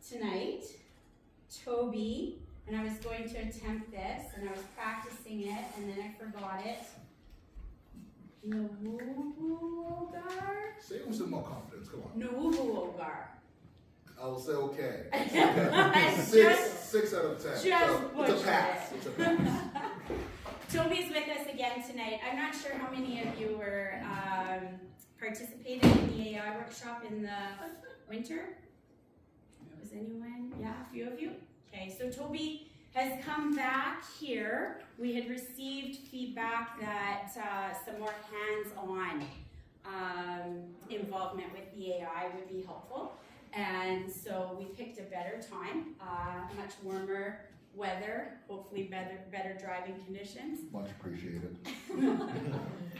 tonight, Toby, and I was going to attempt this, and I was practicing it, and then I forgot it. Nwubuogar? Say it with some more confidence, come on. Nwubuogar. I will say okay. Okay. Six out of 10. Just so it's a butchered pass. it. It's a pass. Toby's with us again tonight. I'm not sure how many of you were participated in the AI workshop in the winter. Was anyone? Yeah, a few of you? Okay, so Toby has come back here. We had received feedback that some more hands-on involvement with the AI would be helpful. And so we picked a better time, much warmer weather, hopefully better driving conditions. Much appreciated.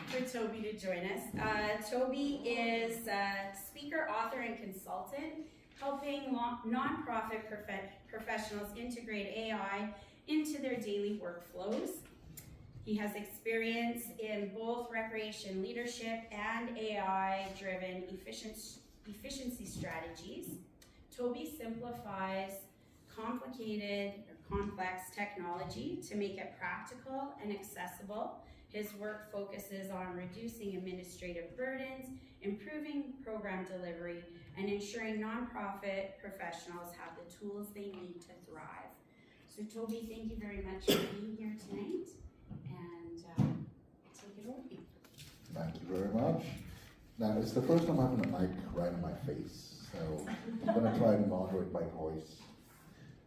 For Toby to join us. Toby is a speaker, author, and consultant, helping nonprofit professionals integrate AI into their daily workflows. He has experience in both recreation leadership and AI-driven efficiency strategies. Toby simplifies complicated or complex technology to make it practical and accessible. His work focuses on reducing administrative burdens, improving program delivery, and ensuring nonprofit professionals have the tools they need to thrive. So Toby, thank you very much for being here tonight, and take it away. Thank you very much. Now, it's the first time I'm having a mic right in my face, so I'm going to try and moderate my voice.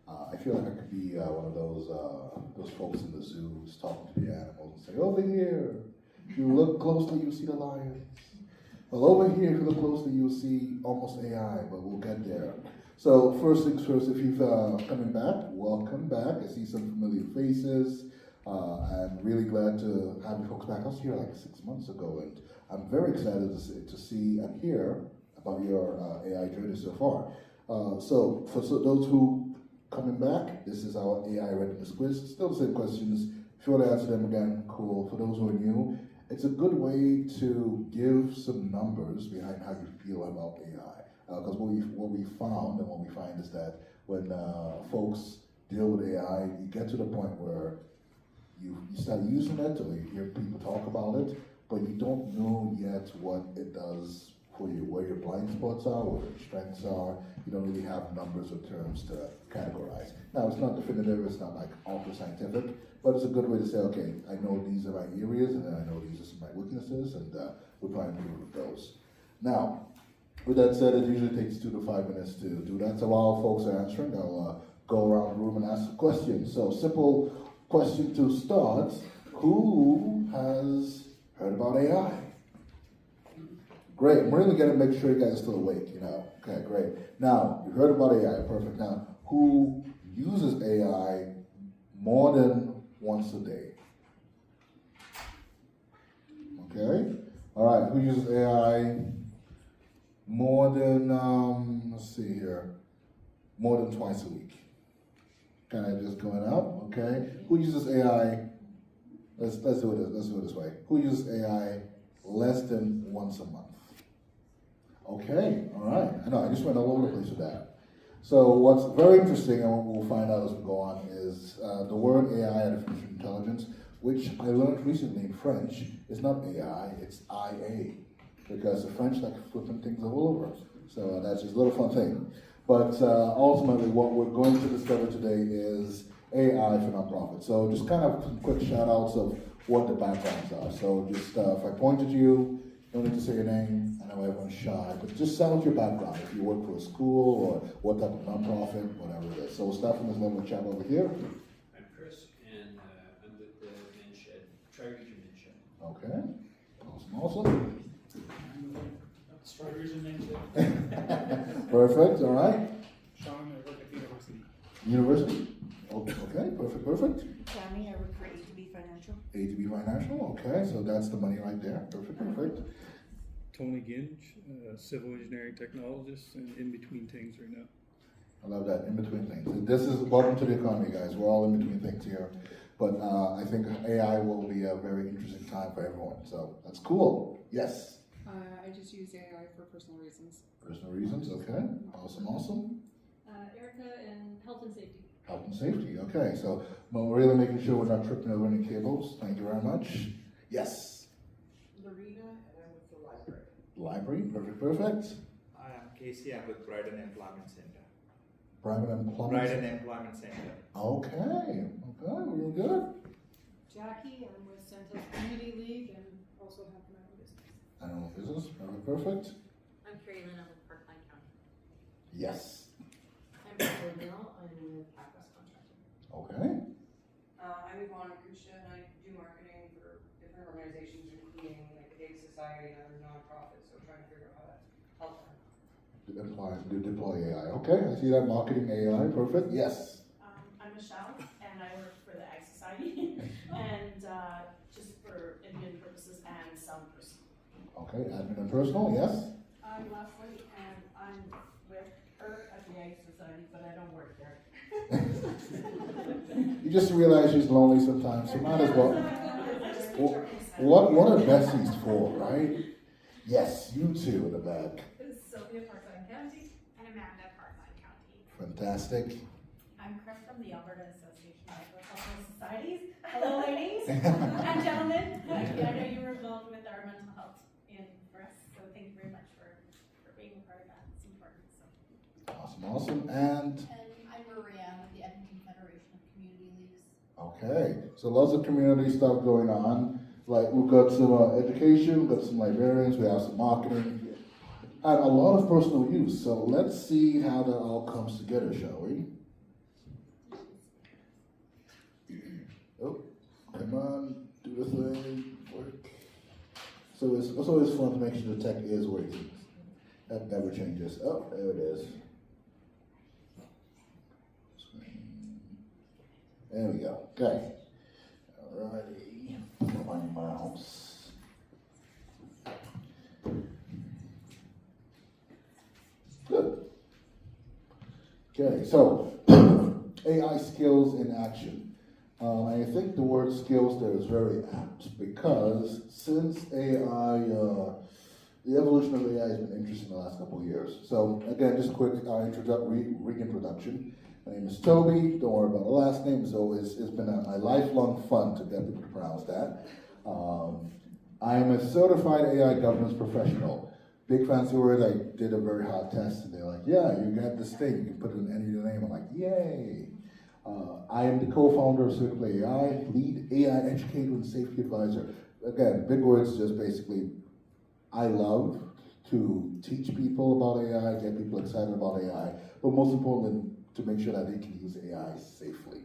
I feel like I could be one of those folks in the zoos talking to the animals and say, over here, if you look closely, you'll see the lions. Well, over here, if you look closely, you'll see almost AI, but we'll get there. So first things first, if you've coming back, welcome back. I see some familiar faces. I'm really glad to have you folks back. I was here like 6 months ago, and I'm very excited to see and hear about your AI journey so far. So for those who coming back, this is our AI readiness quiz. Still the same questions. If you want to answer them again, cool. For those who are new, it's a good way to give some numbers behind how you feel about AI. Because what we found and what we find is that when folks deal with AI, you get to the point where you start using it, or you hear people talk about it, but you don't know yet what it does for you, where your blind spots are, where your strengths are. You don't really have numbers or terms to categorize. Now, it's not definitive, it's not like ultra scientific, but it's a good way to say, okay, I know these are my areas, and then I know these are some of my weaknesses, and we'll try and improve those. Now, with that said, it usually takes 2 to 5 minutes to do that. So while folks are answering, I'll go around the room and ask questions. So simple question to start: who has heard about AI? Great. We're really going to make sure you guys are still awake, Okay, great. Now, you've heard about AI, perfect. Now, who uses AI more than once a day? Okay. All right, who uses AI more than, let's see here, more than twice a week? Kind of just going up, okay. Who uses AI, let's do it this way. Who uses AI less than once a month? Okay, all right. I know, I just went all over the place with that. So what's very interesting, and what we'll find out as we go on, is the word AI, artificial intelligence, which I learned recently in French, is not AI, it's IA, because the French like flipping things all over. So that's just a little fun thing. But ultimately, what we're going to discover today is AI for nonprofits. So just kind of some quick shout outs of what the backgrounds are. So just if I point at you, don't need to say your name. I know everyone's shy, but just tell us your background. If you work for a school or what type of nonprofit, whatever it is. So we'll start from this level chap over here. I'm Chris, and I'm with the Men's Shed, Tri-Region Men's Shed. Okay, awesome. Tri-Region Men's Shed. Perfect, all right. Sean, I work at the university. University? Okay, perfect. Tammy, I work for AIGP Financial. AIGP Financial, okay, so that's the money right there. Perfect. Tony Ginge, civil engineering technologist, and in between things right now. I love that, in between things. This is welcome to the economy, guys. We're all in between things here. But I think AI will be a very interesting time for everyone. So that's cool. Yes? I just use AI for personal reasons. Personal reasons, okay. Awesome. Erica Health and safety. Health and safety, okay, so we're really making sure we're not tripping over any cables. Thank you very much. Yes, Lorena, and I'm with the library. library, perfect. I am Casey, I'm with Brighton Employment Center. Private employment. Brighton Employment Center. Okay, real good. Jackie, I'm with Santos Community League and also have my own business. I know business, perfect. I'm Carrie Lynn, I'm with Parkland County. Yes, I'm Nicole Mill, I'm with PacWest Contracting. okay. I'm Yvonne Akusha, and I do marketing for different organizations, including like the Egg Society and other nonprofits, so trying to figure out how to help them. Deploy AI, okay, I see that, marketing AI, perfect, yes. I'm Michelle, and I work for the Ag Society, and just for admin purposes and some personal. Okay, admin and personal, yes. I'm Leslie, and I'm with her at the Ag Society, but I don't work there. You just realize she's lonely sometimes, so might as well. What are besties for, right? Yes, you two in the back. This is Sylvia, Parkland County. And Amanda, Parkland County. Fantastic. I'm Chris from the Alberta Association of Agricultural Societies. Hello, ladies and gentlemen. I know you were involved with our mental health in for us, so thank you very much for being a part of that. It's important. So. Awesome. And I'm Maria, I'm with the Edmonton Federation of Community Leagues. okay, so lots of community stuff going on. Like we've got some education, we've got some librarians, we have some marketing, and a lot of personal use. So let's see how that all comes together, shall we? Oh, come on, do the thing, work. So it's always fun to make sure the tech is working. That never changes. Oh, there it is. There we go. Okay. Alrighty. My mouse. Good. Okay, so AI skills in action. I think the word skills there is very apt because since AI, the evolution of AI has been interesting the last couple of years. So again, just a quick reintroduction. My name is Toby. Don't worry about the last name. It's been my lifelong fun to get people to pronounce that. I am a certified AI governance professional. Big fancy word. I did a very hard test, and they're like, "Yeah, you got this thing. You can put it in any of your name." I'm like, "Yay!" I am the co-founder of CivicPlay.ai, lead AI educator and safety advisor. Again, big words. Just basically, I love to teach people about AI, get people excited about AI, but most importantly, to make sure that they can use AI safely.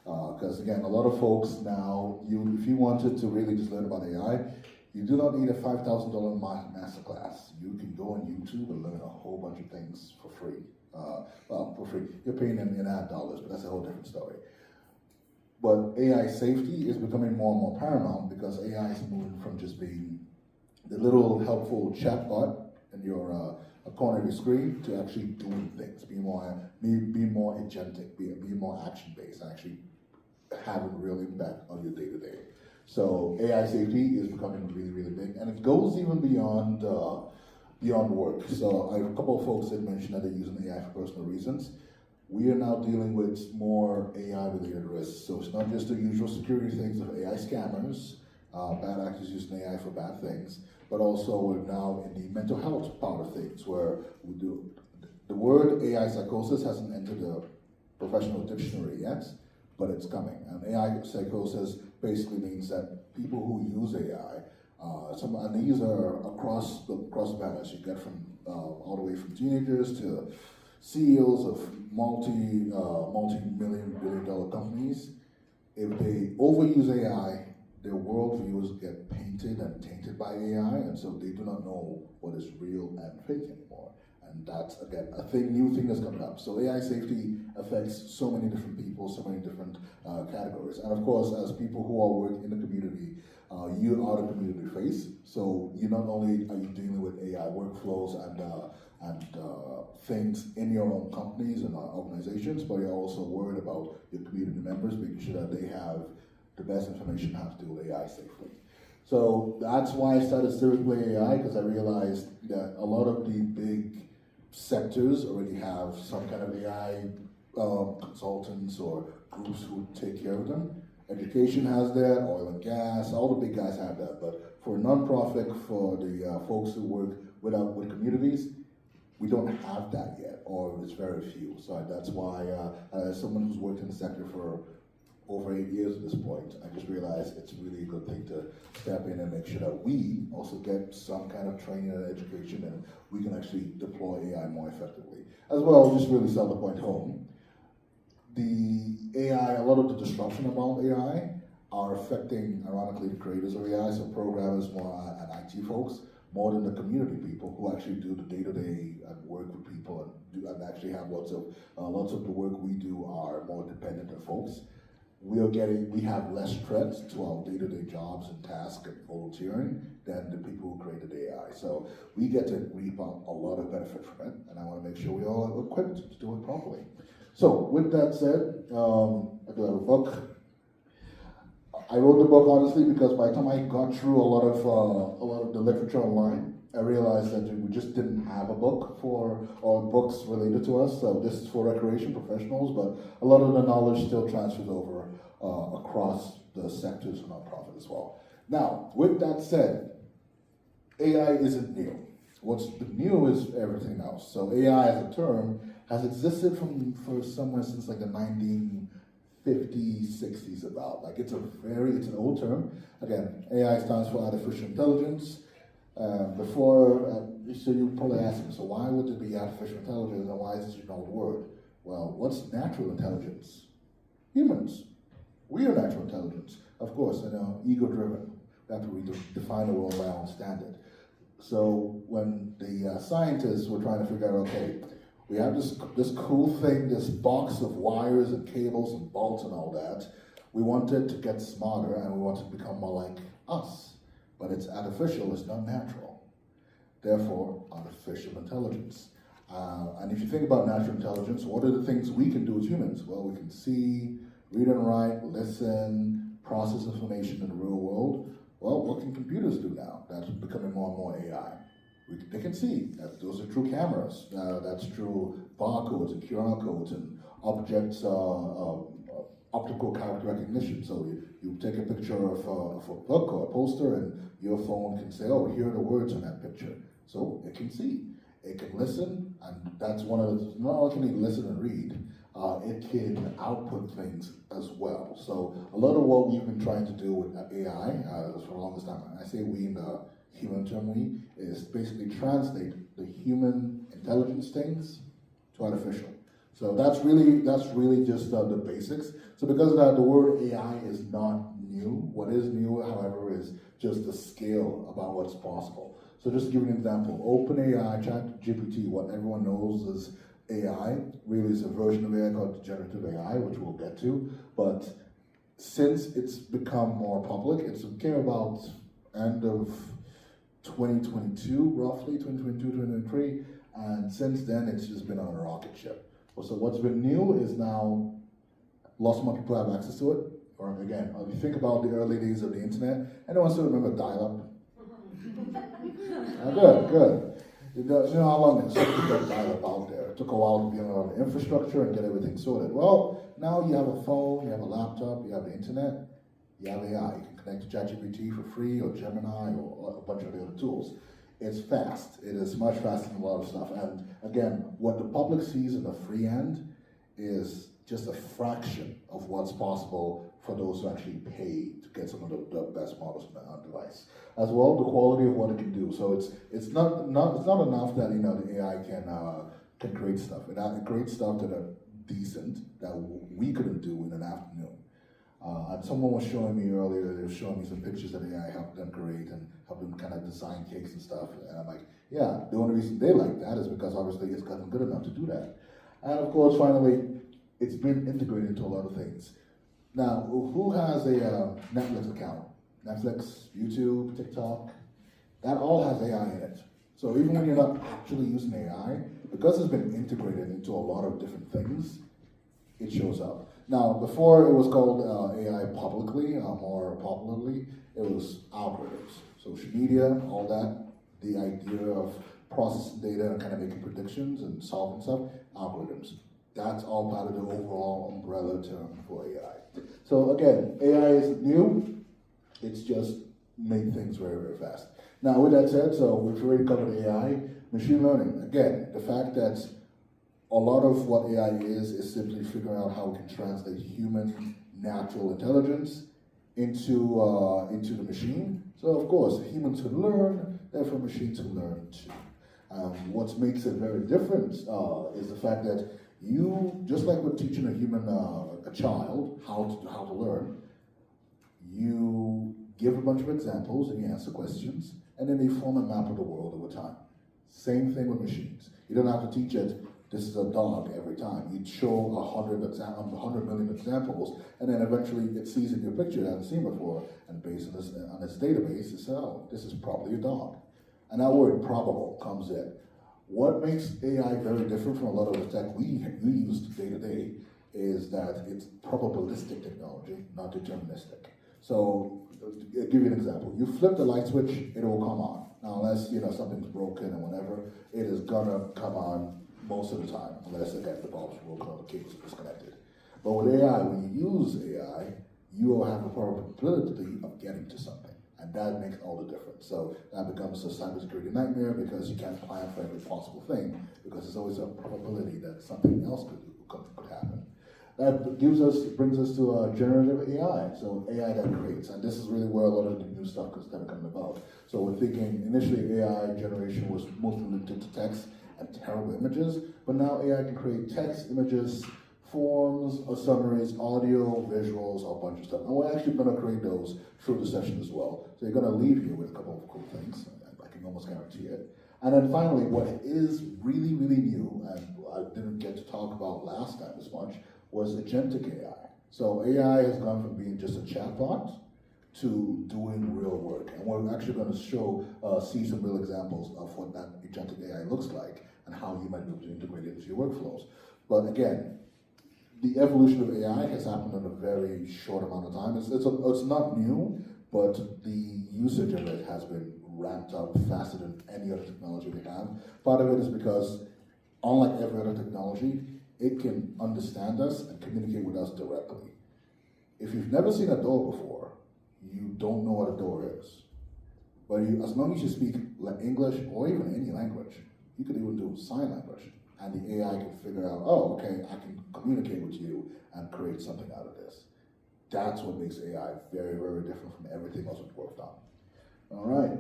Because again, a lot of folks now, if you wanted to really just learn about AI, you do not need a $5,000 masterclass. You can go on YouTube and learn a whole bunch of things for free. Well, for free. You're paying in ad dollars, but that's a whole different story. But AI safety is becoming more and more paramount because AI is moving from just being the little helpful chatbot in your corner of your screen to actually doing things, be more agentic, be more action-based, and actually having real impact on your day-to-day. So AI safety is becoming really, really big, and it goes even beyond work. So a couple of folks had mentioned that they're using AI for personal reasons. We are now dealing with more AI-related risks. So it's not just the usual security things of AI scammers, bad actors using AI for bad things, but also we're now in the mental health part of things where we do, the word AI psychosis hasn't entered the professional dictionary yet, but it's coming. And AI psychosis basically means that people who use AI, and these are across the banners. You get from all the way from teenagers to CEOs of multi-million, billion-dollar companies. If they overuse AI, their worldviews get painted and tainted by AI, and so they do not know what is real and fake anymore. And that's, again, new thing that's coming up. So AI safety affects so many different people, so many different categories. And of course, as people who are working in the community, you are the community face. So you not only are you dealing with AI workflows and things in your own companies and organizations, but you're also worried about your community members, making sure that they have the best information how to do AI safely. So that's why I started CivicPlay.ai, because I realized that a lot of the big sectors already have some kind of AI consultants or groups who take care of them. Education has that, oil and gas, all the big guys have that. But for nonprofit, for the folks who work with communities, we don't have that yet, or it's very few. So that's why, as someone who's worked in the sector for over 8 years at this point, I just realized it's really a good thing to step in and make sure that we also get some kind of training and education, and we can actually deploy AI more effectively. As well, just really sell the point home. The AI, a lot of the disruption about AI are affecting, ironically, the creators of AI, so programmers more and IT folks, more than the community people who actually do the day-to-day work with people and actually have lots of the work we do are more dependent on folks. We have less threats to our day-to-day jobs and tasks and volunteering than the people who created AI. So we get to reap a lot of benefit from it, and I want to make sure we all are equipped to do it properly. So with that said, I do have a book. I wrote the book honestly because by the time I got through a lot of the literature online, I realized that we just didn't have a book or books related to us. So this is for recreation professionals, but a lot of the knowledge still transfers over across the sectors of nonprofit as well. Now, with that said, AI isn't new. What's new is everything else. So AI as a term has existed for somewhere since like the 1950s, 60s about. Like it's an old term. Again, AI stands for artificial intelligence. So you probably ask me, so why would it be artificial intelligence and why is it an old word? Well, what's natural intelligence? Humans. We are natural intelligence. Of course, ego-driven. That's what we define the world by our own standard. So when the scientists were trying to figure out, okay, we have this cool thing, this box of wires and cables and bolts and all that. We want it to get smarter and we want it to become more like us. But it's artificial, it's not natural. Therefore, artificial intelligence. And if you think about natural intelligence, what are the things we can do as humans? Well, we can see, read and write, listen, process information in the real world. Well, what can computers do now? That's becoming more and more AI. They can see. Those are true cameras. That's true barcodes and QR codes and objects, optical character recognition. So you take a picture of a book or a poster and your phone can say, oh, here are the words in that picture. So it can see. It can listen, and that's one of the, not only can it listen and read, it can output things as well. So a lot of what we've been trying to do with AI for the longest time, and I say we in the human term we, is basically translate the human intelligence things to artificial. So that's really just the basics. So because of that, the word AI is not new. What is new, however, is just the scale about what's possible. So just to give you an example, OpenAI, ChatGPT, what everyone knows is AI, really is a version of AI called generative AI, which we'll get to. But since it's become more public, it came about end of 2022, roughly, 2022, 2023, and since then it's just been on a rocket ship. So what's been new is now lots more people have access to it. Or again, if you think about the early days of the internet, anyone still remember dial-up? Good. You know how long it took to get dial-up out there. It took a while to build on the infrastructure and get everything sorted. Well, now you have a phone, you have a laptop, you have the internet, you have AI. You can connect to ChatGPT for free, or Gemini, or a bunch of the other tools. It's fast. It is much faster than a lot of stuff. And again, what the public sees in the free end is just a fraction of what's possible for those who actually pay to get some of the best models on the device. As well, the quality of what it can do. So it's not enough that the AI can create stuff. It creates stuff that are decent that we couldn't do in an afternoon. And someone was showing me earlier, they were showing me some pictures that AI helped them create and helped them kind of design cakes and stuff. And I'm like, yeah, the only reason they like that is because obviously it's gotten good enough to do that. And of course, finally, it's been integrated into a lot of things. Now, who has a Netflix account? Netflix, YouTube, TikTok, that all has AI in it. So even when you're not actually using AI, because it's been integrated into a lot of different things, it shows up. Now, before it was called AI publicly, more popularly, it was algorithms. Social media, all that, the idea of processing data and kind of making predictions and solving stuff, algorithms. That's all part of the overall umbrella term for AI. So again, AI isn't new, it's just made things very, very fast. Now with that said, so we've already covered AI, machine learning. Again, the fact that a lot of what AI is simply figuring out how we can translate human natural intelligence into the machine. So of course, humans can learn, therefore machines can learn too. What makes it very different is the fact that you, just like with teaching a human, a child, how to learn, you give a bunch of examples and you answer questions, and then they form a map of the world over time. Same thing with machines. You don't have to teach it, this is a dog every time. You'd show 100 million examples, and then eventually it sees in your picture it hasn't seen before, and based on its database, it says, oh, this is probably a dog. And that word probable comes in. What makes AI very different from a lot of the tech we use day to day is that it's probabilistic technology, not deterministic. So, I'll give you an example. You flip the light switch, it will come on. Now, unless something's broken and whatever, it is gonna come on most of the time, unless again the bulbs are broken or the cables are disconnected. But with AI, when you use AI, you will have a probability of getting to something. And that makes all the difference. So that becomes a cybersecurity nightmare because you can't plan for every possible thing because there's always a probability that something else could happen. That brings us to generative AI. So AI that creates, and this is really where a lot of the new stuff is kind of coming about. So we're thinking initially AI generation was mostly limited to text and terrible images, but now AI can create text, images, forms, or summaries, audio, visuals, a bunch of stuff. And we're actually going to create those through the session as well. So you're going to leave here with a couple of cool things. I can almost guarantee it. And then finally, what is really, really new, and I didn't get to talk about last time as much, was agentic AI. So AI has gone from being just a chatbot to doing real work. And we're actually going to see some real examples of what that agentic AI looks like and how you might be able to integrate it into your workflows. But again, the evolution of AI has happened in a very short amount of time. It's not new, but the usage of it has been ramped up faster than any other technology we have. Part of it is because, unlike every other technology, it can understand us and communicate with us directly. If you've never seen a door before, you don't know what a door is. But as long as you speak English or even any language, you could even do sign language. And the AI can figure out, oh, okay, I can communicate with you and create something out of this. That's what makes AI very, very different from everything else we've worked on. All right.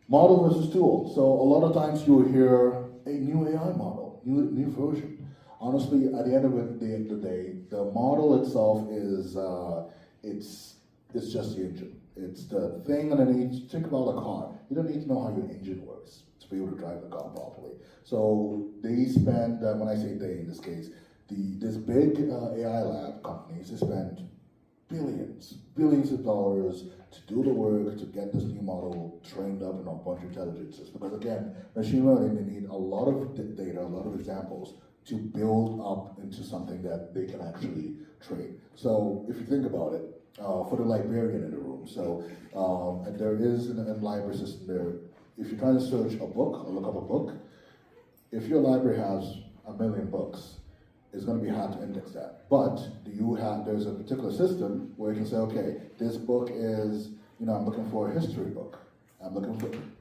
Model versus tool. So a lot of times you'll hear a new AI model, new version. Honestly, at the end of the day, the model itself is, it's just the engine. It's the thing underneath. Think about a car. You don't need to know how your engine works to be able to drive the car properly. So they spend, when I say they in this case, this big AI lab companies, they spend billions of dollars to do the work to get this new model trained up in a bunch of intelligences. Because again, machine learning, they need a lot of data, a lot of examples to build up into something that they can actually train. So if you think about it, for the librarian in the room, so and there is a library system there. If you're trying to search a book or look up a book, if your library has 1 million books, it's going to be hard to index that. But there's a particular system where you can say, okay, this book is, I'm looking for a history book.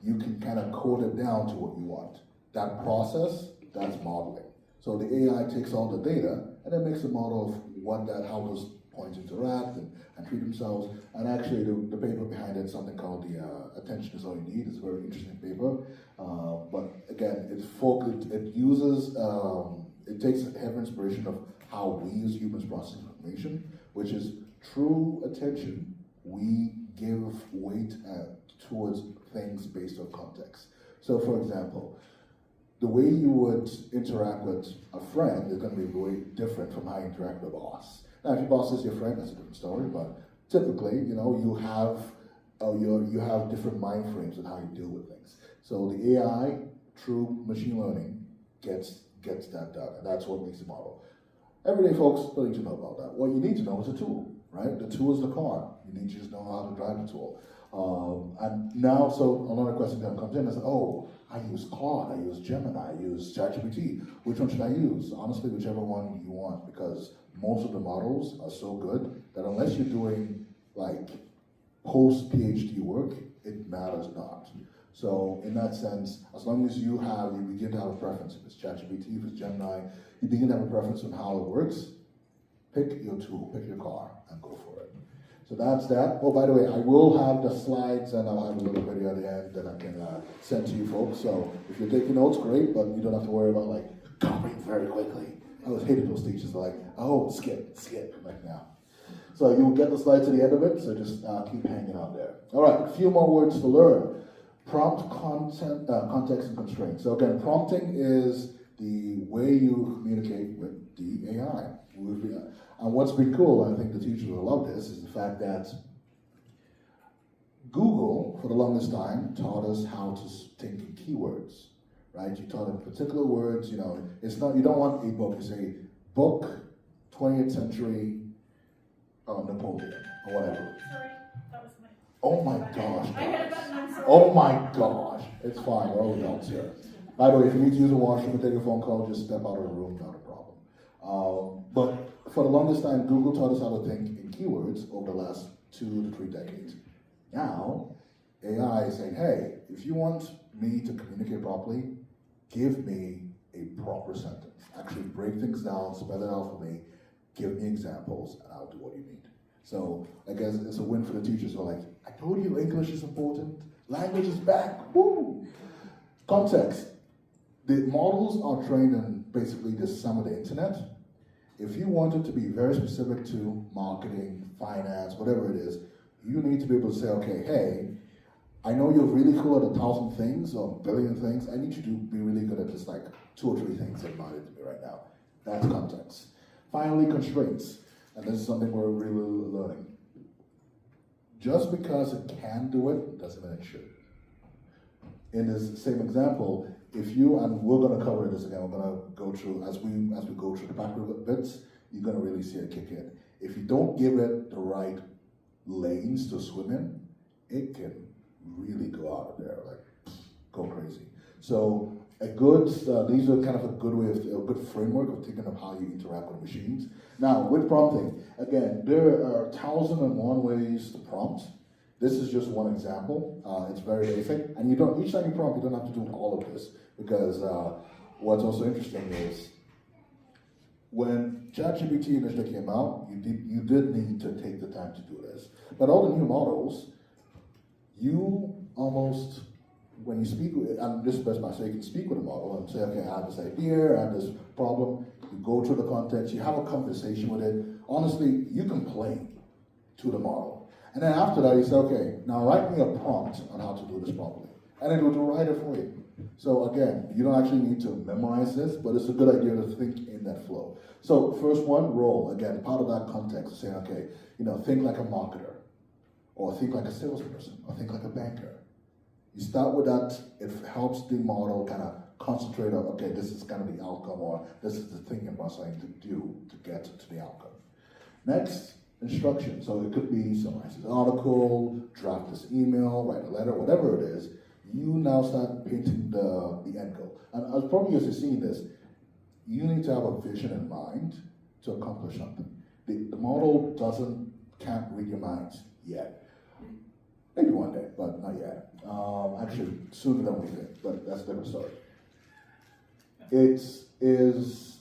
You can kind of code it down to what you want. That process, that's modeling. So the AI takes all the data and then makes a model of how those points interact and treat themselves. And actually the paper behind it is something called the Attention is All You Need. It's a very interesting paper. But again, it takes heavy inspiration of how we as humans process information, which is true attention. We give weight towards things based on context. So for example, the way you would interact with a friend is going to be way different from how you interact with a boss. Now, if your boss is your friend, that's a different story, but typically, you have different mind frames on how you deal with things. So the AI, through machine learning, gets that done, and that's what makes the model. Everyday folks don't need to know about that. What you need to know is the tool, right? The tool is the car. You need to just know how to drive the tool. And now, so another question that comes in is, I use Claude, I use Gemini, I use ChatGPT. Which one should I use? Honestly, whichever one you want, because most of the models are so good that unless you're doing like post-PhD work, it matters not. So in that sense, as long as you begin to have a preference, if it's ChatGPT, if it's Gemini, you begin to have a preference on how it works, pick your tool, pick your car, and go for it. So that's that. Oh, by the way, I will have the slides and I'll have a little video at the end that I can send to you folks. So if you're taking notes, great, but you don't have to worry about like copying very quickly. I always hated those teachers like, oh, skip, like now. So you'll get the slides at the end of it, so just keep hanging out there. All right, a few more words to learn. Prompt content, context and constraints. So again, prompting is the way you communicate with the AI. And what's been cool, and I think the teachers will love this, is the fact that Google, for the longest time, taught us how to think in keywords, right? You taught them particular words, you know, it's not, you don't want a book, you say, book, 20th century, Napoleon, or whatever. Sorry, that was my. Oh my gosh, I hit a guys. button, I'm sorry. Oh my gosh, it's fine, we're all adults here. By the way, if you need to use a washroom or take a phone call, just step out of the room, not a problem. But for the longest time, Google taught us how to think in keywords over the last 2 to 3 decades. Now, AI is saying, hey, if you want me to communicate properly, give me a proper sentence. Actually break things down, spell it out for me, give me examples, and I'll do what you need. So I guess it's a win for the teachers who are like, I told you English is important, language is back, woo! Context. The models are trained in basically the sum of the internet. If you want it to be very specific to marketing, finance, whatever it is, you need to be able to say, okay, hey, I know you're really cool at 1,000 things or 1 billion things. I need you to be really good at just like 2 or 3 things that matter to me right now. That's context. Finally, constraints. And this is something we're really learning. Just because it can do it doesn't mean it should. In this same example, if you, and we're going to cover this again, we're going to go through, as we go through the back bits, you're going to really see it kick in. If you don't give it the right lanes to swim in, it can really go out of there, like, go crazy. So a good, these are kind of a good way of, a good framework of thinking of how you interact with machines. Now, with prompting, again, there are 1,001 ways to prompt. This is just one example. It's very basic, and you don't. Each time you prompt, you don't have to do all of this because what's also interesting is when ChatGPT initially came out, you did need to take the time to do this. But all the new models, you almost when you speak with, and this is best by so you can speak with a model and say, okay, I have this idea, I have this problem. You go through the context, you have a conversation with it. Honestly, you complain to the model. And then after that, you say, okay, now write me a prompt on how to do this properly. And it will write it for you. So again, you don't actually need to memorize this, but it's a good idea to think in that flow. So first one, role. Again, part of that context is saying, okay, think like a marketer, or think like a salesperson, or think like a banker. You start with that, it helps the model kind of concentrate on, okay, this is kind of the outcome, or this is the thinking process I need to do to get to the outcome. Next, instruction. So it could be summarize this article, draft this email, write a letter, whatever it is. You now start painting the end goal. And as probably as you're seeing this, you need to have a vision in mind to accomplish something. The model can't read your minds yet. Maybe one day, but not yet. Actually, sooner than we think, but that's a different story. It is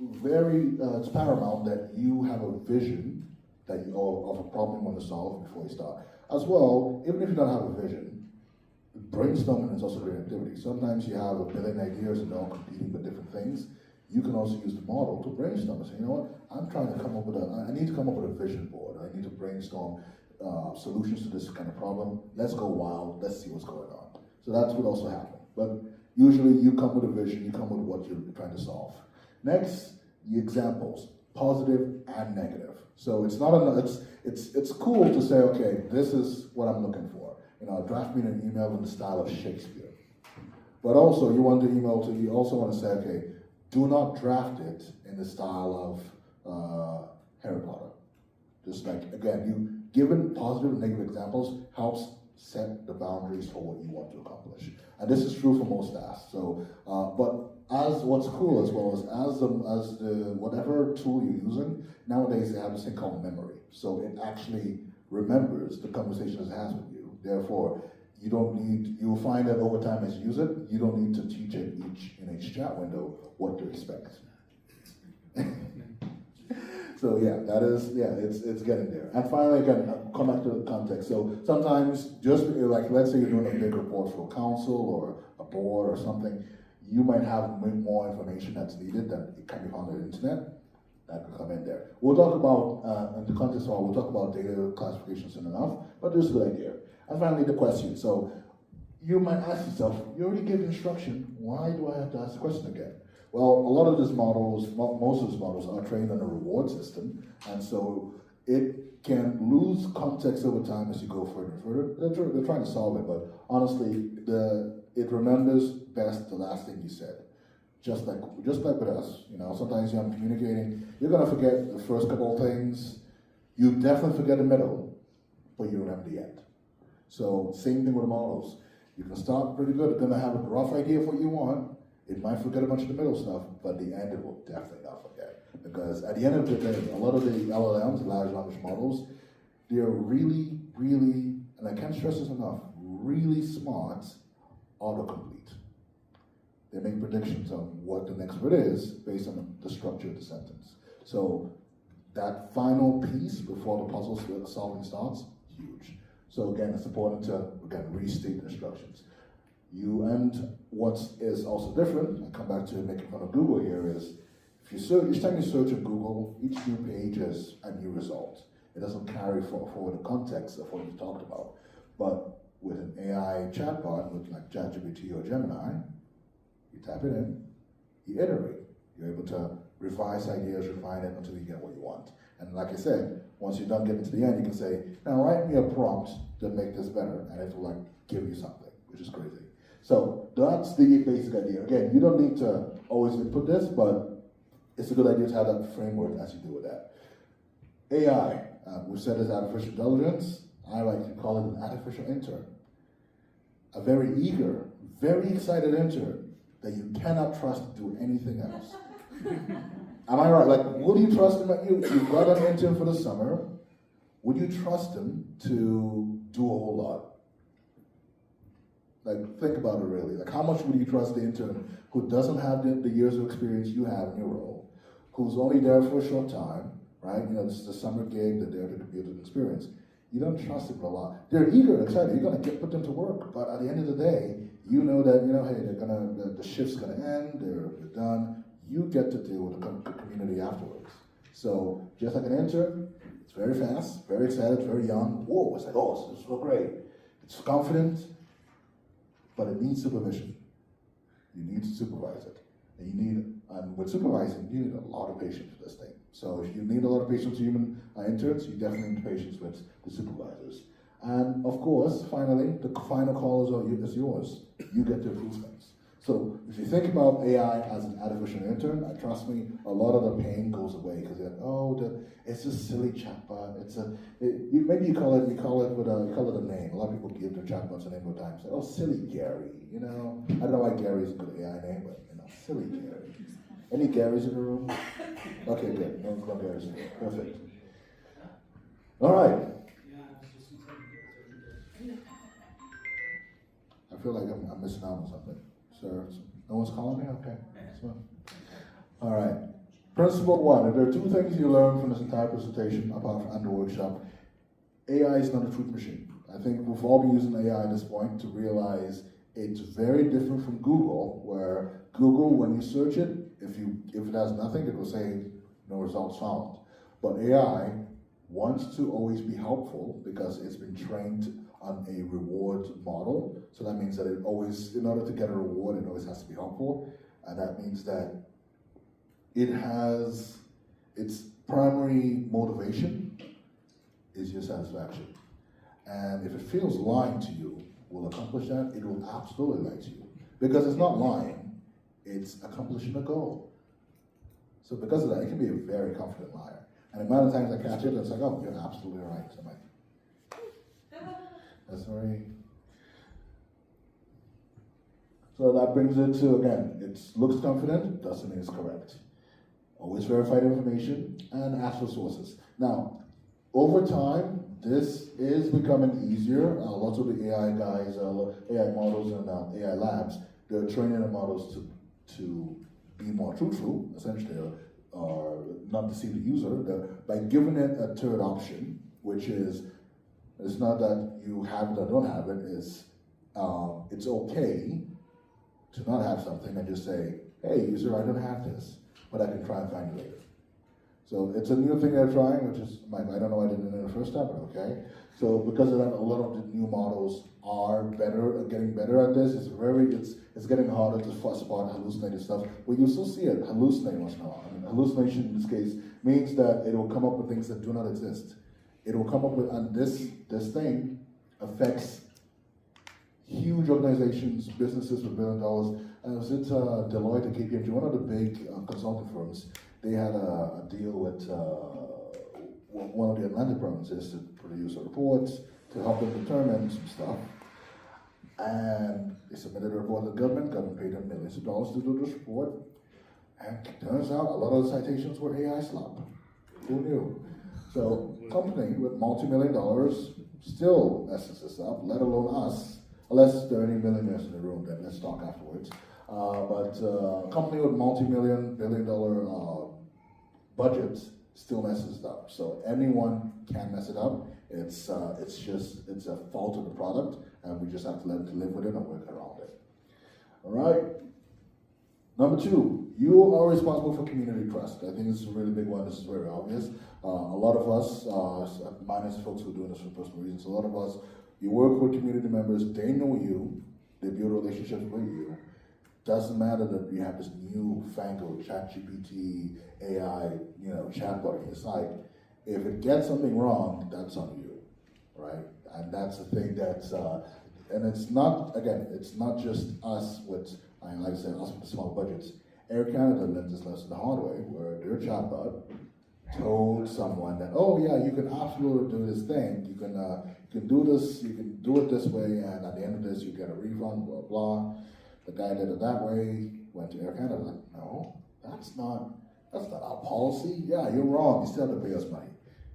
very, it's paramount that you have a vision of a problem you want to solve before you start. As well, even if you don't have a vision, brainstorming is also a great activity. Sometimes you have a billion ideas and they're all competing with different things. You can also use the model to brainstorm and say, you know what, I'm trying to come up with I need to come up with a vision board. I need to brainstorm solutions to this kind of problem. Let's go wild, let's see what's going on. So that's what also happens. But usually you come with a vision, you come with what you're trying to solve. Next, the examples, positive and negative. So it's not it's cool to say, okay, this is what I'm looking for. Draft me an email in the style of Shakespeare. But also you also want to say, okay, do not draft it in the style of Harry Potter. Just like, again, given positive and negative examples helps set the boundaries for what you want to accomplish. And this is true for most tasks. So, but as what's cool as well as the whatever tool you're using, nowadays they have this thing called memory. So it actually remembers the conversations it has with you. Therefore, you'll find that over time as you use it, you don't need to teach it in each chat window what to expect. So it's getting there. And finally, again, come back to the context. So sometimes, just like, let's say you're doing a big report for a council or a board or something, you might have more information that's needed that it can be found on the internet. That could come in there. We'll talk about, in the context of we'll talk about data classification soon enough, but this is a good idea. And finally, the question. So you might ask yourself, you already gave instruction, why do I have to ask the question again? Well, a lot of these models, most of these models are trained on a reward system, and so it can lose context over time as you go further and further. They're trying to solve it, but honestly, it remembers best the last thing you said. Just like with us, sometimes I'm communicating, you're gonna forget the first couple of things, you definitely forget the middle, but you remember the end. So same thing with the models. You can start pretty good, it's gonna have a rough idea of what you want, it might forget a bunch of the middle stuff, but the end it will definitely not forget. Because at the end of the day, a lot of the LLMs, large language models, they're really, really, and I can't stress this enough, really smart autocomplete. They make predictions on what the next word is based on the structure of the sentence. So that final piece before the puzzle solving starts, huge. So again, it's important to, restate the instructions. And what is also different, I come back to making fun of Google here, is if you search, each time you search in Google, each new page is a new result. It doesn't carry forward the context of what you talked about. But with an AI chatbot, with like ChatGPT or Gemini, you type it in, you iterate. You're able to revise ideas, refine it until you get what you want. And like I said, once you're done getting to the end, you can say, now write me a prompt to make this better, and it will give you something, which is crazy. So that's the basic idea. Again, you don't need to always input this, but it's a good idea to have that framework as you do with that. AI, we've said is artificial intelligence. I like to call it an artificial intern. A very eager, very excited intern that you cannot trust to do anything else. Am I right? Like, would you trust him? You've got an intern for the summer. Would you trust him to do a whole lot? Like, think about it really. Like, how much would you trust the intern who doesn't have the years of experience you have in your role, who's only there for a short time, right? This is a summer gig, they're there to build an experience. You don't trust them a lot. They're eager and excited. You're gonna put them to work, but at the end of the day, you know that hey, the shift's gonna end. They're done. You get to deal with the community afterwards. So just like an intern, it's very fast, very excited, very young. Whoa! It's like, oh, this is so great. It's confident, but it needs supervision. You need to supervise it, and with supervising, you need a lot of patience for this thing. So if you need a lot of patience with human interns, you definitely need patience with the supervisors. And of course, finally, the final call is yours. You get to approve things. So if you think about AI as an artificial intern, trust me, a lot of the pain goes away because you're like, oh, it's a silly chatbot. Maybe you call it a name. A lot of people give their chatbots a name all the time. Say, oh, silly Gary. I don't know why Gary is a good AI name, but silly Gary. Any Garys in the room? Okay, good. No Garys in the room. Perfect. All right. I feel like I'm missing out on something. Sir, no one's calling me? Okay. That's fine. All right. Principle one. If there are two things you learn from this entire presentation, apart from the workshop, AI is not a truth machine. I think we've all been using AI at this point to realize it's very different from Google, where Google, when you search it, if it has nothing, it will say no results found. But AI wants to always be helpful because it's been trained on a reward model. So that means that it always, in order to get a reward, it always has to be helpful. And that means that it has, its primary motivation is your satisfaction. And if it feels lying to you will accomplish that, it will absolutely lie to you. Because it's not lying, it's accomplishing a goal. So because of that, it can be a very confident liar. And the amount of times I catch it, it's like, oh, you're absolutely right. So I'm like, That's very. So that brings it to, again, it looks confident, doesn't mean it's correct. Always verify the information and ask for sources. Now, over time, this is becoming easier. Lots of the AI guys, AI models and AI labs, they're training the models to be more truthful, essentially, or not deceive the user, by giving it a third option, which is, it's not that you have it or don't have it, it's okay to not have something and just say, hey, user, I don't have this, but I can try and find it later. So it's a new thing they're trying, which is, I don't know why I didn't know the first time, but okay. So because of that, a lot of the new models are getting better at this. It's getting harder to spot hallucinated stuff. But you still see it hallucinate once in a while. I mean, hallucination in this case means that it will come up with things that do not exist. It will come up with, and this thing affects huge organizations, businesses with $1 billion. Was it Deloitte and KPMG, one of the big consulting firms? They had a deal with one of the Atlantic provinces to produce reports to help them determine some stuff. And they submitted a report to the government paid them millions of dollars to do this report. And it turns out a lot of the citations were AI slop. Who knew? So, company with multi-million dollars still messes this up, let alone us. Unless there are any millionaires in the room, then let's talk afterwards. But company with multi-billion-dollar budgets still messes it up. So anyone can mess it up. It's a fault of the product, and we just have to learn to live with it and work around it. All right. Number 2, you are responsible for community trust. I think this is a really big one. This is very obvious. A lot of us, minus folks who are doing this for personal reasons, a lot of us, you work with community members, they know you, they build relationships with you. Doesn't matter that you have this new fangled ChatGPT, AI, chatbot on your site. If it gets something wrong, that's on you, right? And that's the thing that's, and it's not just us with, like I said, us with the small budgets. Air Canada learned this lesson the hard way, where their chatbot told someone that, oh yeah, you can absolutely do this thing. You can do this, you can do it this way, and at the end of this, you get a refund, blah, blah. The guy did it that way, went to Air Canada, like, no, that's not our policy. Yeah, you're wrong, you still have to pay us money.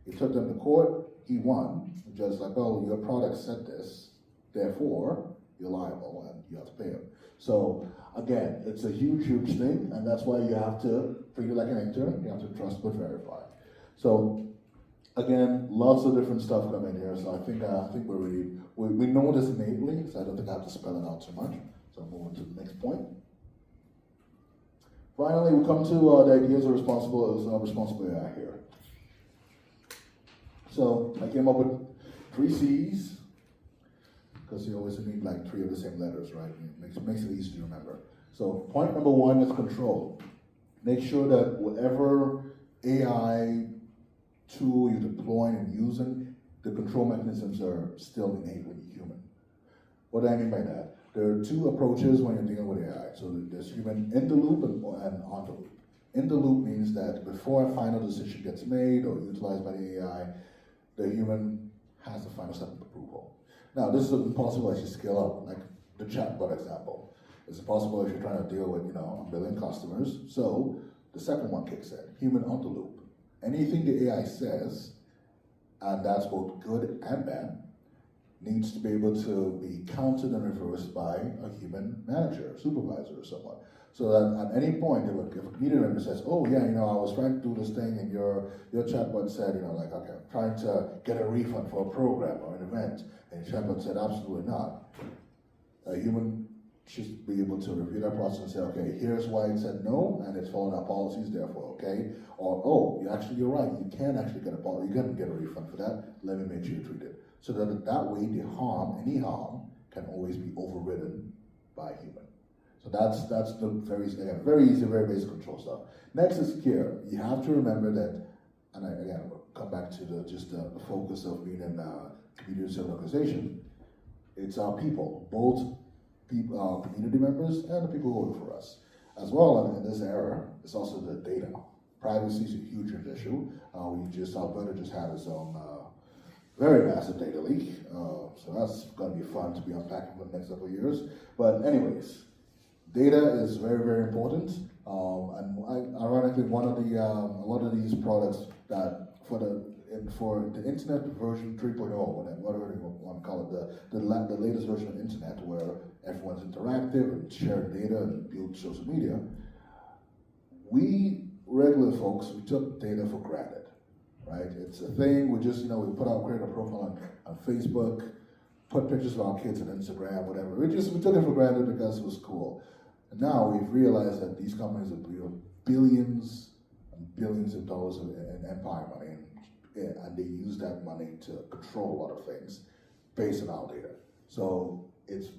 He took them to court, he won. The judge's like, oh, your product said this, therefore, you're liable and you have to pay him. So, again, it's a huge, huge thing, and that's why you have to, for you like an intern, you have to trust but verify. So, again, lots of different stuff coming here, so I think we know this innately, so I don't think I have to spell it out too much. So moving to the next point. Finally, we come to the ideas of responsible AI here. So I came up with 3 C's, because you always need like 3 of the same letters, right? It makes it easy to remember. So point number 1 is control. Make sure that whatever AI tool you're deploying and using, the control mechanisms are still innately human. What do I mean by that? There are 2 approaches when you're dealing with AI. So there's human in the loop and on the loop. In the loop means that before a final decision gets made or utilized by the AI, the human has the final step of approval. Now, this is impossible as you scale up, like the chatbot example. It's impossible if you're trying to deal with, 1 billion customers. So the second one kicks in, human on the loop. Anything the AI says, and that's both good and bad, needs to be able to be counted and reversed by a human manager, supervisor, or someone. So that at any point, if a community member says, oh yeah, I was trying to do this thing and your chatbot said, okay, I'm trying to get a refund for a program or an event, and your chatbot said, absolutely not. A human should be able to review that process and say, okay, here's why it said no, and it's following our policies, therefore, okay? Or, oh, you're right, you can actually get a refund for that, let me make sure you treat it. So that way, any harm can always be overridden by a human. So that's the very easy, very basic control stuff. Next is care. You have to remember that, and again, we'll come back to the focus of being in a community-serving organization. It's our people, both people, community members and the people who work for us. As well, in this era, it's also the data. Privacy is a huge issue. Alberta just had its own very massive data leak. So that's going to be fun to be unpacking for the next couple of years. But anyways, data is very, very important. Ironically, one of the a lot of these products that for the internet version 3.0, whatever you want to call it, the latest version of internet where everyone's interactive and sharing data and build social media, we regular folks, we took data for granted, right? It's a thing, we just, we create a profile on Facebook, put pictures of our kids on Instagram, whatever. We took it for granted because it was cool. And now we've realized that these companies have built billions and billions of dollars in empire money, and they use that money to control a lot of things based on our data. So it's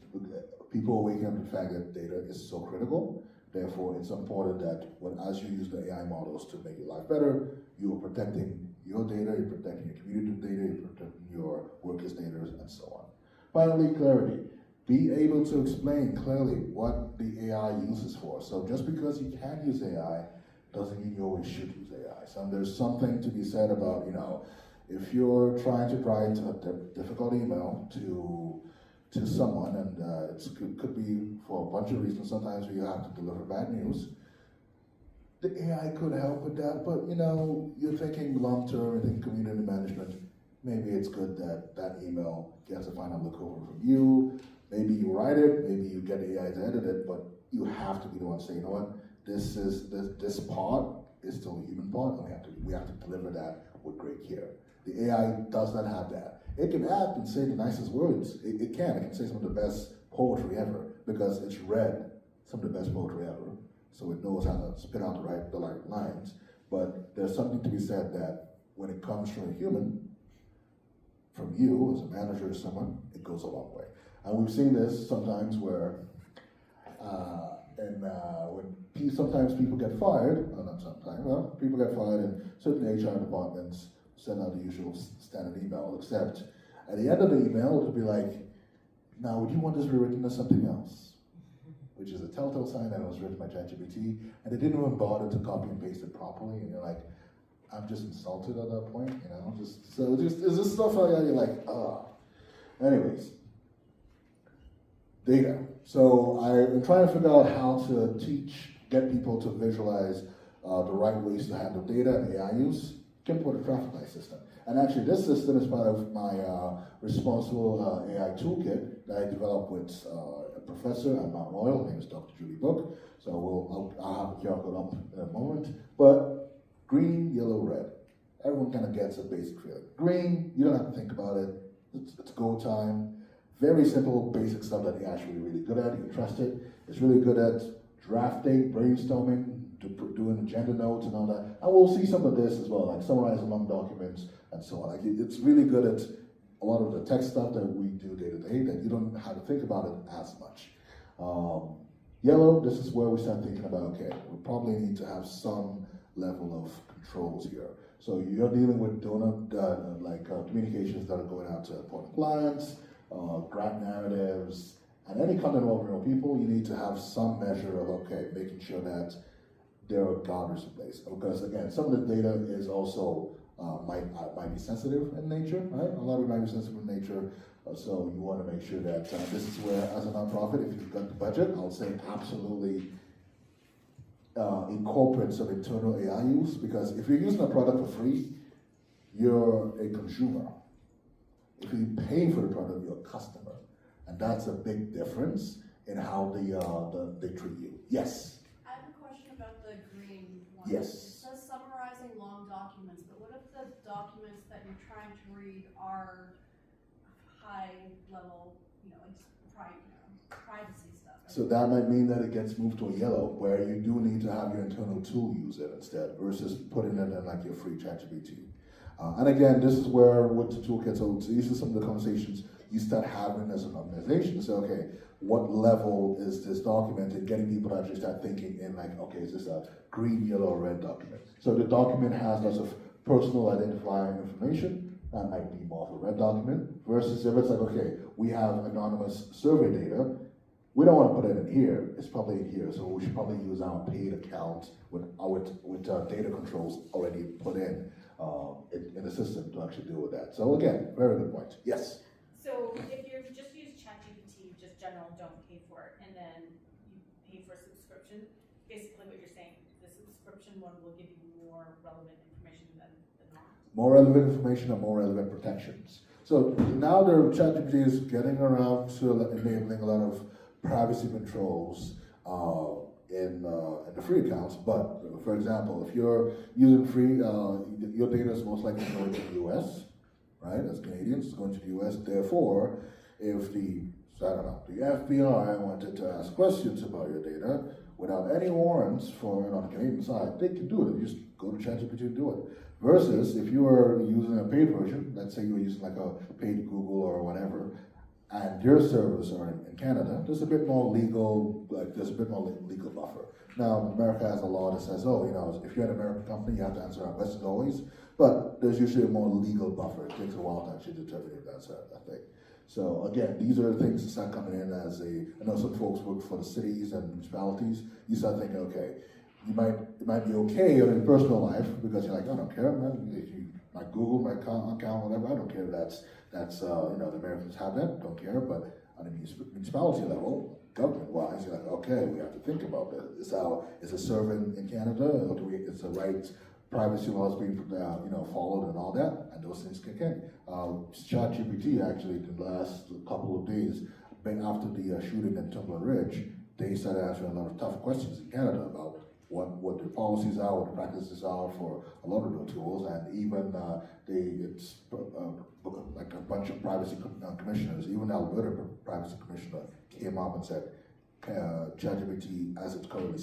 people are waking up to the fact that data is so critical. Therefore, it's important that as you use the AI models to make your life better, you are protecting your data, you're protecting your community data, you're protecting your workers' data, and so on. Finally, clarity. Be able to explain clearly what the AI uses for. So just because you can use AI doesn't mean you always should use AI. So there's something to be said about, if you're trying to write a difficult email to someone, and it could be for a bunch of reasons. Sometimes you have to deliver bad news. The AI could help with that, but you're thinking long term, you're thinking community management. Maybe it's good that that email gets a final look over from you. Maybe you write it, maybe you get AI to edit it, but you have to be the one saying, you know what, this part is still a human part, and we have to deliver that with great care. The AI does not have that. It can act and say the nicest words. It can say some of the best poetry ever because it's read some of the best poetry ever. So it knows how to spit out the right lines. But there's something to be said that when it comes from a human, from you as a manager or someone, it goes a long way. And we've seen this sometimes where, sometimes people get fired, people get fired in certain HR departments, send out the usual standard email, except at the end of the email, it'll be like, now would you want this rewritten as something else? Which is a telltale sign that it was written by ChatGPT, and they didn't even bother to copy and paste it properly, and you're like, I'm just insulted at that point, it's just stuff like that, you're like, Anyways, data. So I'm trying to figure out how to get people to visualize the right ways to handle data and AI use. Can put a traffic light system. And actually this system is part of my responsible AI toolkit that I developed with a professor at Mount Royal. Her name is Dr. Julie Book. So I'll have the QR code up in a moment. But green, yellow, red. Everyone kind of gets a basic feeling. Green, you don't have to think about it. It's go time. Very simple, basic stuff that AI is really good at. You can trust it. It's really good at drafting, brainstorming, doing agenda notes and all that. And we'll see some of this as well, like summarizing long documents and so on. It's really good at a lot of the tech stuff that we do day to day that you don't have to think about it as much. Yellow, this is where we start thinking about, okay, we probably need to have some level of controls here. So you're dealing with communications that are going out to important clients, grant narratives, and any content over people, you need to have some measure of, making sure that there are guardrails in place. Because again, some of the data is also, might be sensitive in nature, right? A lot of it might be sensitive in nature. So you want to make sure that this is where, as a nonprofit, if you've got the budget, I'll say absolutely incorporate some internal AI use, because if you're using a product for free, you're a consumer. If you pay for the product, you're a customer. And that's a big difference in how they treat you. Yes? I have a question about the green one. Yes. It says summarizing long documents, but what if the documents that you're trying to read are high level, privacy stuff? So that might mean that it gets moved to a yellow, where you do need to have your internal tool use it instead, versus putting it in like your free ChatGPT. And again, this is where with the toolkit, so these are some of the conversations you start having as an organization. So, okay, what level is this document, and getting people to actually start thinking in like, okay, is this a green, yellow, or red document? So the document has lots of personal identifying information, that might be more of a red document, versus if it's like, okay, we have anonymous survey data, we don't want to put it in here, it's probably in here, so we should probably use our paid account with data controls already put in. in the system to actually deal with that. So again, very good point. Yes. So if you just use ChatGPT, just general, don't pay for it, and then you pay for a subscription, basically what you're saying, the subscription one will give you more relevant information than not. More relevant information and more relevant protections. So now the ChatGPT is getting around to enabling a lot of privacy controls in the free accounts. But for example, if you're using free, your data is most likely going to the US, right? As Canadians, it's going to the US. Therefore, if the FBI wanted to ask questions about your data without any warrants for it on the Canadian side, they can do it. You just go to ChatGPT and do it. Versus if you are using a paid version, let's say you were using like a paid Google or whatever, and your servers are in Canada, there's a bit more legal, there's a bit more legal buffer. Now, America has a law that says, oh, if you're an American company, you have to answer our questions always, but there's usually a more legal buffer. It takes a while to actually determine if that's a thing. So again, these are things that start coming in as I know some folks work for the cities and municipalities. You start thinking, okay, it might be okay in your personal life because you're like, I don't care, man. If you my Google, my account, whatever, I don't care if that's the Americans have that, don't care. But on a municipality level, government-wise, you're like, okay, we have to think about this. Is it serving in Canada? Or is the right privacy laws being followed and all that? And those things kick in. ChatGPT actually, in the last couple of days, after the shooting in Timber Ridge, they started answering a lot of tough questions in Canada about what their policies are, what the practices are for a lot of the tools, and even it's like a bunch of privacy commissioners, even Alberta privacy commissioner came up and said, ChatGPT as it currently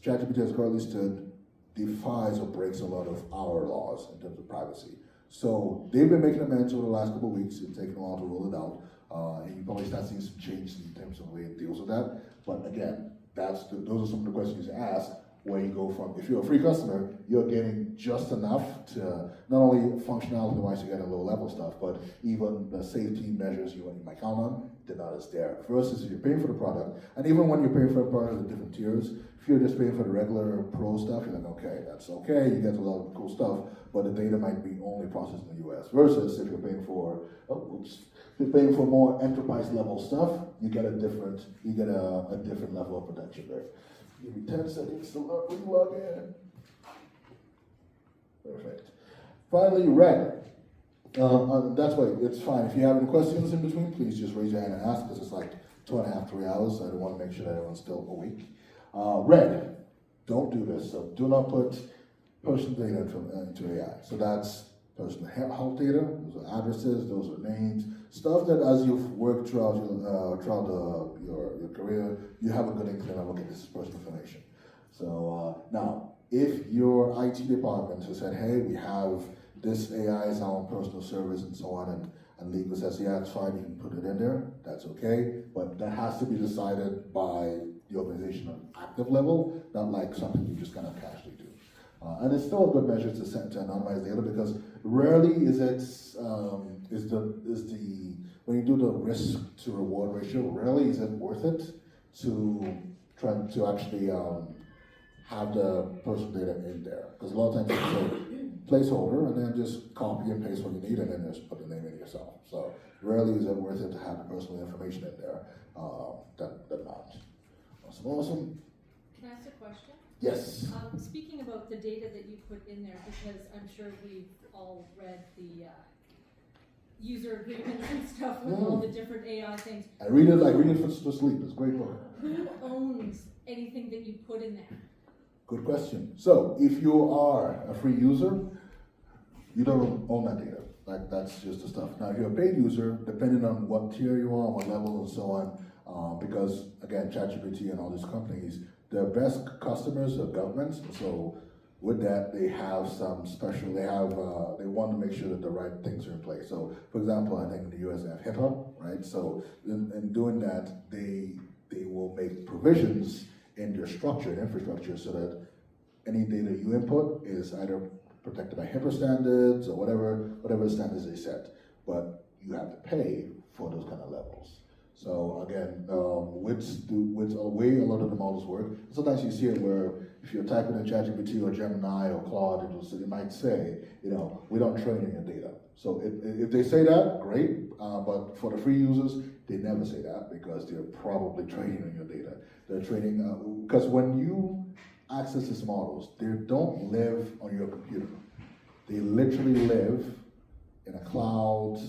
ChatGPT as currently stood defies or breaks a lot of our laws in terms of privacy. So they've been making amends over the last couple of weeks. It's taken a while to roll it out. And you probably start seeing some changes in terms of the way it deals with that. But again, those are some of the questions you ask where you go from, if you're a free customer, you're getting just enough to not only functionality wise, you get a low level stuff, but even the safety measures you might count on, they're not as there. Versus if you're paying for the product, and even when you're paying for the product at different tiers, if you're just paying for the regular pro stuff, you're like, okay, that's okay, you get a lot of cool stuff, but the data might be only processed in the US. Versus if you're paying for, more enterprise level stuff, you get a different level of protection there. Give me 10 seconds to log in. Perfect. Finally, red. That's why it's fine. If you have any questions in between, please just raise your hand and ask, because it's like 2.5, 3 hours. So I want to make sure that everyone's still awake. Red, don't do this. So do not put personal data into AI. So that's personal health data, those are addresses, those are names, stuff that as you've worked throughout your career, you have a good inkling of, okay, this is personal information. So now, if your IT department has said, hey, we have this AI is our personal service and so on, and legal says, yeah, it's fine, you can put it in there, that's okay, but that has to be decided by the organization on active level, not like something you just kind of casually do. And it's still a good measure to anonymize data, because rarely is when you do the risk to reward ratio, rarely is it worth it to try to actually have the personal data in there. Because a lot of times you say placeholder and then just copy and paste what you need and then just put the name in yourself. So rarely is it worth it to have the personal information in there than not. Awesome. Can I ask a question? Yes. Speaking about the data that you put in there, because I'm sure we've all read the user agreements and stuff with all the different AI things. I read it for sleep. It's a great book. Who owns anything that you put in there? Good question. So if you are a free user, you don't own that data. Like, that's just the stuff. Now, if you're a paid user, depending on what tier you are, what level, and so on, because again, ChatGPT and all these companies, their best customers are governments. So with that, they have some special. They want to make sure that the right things are in place. So, for example, I think in the US they have HIPAA, right? So in doing that, they will make provisions in their structure and infrastructure so that any data you input is either protected by HIPAA standards or whatever standards they set. But you have to pay for those kind of levels. So again, with the way a lot of the models work, sometimes you see it where if you're typing in ChatGPT or Gemini or Claude, it might say, we don't train on your data. So if they say that, great, but for the free users, they never say that because they're probably training on your data. They're training, because when you access these models, they don't live on your computer. They literally live in a cloud,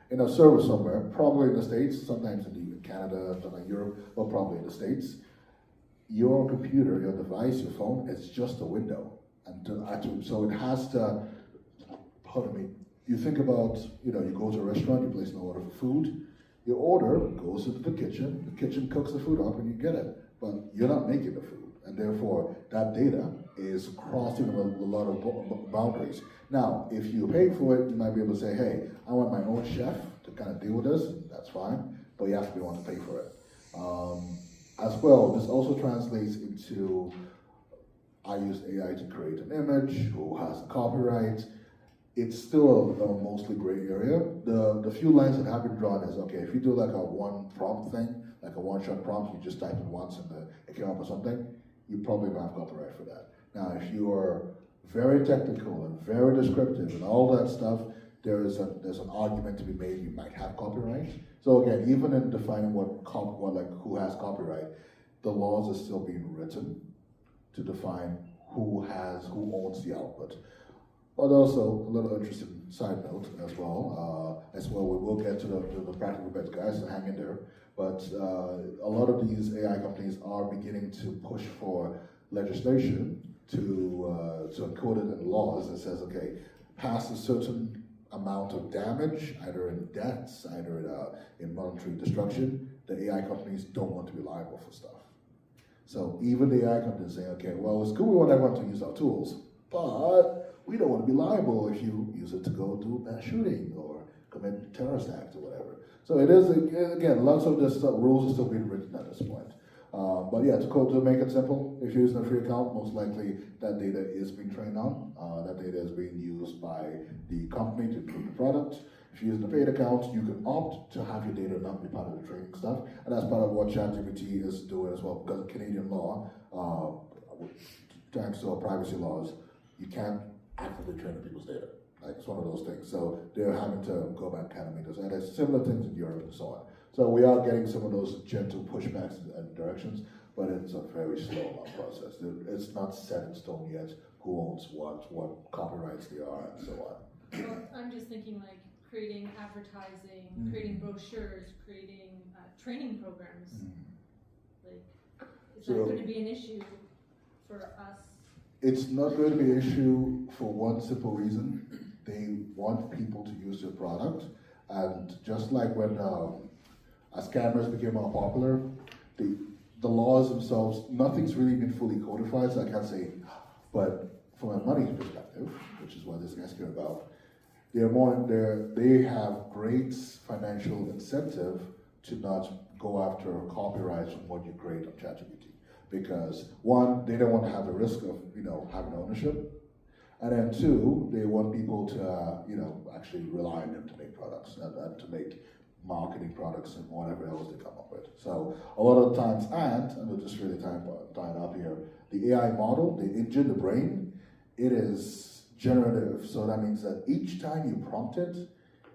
in a server somewhere, probably in the States, sometimes in Canada, sometimes Europe, but probably in the States. Your computer, your device, your phone, is just a window. So it has to, you think about, you go to a restaurant, you place an order for food, your order goes into the kitchen cooks the food up and you get it, but you're not making the food. And therefore, that data is crossing a lot of boundaries. Now, if you pay for it, you might be able to say, hey, I want my own chef to kind of deal with this, that's fine, but you have to be willing to pay for it. As well, this also translates into, I use AI to create an image, who has a copyright. It's still a mostly gray area. The few lines that have been drawn is, okay, if you do like a one prompt thing, like a one-shot prompt, you just type it once and it came up with something, you probably don't have copyright for that. Now, if you are very technical and very descriptive and all that stuff, there's an argument to be made you might have copyright. So again, even in defining who has copyright, the laws are still being written to define who owns the output. But also, a little interesting side note as well, we will get to the practical bits, guys, so hang in there. But a lot of these AI companies are beginning to push for legislation to encode it in laws that says, okay, past a certain amount of damage, either in deaths, either in monetary destruction, the AI companies don't want to be liable for stuff. So even the AI companies say, okay, well, it's cool, we want everyone to use our tools, but we don't want to be liable if you use it to go do a shooting or commit terrorist acts or whatever. So it is, again, lots of this rules are still being written at this point. But yeah, to make it simple, if you're using a free account, most likely that data is being trained on. That data is being used by the company to improve the product. If you're using a paid account, you can opt to have your data not be part of the training stuff. And that's part of what ChatGPT is doing as well, because of Canadian law, thanks to our privacy laws, you can't actively train on people's data. Like, it's one of those things. So they're having to go back kind of make those. And there's similar things in Europe and so on. So we are getting some of those gentle pushbacks and directions, but it's a very slow process. It's not set in stone yet who owns what copyrights they are, and so on. Well, I'm just thinking like creating advertising, creating brochures, creating training programs. Like, is that going to be an issue for us? It's not going to be an issue for one simple reason. They want people to use their product, and just like when as cameras became more popular, the laws themselves, nothing's really been fully codified, so I can't say, but from a money perspective, which is what this guy's care about, they have great financial incentive to not go after copyrights from what you create on ChatGPT. Because one, they don't want to have the risk of having ownership, and then two, they want people to actually rely on them to make products and to make marketing products and whatever else they come up with. So a lot of times, and we'll just really tie it up here, the AI model, the engine, the brain, it is generative. So that means that each time you prompt it,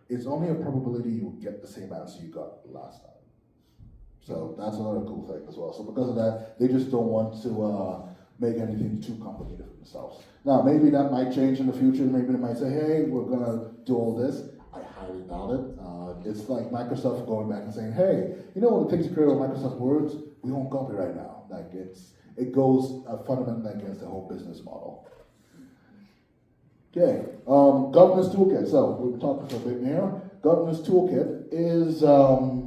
it's only a probability you will get the same answer you got last time. So that's another cool thing as well. So because of that, they just don't want to make anything too complicated for themselves. Now, maybe that might change in the future. Maybe they might say, hey, we're going to do all this. I highly doubt it. It's like Microsoft going back and saying, hey, one of the things you create on Microsoft Words, we won't copyright now. Like it goes fundamentally against the whole business model. Okay, governance toolkit. So we've talked for a bit here. Governance toolkit is a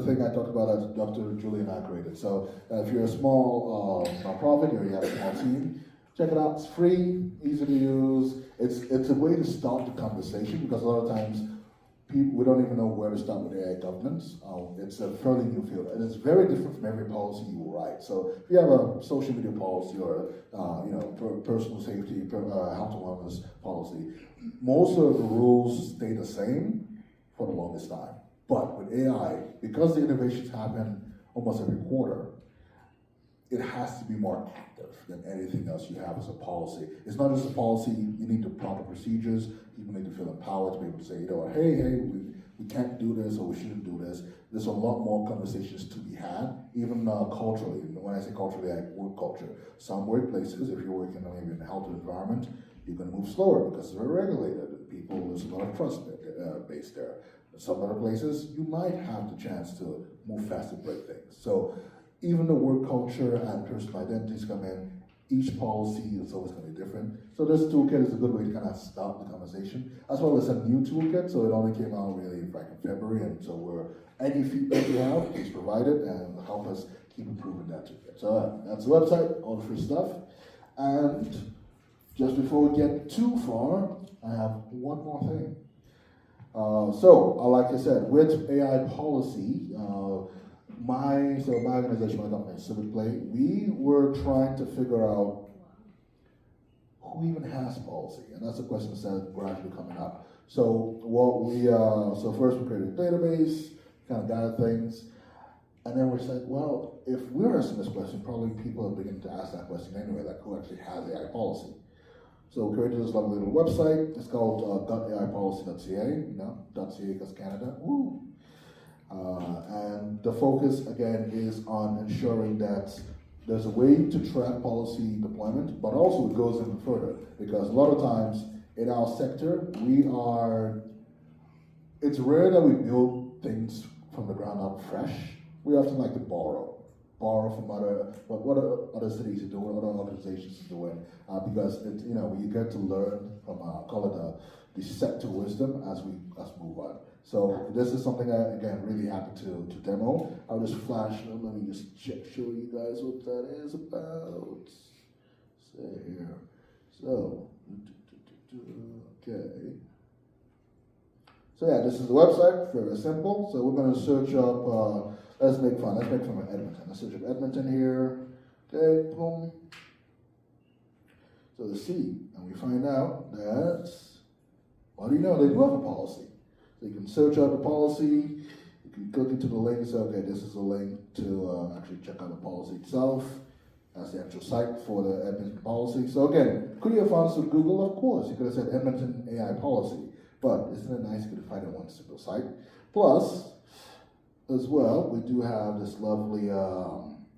thing I talked about that Dr. Julie and I created. So if you're a small nonprofit or you have a small team, check it out. It's free, easy to use. It's a way to start the conversation, because a lot of times we don't even know where to start with AI governance. It's a fairly new field, and it's very different from every policy you will write. So if you have a social media policy or personal safety, health and wellness policy, most of the rules stay the same for the longest time. But with AI, because the innovations happen almost every quarter, it has to be more active than anything else you have as a policy. It's not just a policy, you need the proper procedures, people need to feel empowered to be able to say, you know, hey, we can't do this or we shouldn't do this. There's a lot more conversations to be had, even culturally. When I say culturally, I work culture. Some workplaces, if you're working maybe in a health environment, you're going to move slower because they're regulated. People, there's a lot of trust based there. Some other places, you might have the chance to move fast and break things. So even the work culture and personal identities come in, each policy is always going to be different. So this toolkit is a good way to kind of start the conversation, as well as a new toolkit. So it only came out really back in February, and so any feedback you have, please provide it and help us keep improving that toolkit. So that's the website, all the free stuff. And just before we get too far, I have one more thing. Like I said, with AI policy, my organization, my company, CivicPlay, we were trying to figure out who even has policy, and that's a question that's gradually coming up. So first we created a database, kind of gathered things, and then we're like, well, if we're asking this question, probably people are beginning to ask that question anyway, like who actually has AI policy. So we created this lovely little website. It's called .aipolicy.ca, .ca because Canada, woo. And the focus, again, is on ensuring that there's a way to track policy deployment, but also it goes even further, because a lot of times in our sector, it's rare that we build things from the ground up fresh. We often like to borrow from what other cities are doing, other organizations are doing, because you get to learn from call it the sector wisdom as we move on. So this is something I, again, really happy to demo. I'll just flash them. Let me just show you guys what that is about. Say here. So, okay. So yeah, this is the website, very simple. So we're going to search up, let's make fun of Edmonton. Let's search up Edmonton here. Okay, boom. So the city, and we find out that, well, they do have a policy. So you can search out the policy, you can click into the link and say, okay, this is a link to actually check out the policy itself. That's the actual site for the Edmonton policy. So again, could you have found this with Google? Of course, you could have said Edmonton AI policy. But isn't it nice you could find it on one single site? Plus, as well, we do have this lovely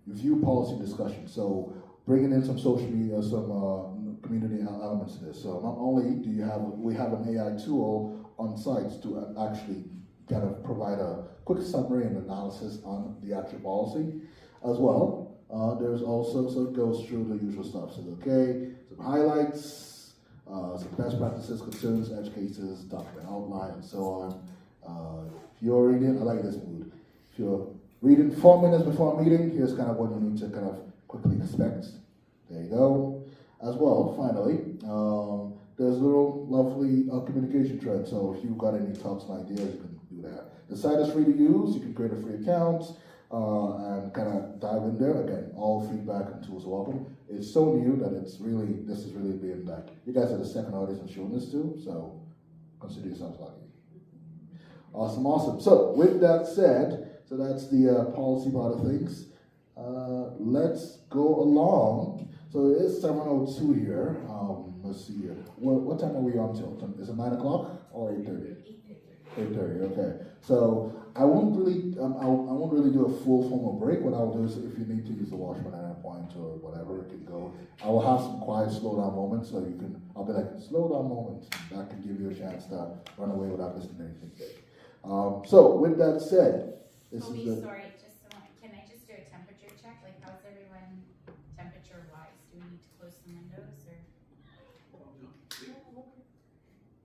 review policy discussion. So bringing in some social media, some community elements to this. So not only we have an AI tool on site to actually kind of provide a quick summary and analysis on the actual policy as well. There's also, so it goes through the usual stuff. So okay, some highlights, some best practices, concerns, edge cases, document outline, and so on. If you're reading, I like this mood. If you're reading 4 minutes before a meeting, here's kind of what you need to kind of quickly expect. There you go. As well, finally, there's a little lovely communication thread. So if you've got any thoughts and ideas, you can do that. The site is free to use. You can create a free account and kind of dive in there. Again, all feedback and tools are welcome. It's so new that this is really being done. You guys are the second audience I'm showing this to, so consider yourselves lucky. Awesome. So with that said, so that's the policy part of things. Let's go along. So it is 7:02 here. Let's see here. What time are we on till? Is it 9 o'clock or 8:30? 8:30. Okay. So I won't really do a full formal break. What I'll do is, if you need to use the washroom at any point or whatever, it can go. I will have some quiet slow down moments, so I'll be like slow down moments. That can give you a chance to run away without listening to anything big. So with that said, Toby, sorry, can I just do a temperature check? Like, how's everyone temperature-wise? Do we need to close some windows or?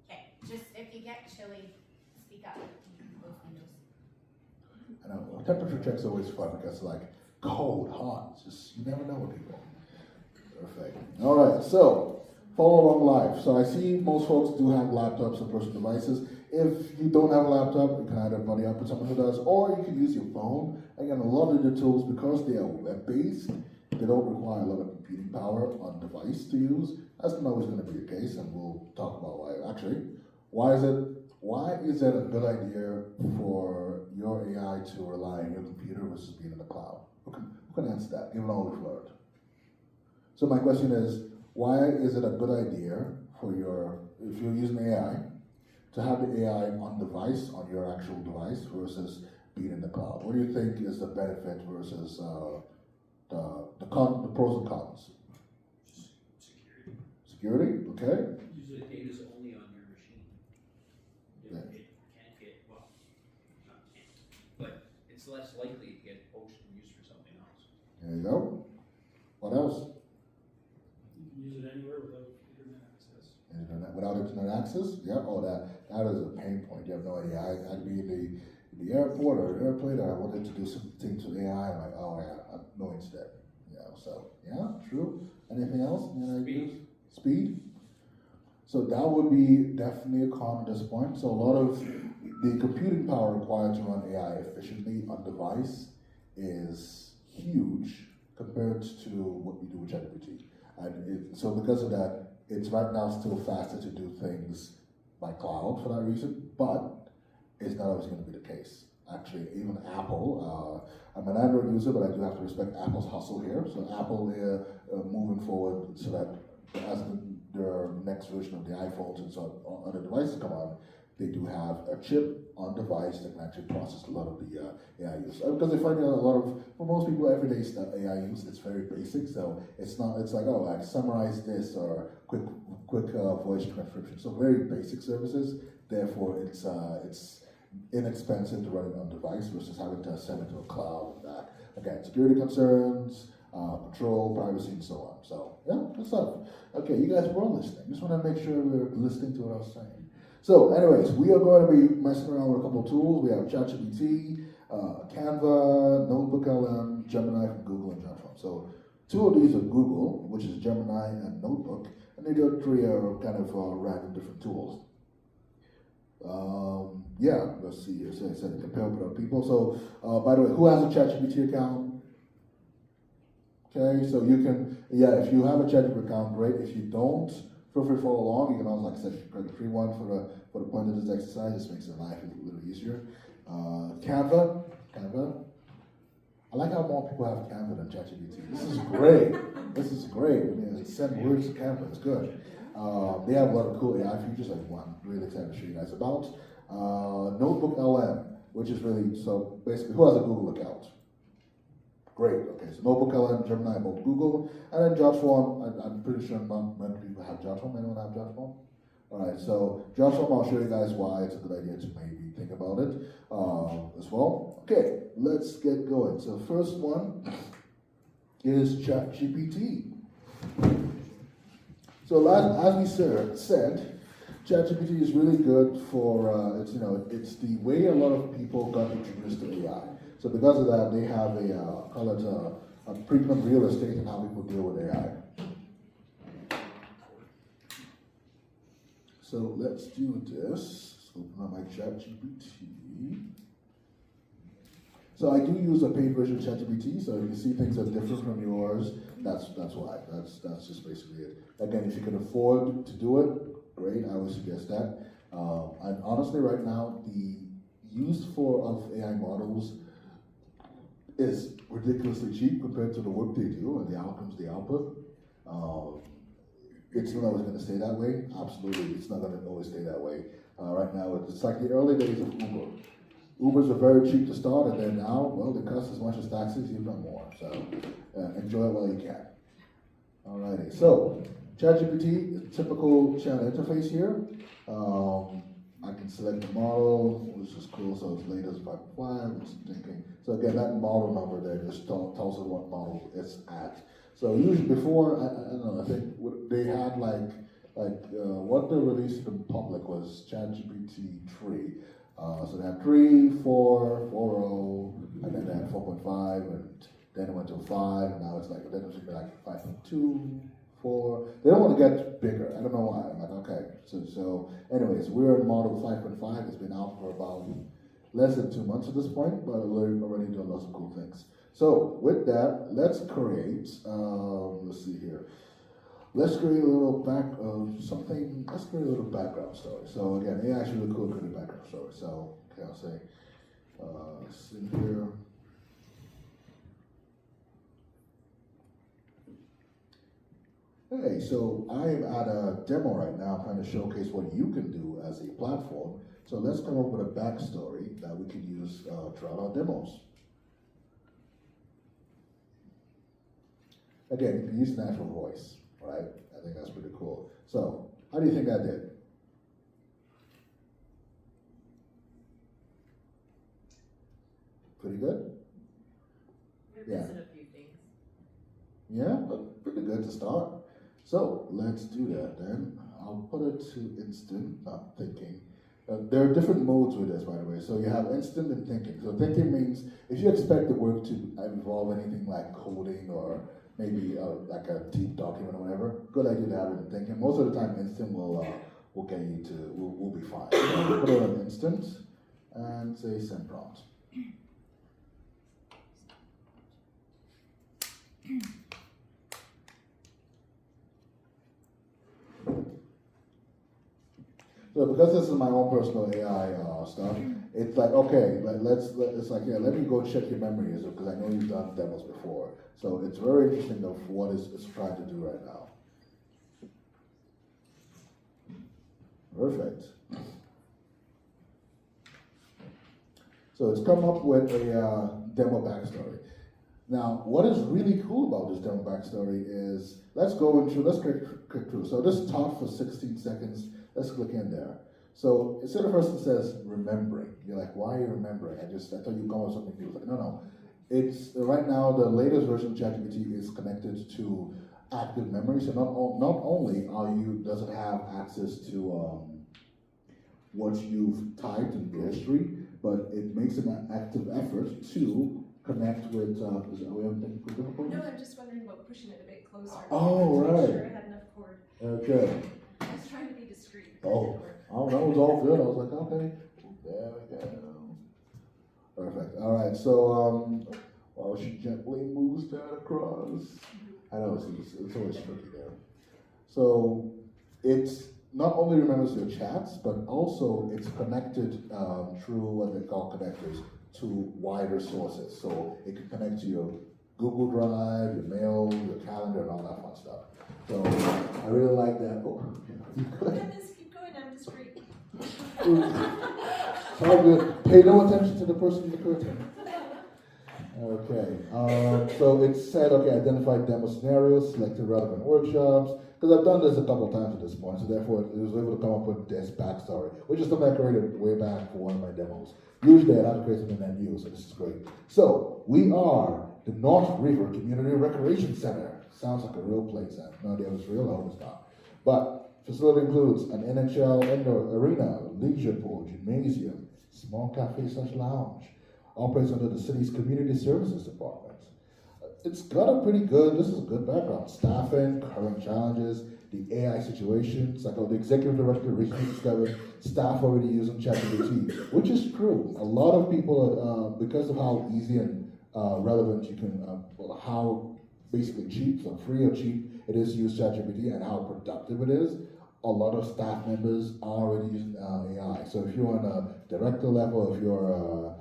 Okay, just if you get chilly, speak up. You can close windows. I know, a temperature check's always fun because it's like cold, hot, you never know with people. Perfect. All right, so follow along live. So I see most folks do have laptops and personal devices. If you don't have a laptop, you can either buddy up with someone who does, or you can use your phone. Again, a lot of the tools, because they are web-based, they don't require a lot of computing power on device to use. That's not always going to be the case, and we'll talk about why. Actually, why is it a good idea for your AI to rely on your computer versus being in the cloud? Who can answer that, given all we've learned? So my question is, why is it a good idea for if you're using AI, to have the AI on device, on your actual device, versus being in the cloud? What do you think is the benefit versus the pros and cons? Security. Security, okay. Usually the data's only on your machine. Yeah. It can't get, well, not can't, but it's less likely to get poached and used for something else. There you go. What else? You can use it anywhere without internet access. Without internet access? Yeah, oh, that is a pain point. You have no idea. I'd be in the airport or an airplane, and I wanted to do something to AI. I'm like, oh yeah, no internet. Yeah, so yeah, true. Anything else? Speed. So that would be definitely a con at this point. So a lot of the computing power required to run AI efficiently on device is huge compared to what we do with ChatGPT. And so because of that, it's right now still faster to do things by cloud for that reason, but it's not always going to be the case. Actually, even Apple, I'm an Android user, but I do have to respect Apple's hustle here. So Apple moving forward so that as their next version of the iPhones and so on, other devices come on, they do have a chip on device that can actually process a lot of the AI use. Because they find out a lot of, for most people, everyday stuff AI use, it's very basic. So it's like, oh, I summarize this or quick voice transcription. So very basic services. Therefore, it's inexpensive to run it on device versus having to send it to a cloud and that. Again, security concerns, control, privacy, and so on. So yeah, good stuff. Okay, you guys were all listening. Just want to make sure we're listening to what I was saying. So anyways, we are going to be messing around with a couple of tools. We have ChatGPT, Canva, NotebookLM, Gemini from Google, and Jotform. So two of these are Google, which is Gemini and Notebook, and the other three are kind of random different tools. Yeah, let's see here. So I said compare with other people. So by the way, who has a ChatGPT account? Okay, so you can, if you have a ChatGPT account, great. If you don't, feel free to follow along. You can also, like I said, create a free one for the point of this exercise. This makes your life a little easier. Canva. I like how more people have Canva than ChatGPT. This is great. I mean, send words to Canva. It's good. They have a lot of cool AI features, like one I'm really excited to show you guys about. NotebookLM, which is really, so basically, who has a Google account? Great, okay, so NotebookLM, Gemini, both Google, and then Jotform, I'm pretty sure many people have Jotform. Anyone have Jotform? Alright, so Jotform, I'll show you guys why it's a good idea to maybe think about it as well. Okay, let's get going. So the first one is ChatGPT. So as we said, ChatGPT is really good for, it's the way a lot of people got introduced to AI. So because of that, they have a premium real estate in how people deal with AI. So let's do this. Let's open up my ChatGPT. So I do use a paid version of ChatGPT, so if you see things are different from yours, that's why. That's just basically it. Again, if you can afford to do it, great, I would suggest that. And honestly, right now, the use of AI models is ridiculously cheap compared to the work they do and the outcomes they output. It's not always going to stay that way. Absolutely, it's not going to always stay that way. Right now, it's like the early days of Uber. Ubers are very cheap to start, and then now, well, they cost as much as taxis, if not more. So enjoy it while you can. Alrighty, so ChatGPT, typical chat interface here. I can select the model, which is cool, so it's latest 5.5, it's thinking. So again, that model number there just tells us what model it's at. So usually before, I don't know, I think they had what they released to the public was ChatGPT 3. So they had 3, 4, 4.0, and then they had 4.5, and then it went to 5, and now it's like, then it should be like 5.2, 4. They don't want to get bigger. I don't know why. I'm like, okay. So anyways, we're in model 5.5. It's been out for about less than 2 months at this point, but we're already doing lots of cool things. So with that, let's create, let's see here. let's create a little let's create a little background story. So again, AI is really cool to create a background story. So, okay, I'll say, in here. Hey, so I am at a demo right now trying to showcase what you can do as a platform. So let's come up with a backstory that we can use throughout our demos. Again, you can use natural voice, right? I think that's pretty cool. So, how do you think I did? Pretty good? We're missing a few things. Yeah, but pretty good to start. So let's do that then. I'll put it to instant, not thinking. There are different modes with this, by the way. So you have instant and thinking. So thinking means if you expect the work to involve anything like coding or maybe like a deep document or whatever, good idea to have it in thinking. Most of the time, instant will get you to, will be fine. So put it on instant and say send prompt. So because this is my own personal AI stuff, it's like, okay, it's like, yeah, let me go check your memories because I know you've done demos before. So it's very interesting of what it's trying to do right now. Perfect. So it's come up with a demo backstory. Now, what is really cool about this demo backstory is, let's click through. So this talk for 16 seconds. Let's click in there. So instead of first it says remembering, you're like, why are you remembering? I thought you'd come up with something new. Like, no. It's right now the latest version of ChatGPT is connected to active memory. So not only does it have access to what you've typed in the history, but it makes an active effort to connect with. Is that we have difficulties? No, I'm just wondering about pushing it a bit closer. Oh, to right. Make sure I had enough cord. Okay. I was trying to be discreet. Oh, that was all good. I was like, okay, there we go. Perfect. All right. So, while she gently moves that across, I know it's always tricky there. So, it's not only remembers your chats, but also it's connected through what they call connectors to wider sources. So it can connect to your Google Drive, your mail, your calendar, and all that fun stuff. So I really like that. Oh, Keep going, I'm discreet. All good. Pay no attention to the person in the curtain. Okay. So it said, okay, identify demo scenarios, selected relevant workshops. Because I've done this a couple of times at this point, so therefore it was able to come up with this backstory, which is something I created way back for one of my demos. Usually I have to create something that new, so this is great. So we are the North River Community Recreation Center. Sounds like a real place. I have no idea if it's real. I hope it's not. But facility includes an NHL indoor arena, leisure pool, gymnasium, small cafe/lounge. Operates under the city's community services department. It's got a pretty good, this is a good background. Staffing, current challenges, the AI situation. It's like the executive director recently discovered staff already using ChatGPT, which is true. A lot of people, because of how easy and relevant you can, how basically cheap, so free or cheap it is to use ChatGPT and how productive it is, a lot of staff members are already using AI. So if you're on a director level, if you're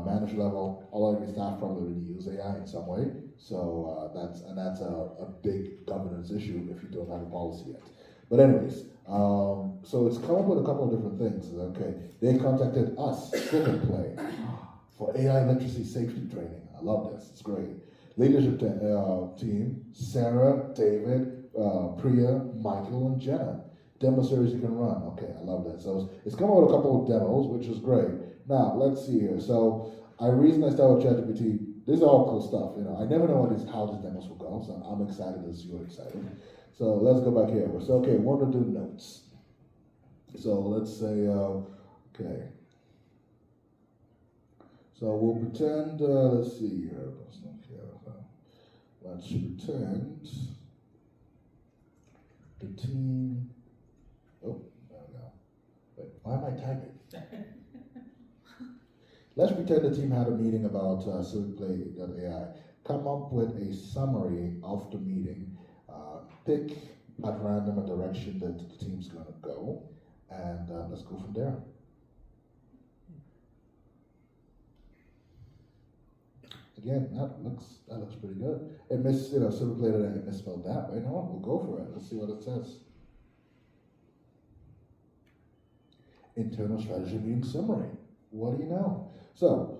manager level, a lot of your staff probably already use AI in some way. So that's a big governance issue if you don't have a policy yet. But anyways, so it's come up with a couple of different things. Okay, they contacted us, CivicPlay, for AI literacy safety training. I love this. It's great. Leadership team: Sarah, David, Priya, Michael, and Jenna. Demo series you can run. Okay, I love that. So it's come up with a couple of demos, which is great. Now, let's see here. So, reason I started with ChatGPT, these are all cool stuff. You know, I never know how these demos will go, so I'm excited as you're excited. So, let's go back here. So, okay, want to do notes. So, let's say, okay. So, we'll pretend, let's see here. Let's pretend the team. Oh, there we go. Wait, why am I typing? Let's pretend the team had a meeting about CivicPlay.ai. Come up with a summary of the meeting. Pick at random a direction that the team's going to go, and let's go from there. Again, that looks pretty good. It CivicPlay.ai misspelled that, but you know what? We'll go for it. Let's see what it says. Internal strategy meeting summary. What do you know? So,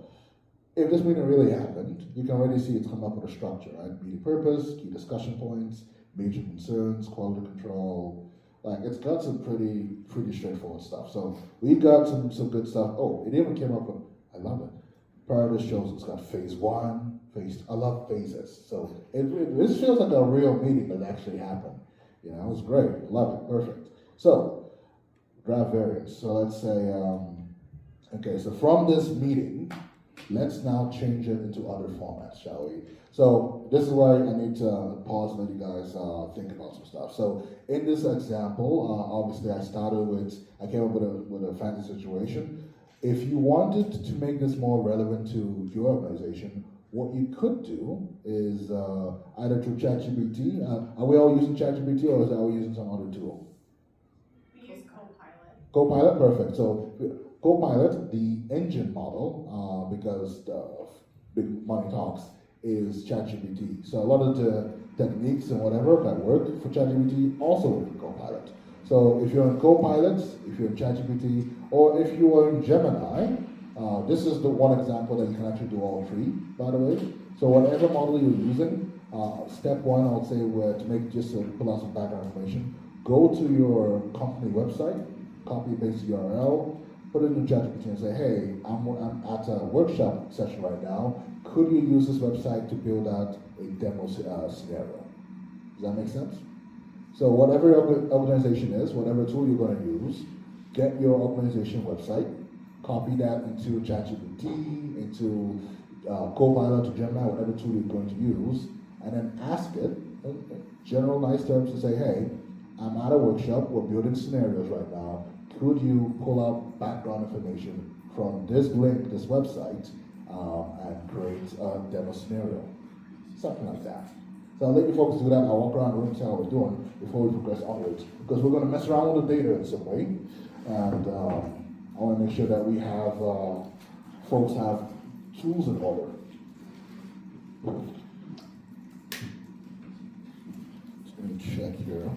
if this meeting really happened, you can already see it's come up with a structure, right? Meeting purpose, key discussion points, major concerns, quality control. Like, it's got some pretty straightforward stuff. So, we got some good stuff. Oh, it even came up with, I love it. Priority shows it's got phase 1, I love phases. So, this feels like a real meeting that actually happened. You know, it was great. Love it. Perfect. So, draft variants. So, let's say, okay, so from this meeting, let's now change it into other formats, shall we? So this is where I need to pause and let you guys think about some stuff. So in this example, obviously I came up with a fancy situation. If you wanted to make this more relevant to your organization, what you could do is either through ChatGPT. Are we all using ChatGPT, or are we using some other tool? We use Copilot. Copilot, perfect. So Copilot, the engine model, because the big money talks, is ChatGPT. So a lot of the techniques and whatever that work for ChatGPT also work in Copilot. So if you're in Copilot, if you're in ChatGPT, or if you are in Gemini, this is the one example that you can actually do all three, by the way. So whatever model you're using, step one, I would say, to make just to pull out some background information, go to your company website, copy and paste the URL, put it in ChatGPT and say, hey, I'm at a workshop session right now. Could you use this website to build out a demo scenario? Does that make sense? So whatever your organization is, whatever tool you're going to use, get your organization website, copy that into ChatGPT, into Copilot, to Gemini, whatever tool you're going to use, and then ask it in general nice terms to say, hey, I'm at a workshop, we're building scenarios right now. Could you pull out background information from this link, this website, and create a demo scenario? Something like that. So I'll let you folks do that. I'll walk around the room and see how we're doing before we progress onwards. Because we're going to mess around with the data in some way. And I want to make sure that we have, folks have tools in order. Just going to check here.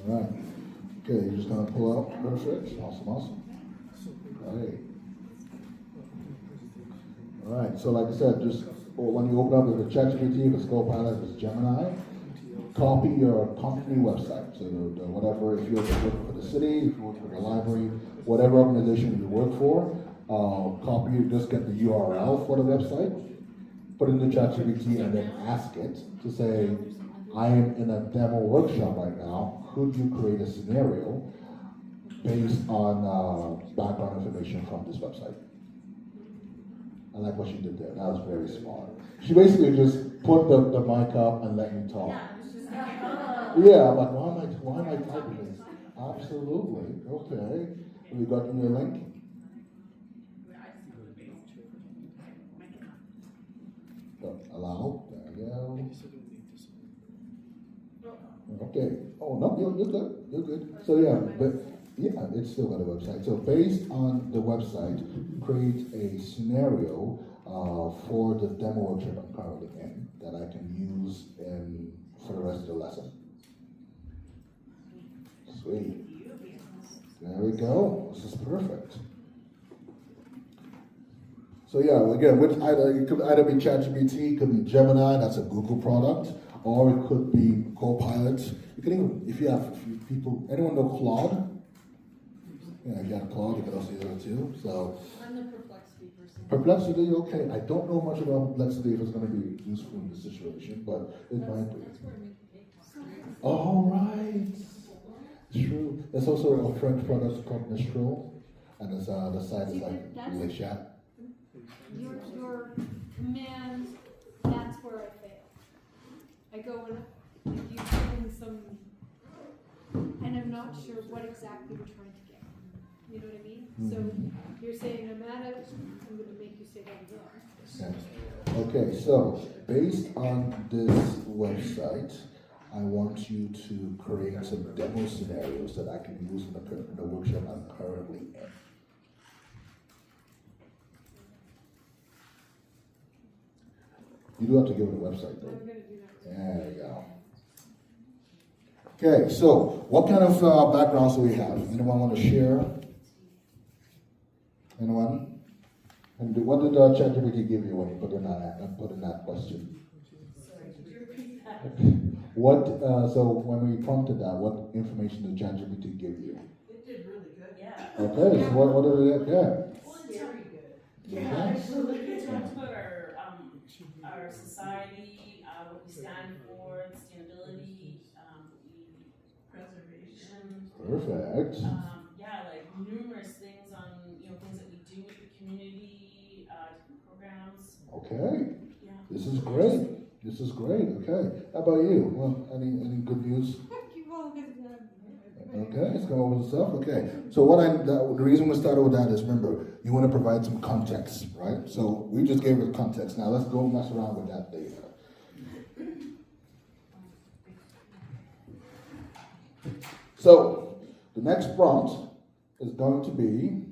All right. Okay, you're just going to pull out. Perfect. Awesome. All right. All right. So like I said, just when you open up the ChatGPT, if it's Copilot, if it's Gemini, copy your company website. So whatever, if you're working for the city, if you're working for the library, whatever organization you work for, copy, just get the URL for the website, put it in the ChatGPT, and then ask it to say, I am in a demo workshop right now. Could you create a scenario based on background information from this website? I like what she did there. That was very smart. She basically just put the mic up and let me talk. Yeah, I'm like, why am I typing this? Absolutely. Okay. We got your link? Allow. There we go. Okay. Oh no, you're good. You're good. So yeah, but yeah, it's still got a website. So based on the website, create a scenario for the demo workshop I'm currently in that I can use for the rest of the lesson. Sweet. There we go. This is perfect. So yeah, again, it could either be ChatGPT, it could be Gemini, that's a Google product, or it could be Copilot. You can even, if you have people, anyone know Claude? Yeah, if you have Claude, you can also use it too. So I'm the Perplexity person. Perplexity, okay. I don't know much about Perplexity if it's going to be useful in this situation, but it might be. That's where we can take Oh, right. True. There's also a French product called Mistral, and the site is like Le Chat. Your commands, that's where I fail. I go and you put in some, and I'm not sure what exactly we're trying to get. you know what I mean? Mhm. So you're saying, Amanda, I'm gonna make you say that again. Yeah. Okay, so based on this website, I want you to create some demo scenarios that I can use in the workshop I'm currently in. You do have to give it a website though. I'm gonna do that. There you go. Okay, so what kind of backgrounds do we have? Anyone want to share? Anyone? And what did ChatGPT give you when you put in that question? Sorry, could you repeat that? What? So when we prompted that, what information did ChatGPT give you? It did really good. Yeah. Okay, so what did it get? Well, Very good. yeah, actually, it talked about our society, what we stand for, sustainability, Preservation. Perfect. yeah, like numerous things on, things that we do with the community, different programs. Okay, Yeah. this is great. This is great. Okay, how about you? Well, any good news? Okay, let's go over the stuff. Okay, so the reason we started with that is, remember, you want to provide some context, right? So we just gave it context. Now let's go mess around with that data. So the next prompt is going to be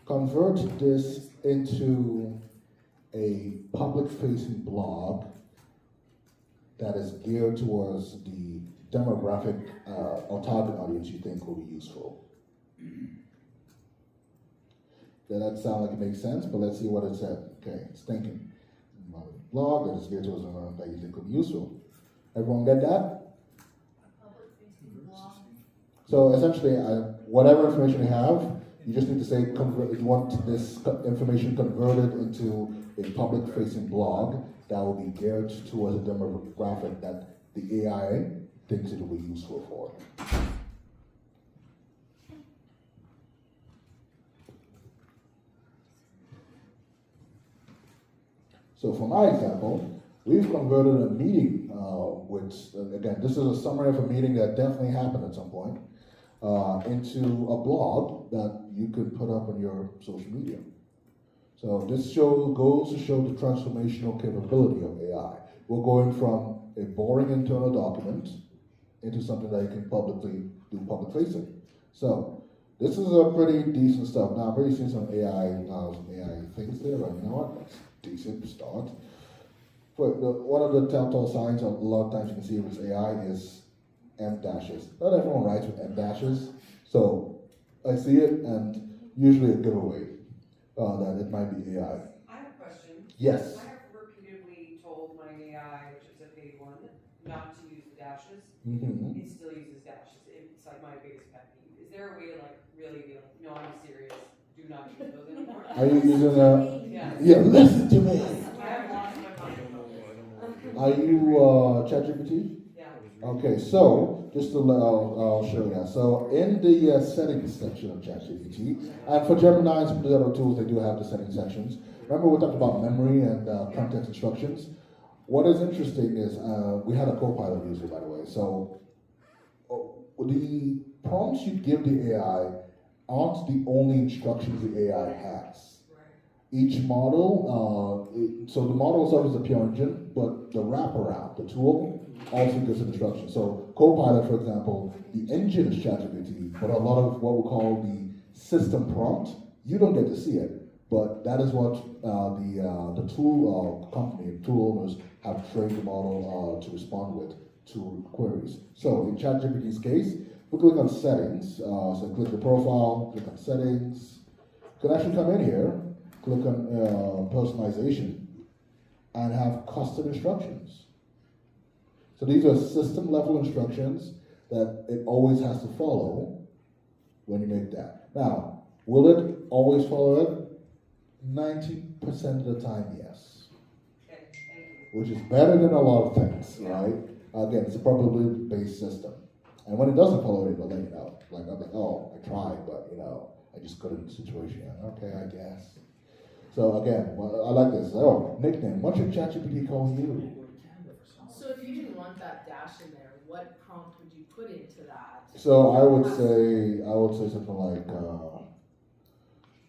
convert this into a public-facing blog that is geared towards the demographic or target audience you think will be useful. Does that sound like it makes sense? But let's see what it said. Okay, it's thinking. Blog that is geared towards demographic that you think will be useful. Everyone get that? Public-facing blog. So essentially, whatever information you have, you just need to say, you want this information converted into a public-facing blog that will be geared towards a demographic that the AI thinks it will be useful for. So for my example, we've converted a meeting, again, this is a summary of a meeting that definitely happened at some point, into a blog that you could put up on your social media. So this goes to show the transformational capability of AI. We're going from a boring internal document into something that you can publicly do public facing. So this is a pretty decent stuff. Now I've already seen some AI things there, but you know what? That's decent start. But one of the telltale signs a lot of times you can see with AI is M dashes. Not everyone writes with M dashes, so I see it and usually a giveaway that it might be AI. I have a question. Yes. I have repeatedly told my AI, which is a paid one, not to use the dashes. Mm-hmm. It still uses dashes. It's like my biggest pet peeve. Is there a way to really be like, no, I'm serious, do not use those anymore? Are you using Yes. Yeah, listen to me. I have lost my mind. Are you ChatGPT? Yeah. Okay, so just to I'll show you that. So in the settings section of ChatGPT, and for Gemini and some of the other tools, they do have the settings sections. Remember we talked about memory and context instructions? What is interesting is we had a Copilot user, by the way. So the prompts you give the AI aren't the only instructions the AI has. Each model, so the model itself is a pure engine, but the wraparound, the tool, also gives instructions. So Copilot, for example, the engine is ChatGPT, but a lot of what we call the system prompt, you don't get to see it, but that is what the tool company, tool owners have trained the model to respond with to queries. So in ChatGPT's case, we click on settings, so click the profile, click on settings, you can actually come in here, click on personalization, and have custom instructions. So these are system level instructions that it always has to follow when you make that. Now, will it always follow it? 90% of the time, yes. Okay, thank you. Which is better than a lot of things, right? Again, it's a probability-based system. And when it doesn't follow it, it'll let you know. Like, I'm like, oh, I tried, but, I just couldn't situation. Okay, I guess. So again, I like this. Oh, nickname. What should ChatGPT call you? So if you didn't want that dash in there, what prompt would you put into that? So I would say something like,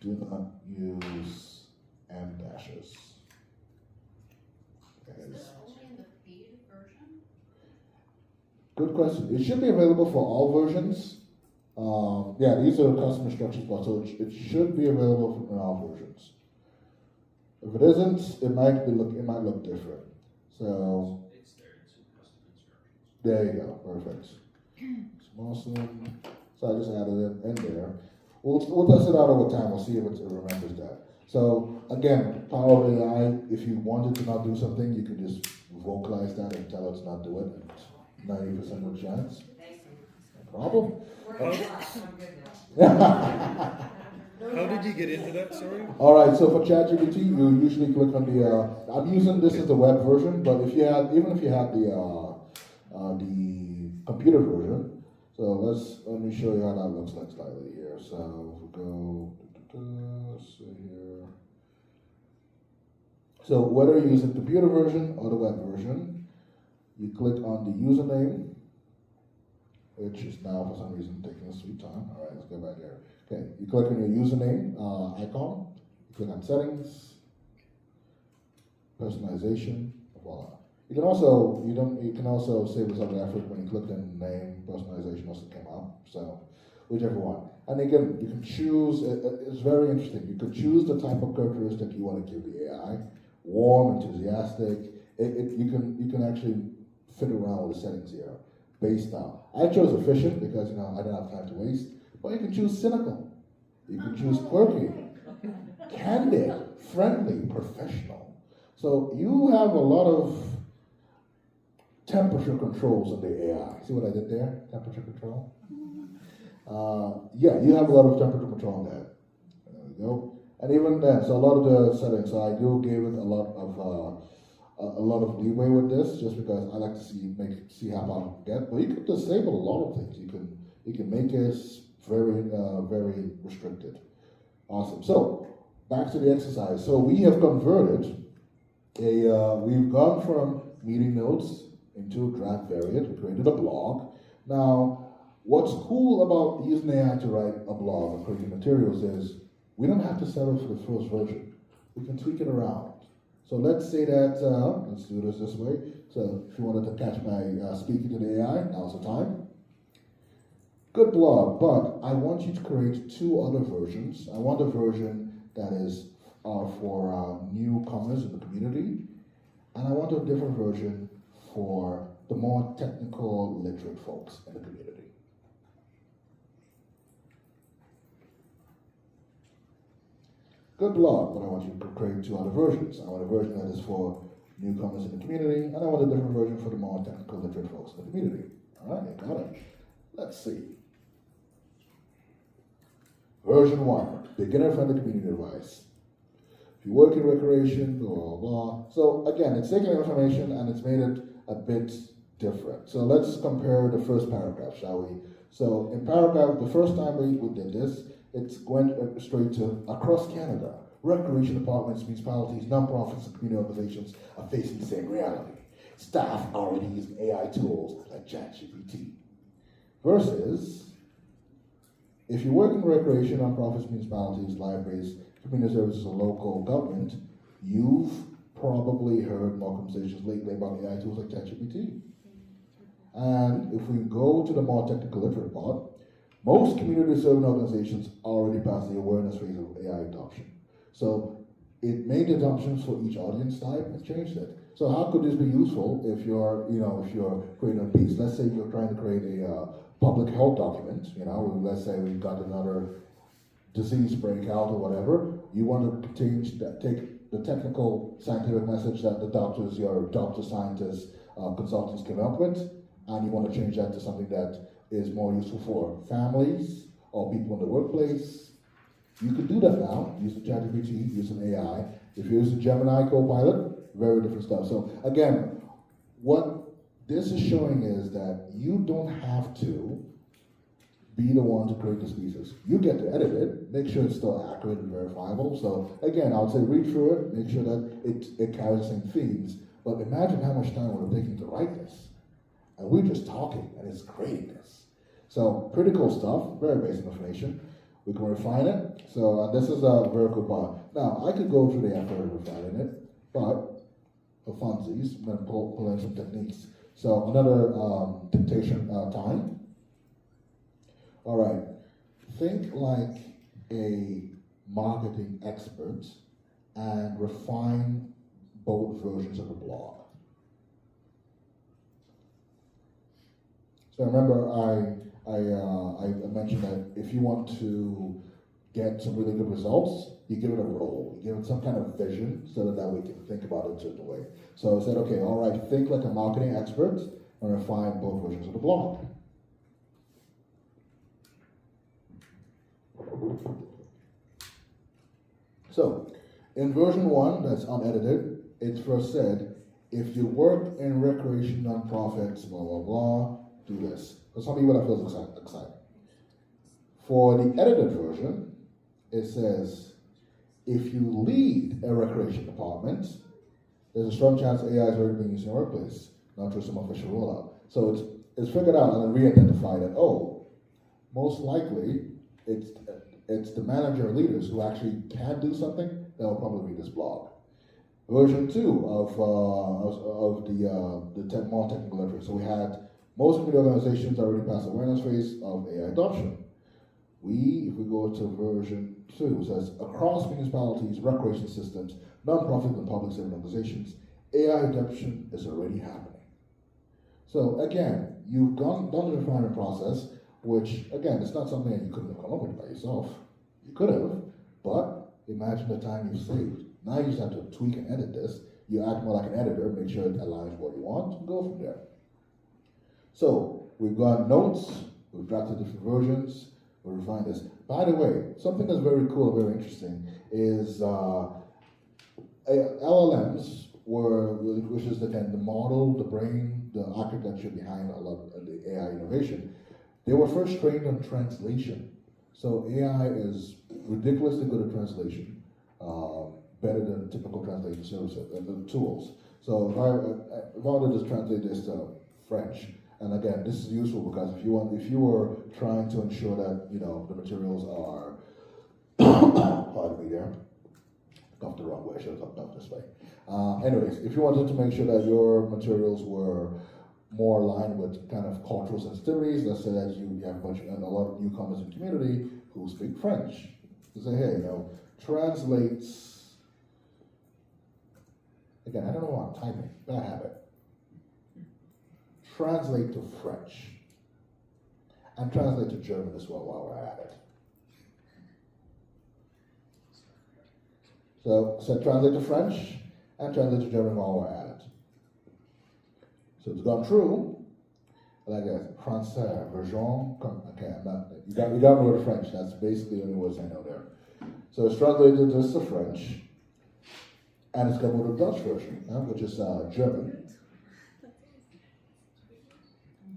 do not use M dashes. Is this only in the paid version? Good question. It should be available for all versions. Yeah, these are custom instructions, but so it should be available in all versions. If it isn't, it might look different. So It's there, it's in custom instructions. there you go, perfect. Awesome. So I just added it in there. We'll test it out over time. We'll see if it remembers that. So again, power of AI. If you wanted to not do something, you can just vocalize that and tell it to not do it. 90% of chance. No problem. How did you get into that, sorry? All right, so for ChatGPT, you usually click on the, I'm using this as the web version, but if you had, even if you had the computer version, so let me show you how that looks like slightly here. So if we go, let's see here. So whether you're using computer version or the web version, you click on the username, which is now for some reason taking a sweet time. All right, let's go back there. Okay, you click on your username icon, you click on settings, personalization, voila. You can also save yourself the effort when you click on name, personalization also came up. So whichever one. And again, you can choose. It's very interesting. You can choose the type of characteristic you want to give the AI. Warm, enthusiastic. You can actually fit around with the settings here based on. I chose efficient because I don't have time to waste. But you can choose cynical. You can choose quirky, candid, friendly, professional. So you have a lot of temperature controls on the AI. See what I did there? Temperature control? Yeah, you have a lot of temperature control on that. There we go. And even then, so a lot of the settings, so I do give it a lot of leeway with this, just because I like to see how far I can get. But you can disable a lot of things. You can make it very restricted. Awesome. So back to the exercise. So we have converted we've gone from meeting notes into a draft variant. We created a blog. Now, what's cool about using AI to write a blog or creating materials is we don't have to settle for the first version. We can tweak it around. So let's say that, let's do this way. So if you wanted to catch my speaking to the AI, now's the time. Good blog, but I want you to create 2 other versions. I want a version that is for newcomers in the community, and I want a different version for the more technical, literate folks in the community. Good blog, but I want you to create 2 other versions. I want a version that is for newcomers in the community, and I want a different version for the more technical, literate folks in the community. All right, you got it. Let's see. Version 1, beginner-friendly community advice. If you work in recreation, blah, blah, blah. So again, it's taking information and it's made it a bit different. So let's compare the first paragraph, shall we? So in paragraph, the first time we did this, it's going straight to across Canada. Recreation departments, municipalities, nonprofits, and community organizations are facing the same reality. Staff are already using AI tools like ChatGPT. Versus, if you work in recreation, nonprofits, municipalities, libraries, community services, or local government, you've probably heard more conversations lately about AI tools like ChatGPT. And if we go to the more technical literate part, most community serving organizations already passed the awareness phase of AI adoption. So it made the assumptions for each audience type and changed it. So how could this be useful if you're creating a piece? Let's say you're trying to create a public health document, let's say we've got another disease breakout or whatever. You want to take the technical scientific message that the doctors, your doctor scientists, consultants came up with, and you want to change that to something that is more useful for families or people in the workplace. You can do that now using ChatGPT, using AI. If you're using Gemini, Copilot, very different stuff. So again, what this is showing is that you don't have to be the one to create these pieces. You get to edit it, make sure it's still accurate and verifiable. So again, I would say read through it, make sure that it carries the same themes. But imagine how much time it would have taken to write this. and we're just talking, and it's creating this. So pretty cool stuff, very basic information. We can refine it. So this is a very cool part. Now, I could go through the effort of refining it, but for funsies, I'm going to pull in some techniques. So another dictation time. All right, think like a marketing expert and refine both versions of the blog. So remember, I mentioned that if you want to get some really good results, you give it a role, you give it some kind of vision so that we can think about it in a certain way. So I said, okay, all right, think like a marketing expert and refine both versions of the blog. So, in version 1, that's unedited, it first said, if you work in recreation nonprofits, blah, blah, blah, do this. For some people that feels exciting. For the edited version, it says, if you lead a recreation department, there's a strong chance AI is already being used in your workplace, not through some official rollout. So it's figured out and then re-identified that, oh, most likely it's the manager or leaders who actually can do something that will probably read this blog. Version 2 of the more technical literature. So we had most of the organizations already passed the awareness phase of AI adoption. If we go to version 2, it says, across municipalities, recreation systems, nonprofit and public service organizations, AI adoption is already happening. So again, you've done the refinement process, which again, it's not something that you couldn't have come up with by yourself. You could have, but imagine the time you've saved. Now you just have to tweak and edit this. You act more like an editor, make sure it aligns with what you want, and go from there. So we've got notes, we've drafted different versions, we'll refine this. By the way, something that's very cool, very interesting, is LLMs which is the model, the brain, the architecture behind a lot of the AI innovation. They were first trained on translation. So AI is ridiculously good at translation, better than typical translation services and tools. So if I wanted to just translate this to French, and again, this is useful because if you were trying to ensure that the materials are, pardon me there, off the wrong way, I should have talked about this way. Anyways, if you wanted to make sure that your materials were more aligned with kind of cultural sensitivities, let's say that you have a lot of newcomers in the community who speak French. You say, hey, translates, again, I don't know what I'm typing, but I have it. Translate to French. And translate to German as well while we're at it. So translate to French and translate to German while we're at it. So it's gone through, like a Français, version, okay, you got to go to French, that's basically the only words I know there. So it's translated this to French, and it's come with a Dutch version, which is German.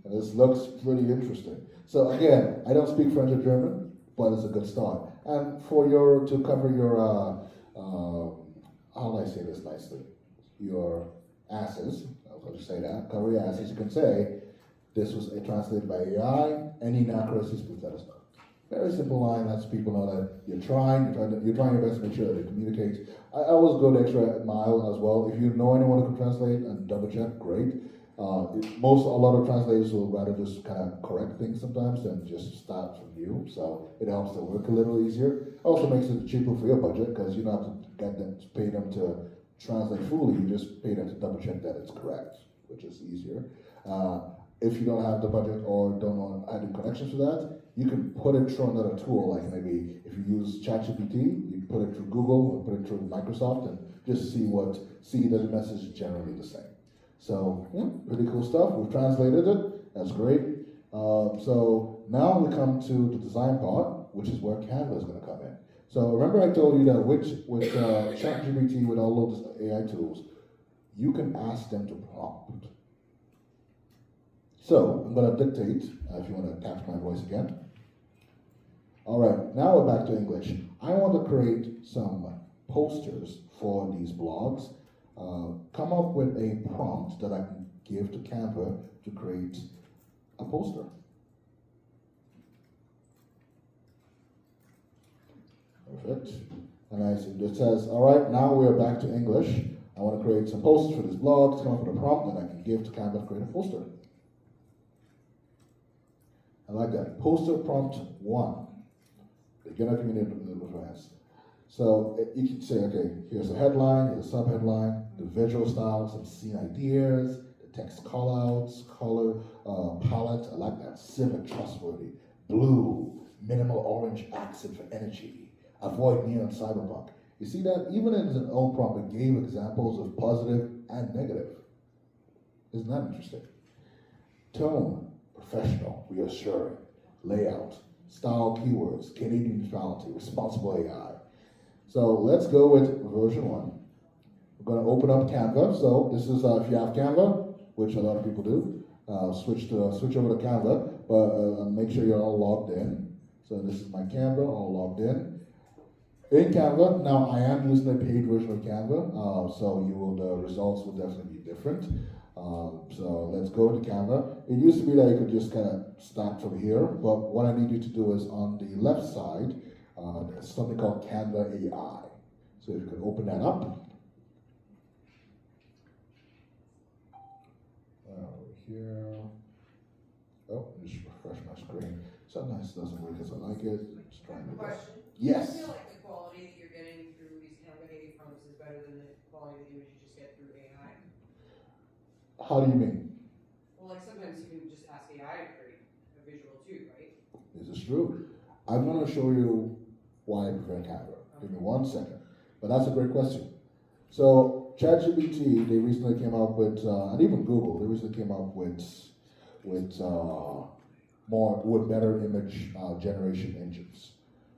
And this looks pretty interesting. So again, I don't speak French or German, but it's a good start. And to cover your, how do I say this nicely? Your asses, I'll just say that, cover your asses, you can say, this was translated by AI, any inaccuracies, please let us know. Very simple line, lets people know that you're trying your best to make sure that it communicates. I always go the extra mile as well. If you know anyone who can translate and double check, great. A lot of translators will rather just kind of correct things sometimes than just start from new, so it helps to work a little easier. Also makes it cheaper for your budget because you don't have to pay them to translate fully, you just pay them to double check that it's correct, which is easier. If you don't have the budget or don't know adding connections to that, you can put it through another tool, like maybe if you use ChatGPT, you put it through Google or put it through Microsoft and just see that the message is generally the same. So, yeah, pretty cool stuff. We've translated it. That's great. So now we come to the design part, which is where Canva is going to come in. So remember I told you that with ChatGPT, with all those AI tools, you can ask them to prompt. So I'm going to dictate, if you want to catch my voice again. All right, now we're back to English. I want to create some posters for these blogs. come up with a prompt that I can give to Canva to create a poster. Perfect. And it says, all right, now we're back to English. I want to create some posters for this blog. Come up with a prompt that I can give to Canva to create a poster. I like that. Poster prompt 1. Beginner community advanced. So you can say, okay, here's a headline, here's a subheadline, the visual style, some scene ideas, the text callouts, color palette. I like that. Civic, trustworthy. Blue, minimal orange accent for energy. Avoid neon cyberpunk. You see that? Even in an own prompt, it gave examples of positive and negative. Isn't that interesting? Tone, professional, reassuring. Layout, style keywords, Canadian neutrality, responsible AI. So let's go with version 1. We're going to open up Canva. So this is, if you have Canva, which a lot of people do, switch over to Canva, but make sure you're all logged in. So this is my Canva, all logged in. In Canva, now I am using a paid version of Canva, so the results will definitely be different. So let's go to Canva. It used to be that you could just kind of start from here, but what I need you to do is on the left side, there's something called Canva AI. So if you could open that up. Over here. Oh, just refresh my screen. Sometimes it doesn't work as I like it. Just trying to Question. Yes. Do you feel like the quality that you're getting through these Canva AI prompts is better than the quality of the image you just get through AI? How do you mean? Well, like sometimes you can just ask AI to create a visual too, right? This is true. I'm going to show you why I prefer Canva. Give me 1 second. But that's a great question. So ChatGPT, they recently came up with, and even Google, they recently came up with better image generation engines.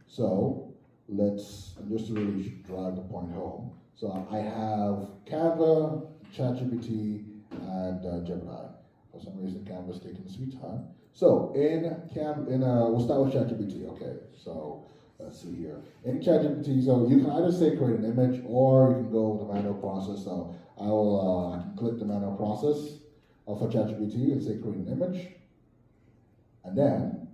So let's, just to really drive the point home. So I have Canva, ChatGPT, and Gemini. For some reason, Canva's taking the sweet time. So we'll start with ChatGPT. Okay, so let's see here. In ChatGPT, so you can either say create an image, or you can go with the manual process. So I can click the manual process for ChatGPT and say create an image, and then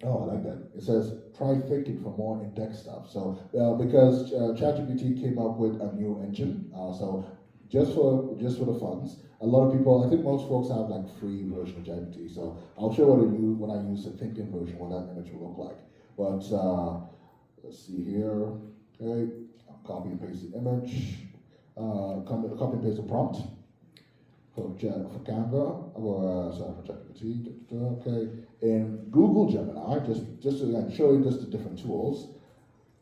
oh, I like that. It says try thinking for more in-depth stuff. So because ChatGPT came up with a new engine, so just for the funds, a lot of people, I think most folks have like free version of ChatGPT. So I'll show when I use the thinking version, what that image will look like. But let's see here. Okay, I'll copy and paste the image. Copy and paste the prompt for Canva, or sorry, for ChatGPT. Okay, in Google Gemini, just to show you just the different tools.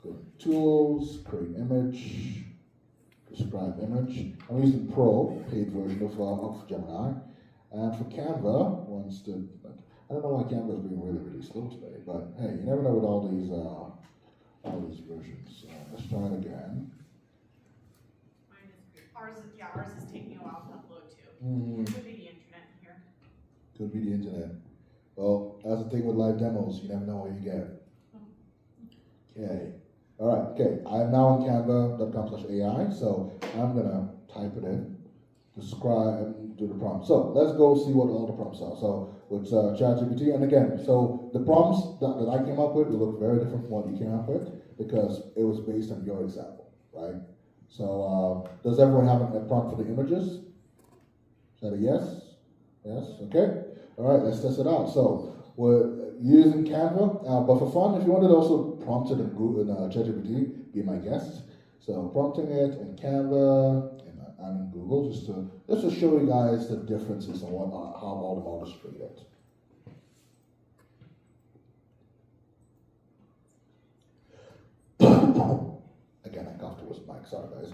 Go to Tools, Create Image, Describe Image. I'm using Pro, paid version of Gemini, and for Canva, I don't know why Canva is being really, really slow today, but hey, you never know with all these versions. Let's try it again. Ours is taking a while to upload too. Could be the internet here. Could be the internet. Well, that's the thing with live demos, you never know what you get. Okay. All right, okay. I'm now on canva.com/AI, so I'm gonna type it in, describe, and do the prompt. So let's go see what all the prompts are. So with ChatGPT, and again, so the prompts that I came up with will look very different from what you came up with because it was based on your example, right? So does everyone have a prompt for the images? Is that a yes? Yes, okay. All right, let's test it out. So we're using Canva, but for fun, if you wanted to also prompt it in ChatGPT, be my guest. So prompting it in Canva and in Google, just to show you guys the differences and how all the models treat it. Again, I coughed towards the mic. Sorry, guys.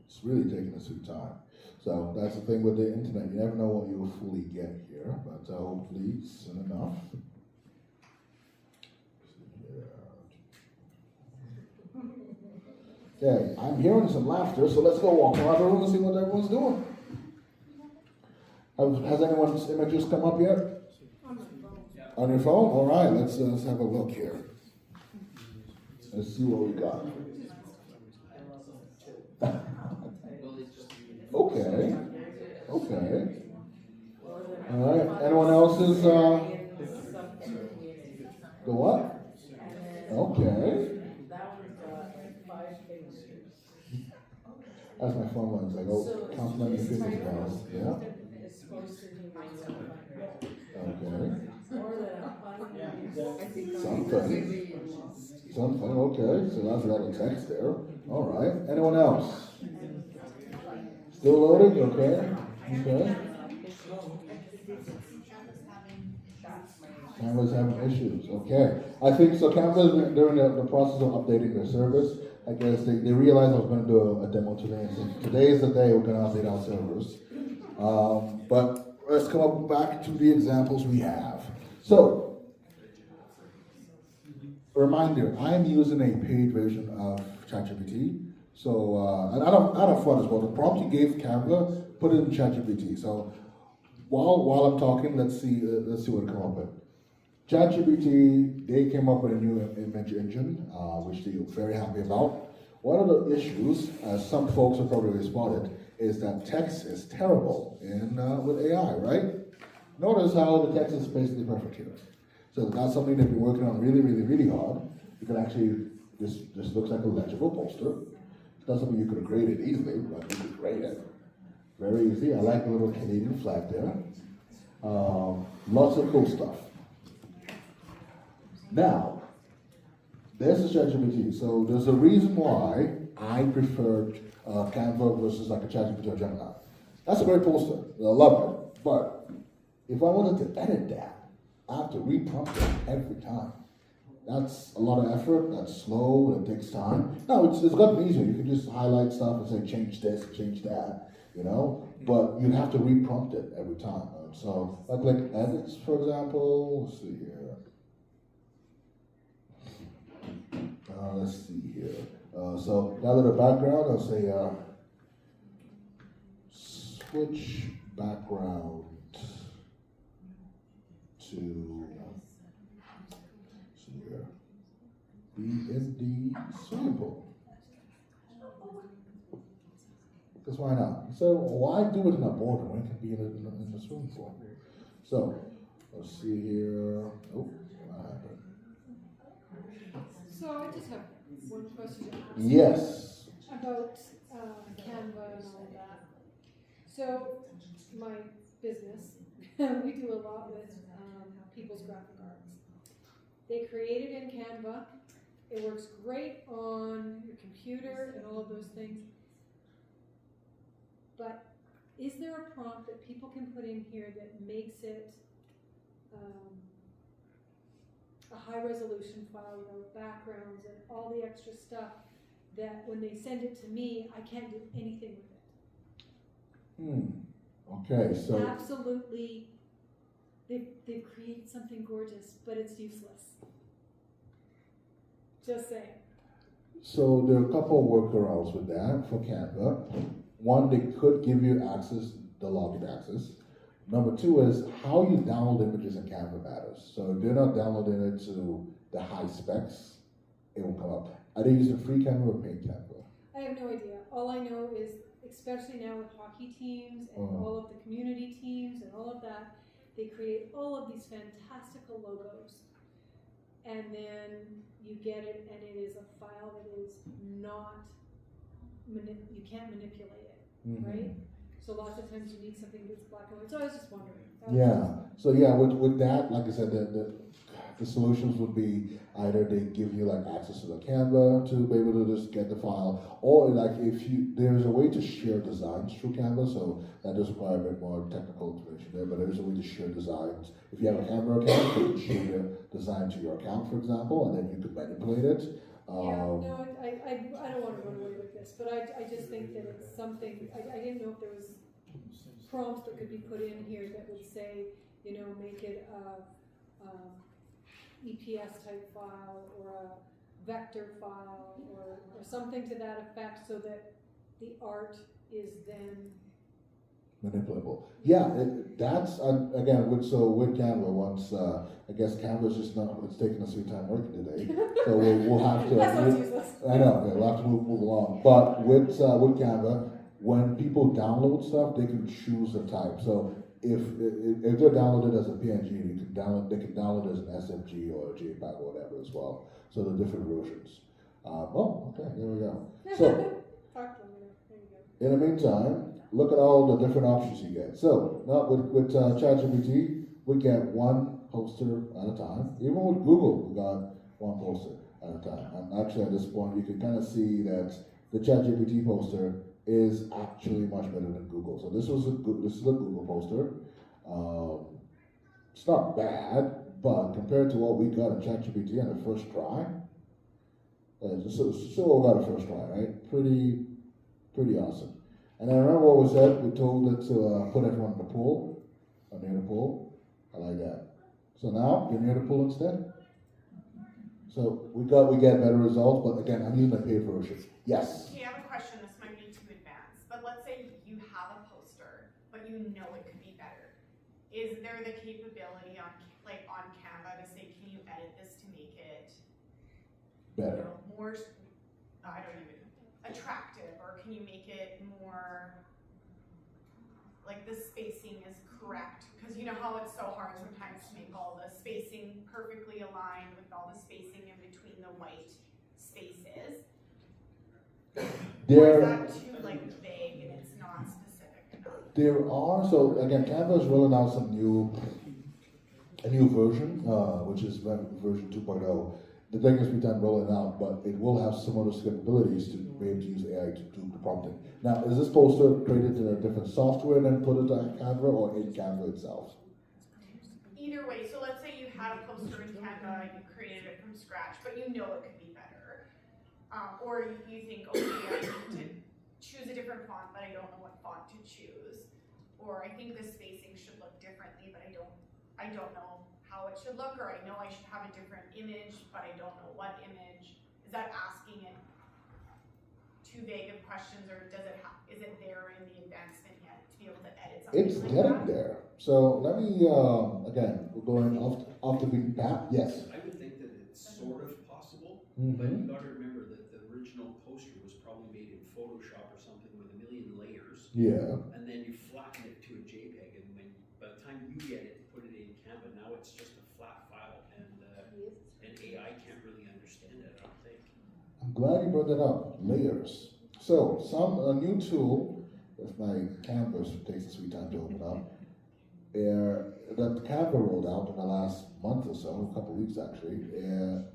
It's really taking a sweet time. So that's the thing with the internet. You never know what you will fully get here, but hopefully soon enough. Okay, I'm hearing some laughter, so let's go walk around the room and see what everyone's doing. Has anyone's images come up yet? On my phone. On your phone? All right, let's have a look here. Let's see what we got. Okay. Okay. All right. Anyone else's? The what? Okay. That's my phone one. It's like, oh, count many fitness balls. Yeah. Okay. Something. Okay. So that's a lot of text there. All right. Anyone else? Still loading? Okay. Okay. Canva's having issues. Okay. I think so. Canva's during the process of updating their service. I guess they realized I was going to do a demo today, and said, today is the day we're going to update our servers. But let's come up back to the examples we have. So, a reminder, I'm using a paid version of ChatGPT. So, and I don't fun as well. The prompt you gave Canva, put it in ChatGPT. So, while I'm talking, let's see what it come up with. ChatGPT, they came up with a new image engine, which they're very happy about. One of the issues, as some folks have probably spotted, is that text is terrible with AI, right? Notice how the text is basically perfect here. So that's something they've been working on really, really, really hard. You can actually, this looks like a legible poster. It's not something you could grade it easily, but you could grade it. Very easy. I like the little Canadian flag there. Lots of cool stuff. Now, this is ChatGPT. So there's a reason why I preferred Canva versus like a ChatGPT or Gemini. That's a great poster. I love it. But if I wanted to edit that, I have to reprompt it every time. That's a lot of effort. That's slow. It takes time. No, it's gotten easier. You can just highlight stuff and say change this, change that. You know, but you have to reprompt it every time. So like edits, for example. Let's see here. Let's see here. So now that the background, I'll say switch background to BND swimming pool. Because why not? So why do it in a border when it can be in the swimming pool? So let's see here. Oh, what happened? So I just have one question to ask. Yes. About Canva and all of that. So my business, we do a lot with people's graphic arts. They create it in Canva. It works great on your computer and all of those things. But is there a prompt that people can put in here that makes it a high resolution file with backgrounds and all the extra stuff that when they send it to me, I can't do anything with it? Okay, so absolutely, they've created something gorgeous, but it's useless. Just saying. So there are a couple of workarounds with that for Canva. One, they could give you access, the login access. Number two is how you download images in Canva matters. So if they're not downloading it to the high specs, it won't come up. Are they using free Canva or paid Canva? I have no idea. All I know is, especially now with hockey teams and all of the community teams and all of that, they create all of these fantastical logos. And then you get it and it is a file that is not, you can't manipulate it, right? So lots of times you need something that's black and white. So I was just wondering. So with that, like I said, the solutions would be either they give you like access to the Canva to be able to just get the file, or like there's a way to share designs through Canva, so that does require a bit more technical information there, but there's a way to share designs. If you have a Canva account, you can share the design to your account, for example, and then you could manipulate it. I don't want to run away with this, but I just think that it's something, I didn't know if there was prompts that could be put in here that would say, make it a EPS type file or a vector file or something to that effect so that the art is then Manipulable. Yeah, that's again with Canva. Once I guess Canva's just not. It's taking us 3 time working today, so we'll have to. That's useless. I know. Okay, we'll have to move along. But with Canva, when people download stuff, they can choose the type. So if they're downloaded as a PNG, they can download it as an SFG or a JPEG or whatever as well. So the different versions. Okay, there we go. So in the meantime, look at all the different options you get. So now with ChatGPT, we get one poster at a time. Even with Google, we got one poster at a time. And actually, at this point, you can kind of see that the ChatGPT poster is actually much better than Google. So this is a Google poster. It's not bad, but compared to what we got in ChatGPT on the first try, so we got a first try, right? Pretty awesome. And I remember what we said. We told it to put everyone in the pool, or near the pool. I like that. So now you're near the pool instead. So we get better results, but again, I'm using the paid version. Yes. Okay, I have a question. This might be too advanced, but let's say you have a poster, but you know it could be better. Is there the capability on Canva to say, can you edit this to make it better, more? I don't even attractive, or can you make it more like the spacing is correct? Because you know how it's so hard sometimes to make all the spacing perfectly aligned with all the spacing in between the white spaces. Or is that too vague and it's not specific enough? There are, so again, Canva is rolling out a new version, which is version 2.0. The thing is, we done rolling out, but it will have some of those capabilities to be able to use AI to do the prompting. Now, is this poster created in a different software and then put it on Canva, or in Canva itself? Either way, so let's say you had a poster in Canva and you created it from scratch, but you know it could be better. Or you think, okay, I need to choose a different font, but I don't know what font to choose. Or I think the spacing should look differently, but I don't know how it should look, or I know I should have a different image, but I don't know what image. Is that asking it too vague of questions, or is it there in the advancement yet to be able to edit something? It's getting there. So let me again, we're going off the beaten path. Yes. I would think that it's sort of possible, Mm-hmm. but you got to remember that the original poster was probably made in Photoshop or something with a million layers. Yeah. And then you flatten it to a JPEG, and by the time you get it, put it in Canva, now it's just a flat file, and AI can't really understand it, I don't think. I'm glad you brought that up. Layers. So a new tool, if my Canvas takes a sweet time to open up, that Canva rolled out in the last month or so, a couple of weeks actually,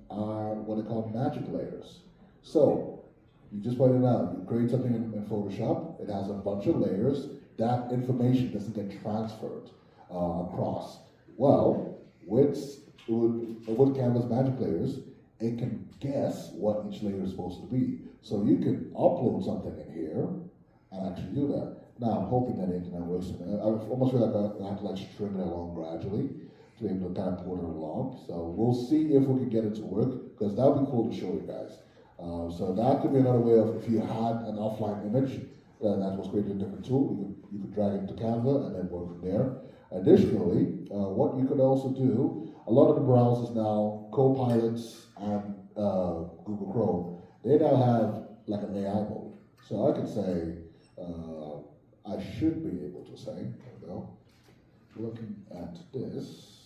are what they call magic layers. So you just pointed out, you create something in Photoshop, it has a bunch of layers, that information doesn't get transferred across. Well, with Canva's magic layers, it can guess what each layer is supposed to be. So you can upload something in here and actually do that. Now I'm hoping that the internet works. I almost feel like I have to string it along gradually to be able to kind of port it along. So we'll see if we can get it to work, because that would be cool to show you guys. So that could be another way of, if you had an offline image that was created in a different tool, you could drag it into Canva and then work from there. Additionally, what you could also do, a lot of the browsers now, Copilots and Google Chrome, they now have like an AI mode. So I could say, I should be able to say, there we go, looking at this.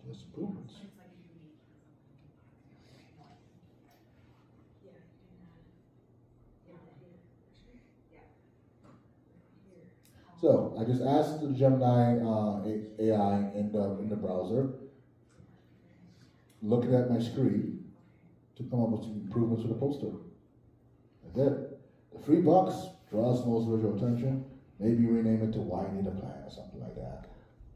There's improvements. So I just asked the Gemini AI in the browser, looking at my screen, to come up with some improvements for the poster. I did. The $3 draws most visual attention. Maybe rename it to "Why Need a Plan" or something like that.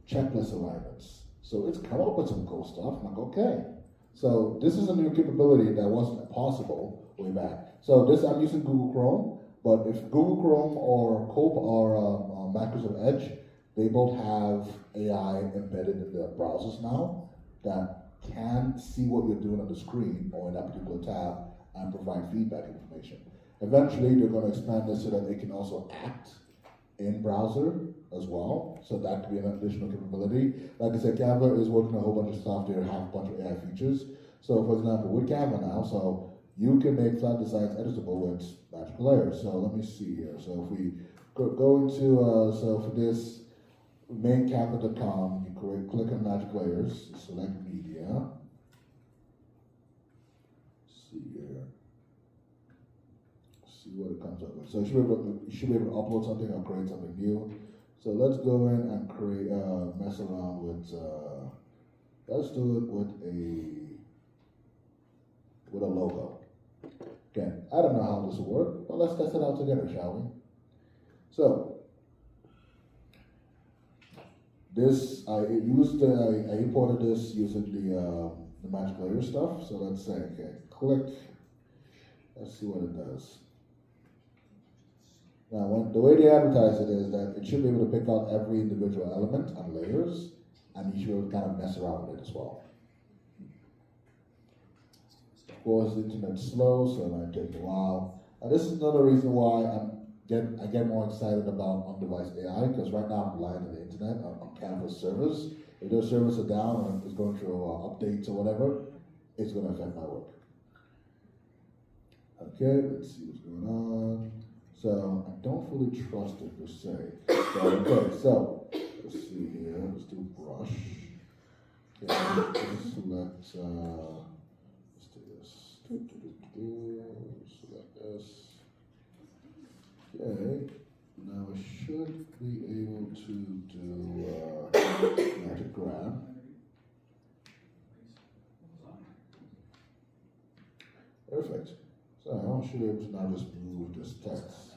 Checklist alignments. So it's come up with some cool stuff. I'm like, okay. So this is a new capability that wasn't possible way back. So I'm using Google Chrome, but if Google Chrome or Microsoft Edge, they both have AI embedded in their browsers now that can see what you're doing on the screen or in that particular tab and provide feedback information. Eventually, they're going to expand this so that they can also act in browser as well. So that could be an additional capability. Like I said, Canva is working on a whole bunch of stuff. They have a bunch of AI features. So for example, with Canva now, so you can make flat designs editable with magical layers. So let me see here. So if we go into, so for this, maincanva.com, you click on magic layers, select media. See here. See what it comes up with. So you should be able to upload something or create something new. So let's go in and create, mess around with, let's do it with a logo. Again, I don't know how this will work, but let's test it out together, shall we? So, this, I imported this using the magic layer stuff. So let's say, okay, click, let's see what it does. Now, the way they advertise it is that it should be able to pick out every individual element and layers, and you should be able to kind of mess around with it as well. Of course, the internet's slow, so it might take a while. And this is another reason why I get more excited about on-device AI, because right now I'm relying on the internet, on Canva's servers. If their servers are down and it's going through updates or whatever, it's going to affect my work. Okay, let's see what's going on. So I don't fully trust it per se. So let's see here. Let's do brush. Okay, let's select. Let's do this. Select this. Okay. Now I should be able to do magic grab. Perfect. So I should be able to now just move this text.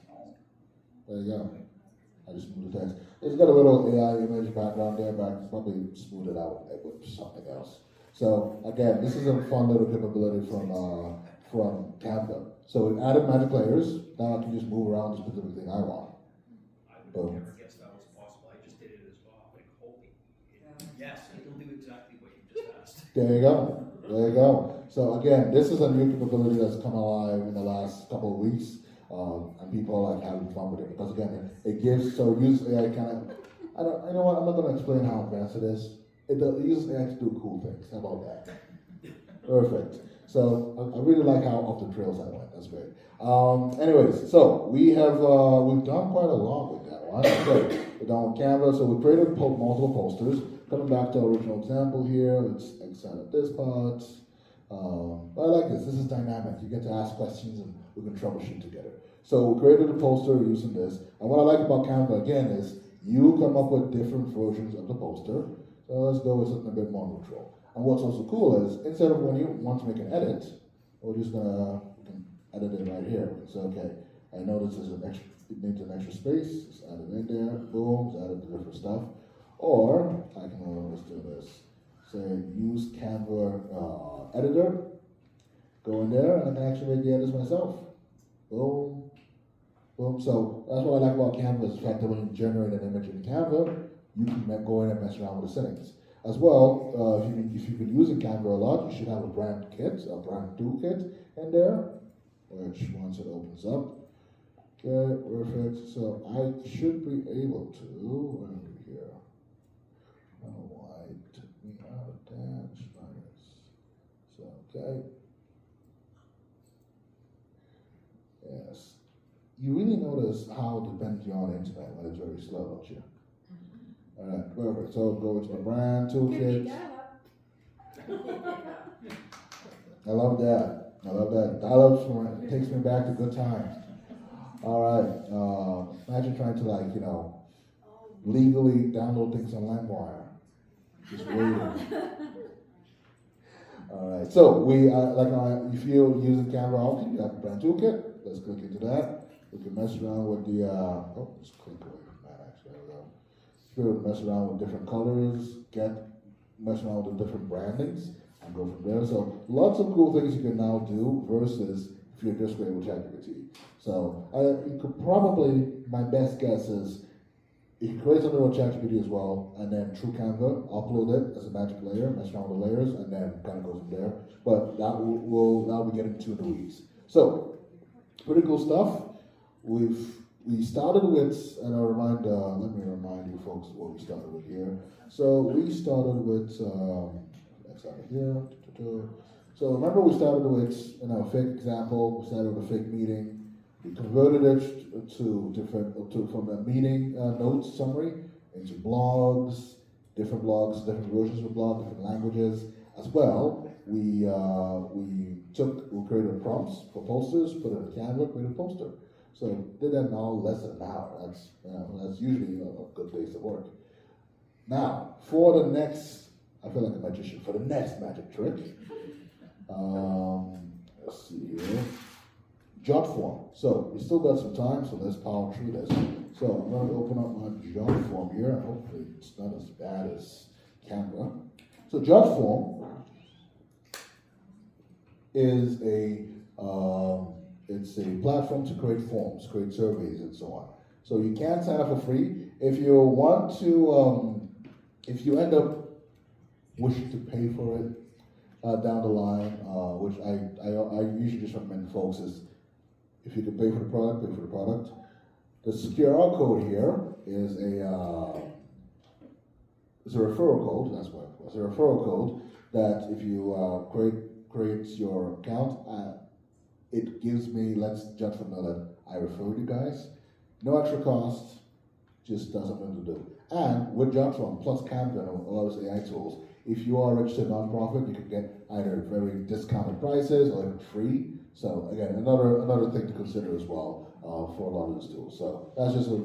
There you go. I just moved the text. It's got a little AI image background there, but I can probably smooth it out with something else. So again, this is a fun little capability from Canva. So we've added magic layers. Now I can just move around the specific thing I want. I would never guess that was possible. I just did it as well. Like, holy. Yes, it'll do exactly what you just asked. There you go. There you go. So again, this is a new capability that's come alive in the last couple of weeks. And people are like having fun with it because again, it gives, so use AI kind of, you know what, I'm not going to explain how advanced it is. It uses AI to do cool things. How about that? Perfect. So I really like how off the trails I went. That's great. Anyways, so we've done quite a lot with that one. Okay, we're done with Canva. So we created multiple posters. Coming back to our original example here, let's extend up this part. But I like this. This is dynamic. You get to ask questions and we can troubleshoot together. So we created a poster using this. And what I like about Canva again is you come up with different versions of the poster. So let's go with something a bit more neutral. And what's also cool is instead of when you want to make an edit, we can edit it right here. So okay, I know this is it needs an extra space. Just add it in there. Boom. Just add the different stuff. Or I can always do this. Say use Canva editor. Go in there and I can actually make the edits myself. Boom. Boom. So that's what I like about Canva is the fact that when you generate an image in Canva, you can go in and mess around with the settings. As well, if you've been using Canva a lot, you should have a brand toolkit in there, which once it opens up, okay, perfect. So I should be able to, what do we here? I don't know why it took me out of that. So, okay. Yes. You really notice how dependent you are on the internet when it's very slow, don't you? All right, perfect. So go into the brand toolkit. I love that. I love that. Dial-ups takes me back to good times. All right. Imagine trying to legally download things on LimeWire. Just waiting. All right. So if you're using Canva often, you have a brand toolkit. Let's click into that. We can mess around with the. Let's click away from that. Actually, there we go. If you mess around with different colors, mess around with the different brandings, and go from there. So lots of cool things you can now do versus if you're just great with ChatGPT. So you could probably, my best guess is, if you create something with ChatGPT as well, and then through Canva, upload it as a magic layer, mess around with the layers, and then kind of go from there. But that'll be getting too in the weeds. So pretty cool stuff. We started with, and let me remind you folks what we started with here. So we started with, let's start here. So remember we started with, a fake example, we started with a fake meeting. We converted it from a meeting notes summary into blogs, different versions of blogs, different languages. As well, we created prompts for posters, put it in Canva, created a poster. So did that in all less than an hour. That's usually a good place to work. Now, for the next, I feel like a magician, for the next magic trick, let's see here, Jotform. So we still got some time, so let's power through this. So I'm going to open up my Jotform here, and hopefully it's not as bad as Canva. So Jotform is it's a platform to create forms, create surveys, and so on. So you can sign up for free. If you want to, if you end up wishing to pay for it down the line, which I usually just recommend folks is, if you can pay for the product, pay for the product. The QR code here is a referral code. That's what it was. A referral code that if you create your account, it gives me, lets Jotform know that I referred you guys. No extra cost, just something to do. And with Jotform plus Canva and all those AI tools, if you are a registered nonprofit, you can get either very discounted prices or even free. So again, another thing to consider as well for a lot of these tools. So that's just a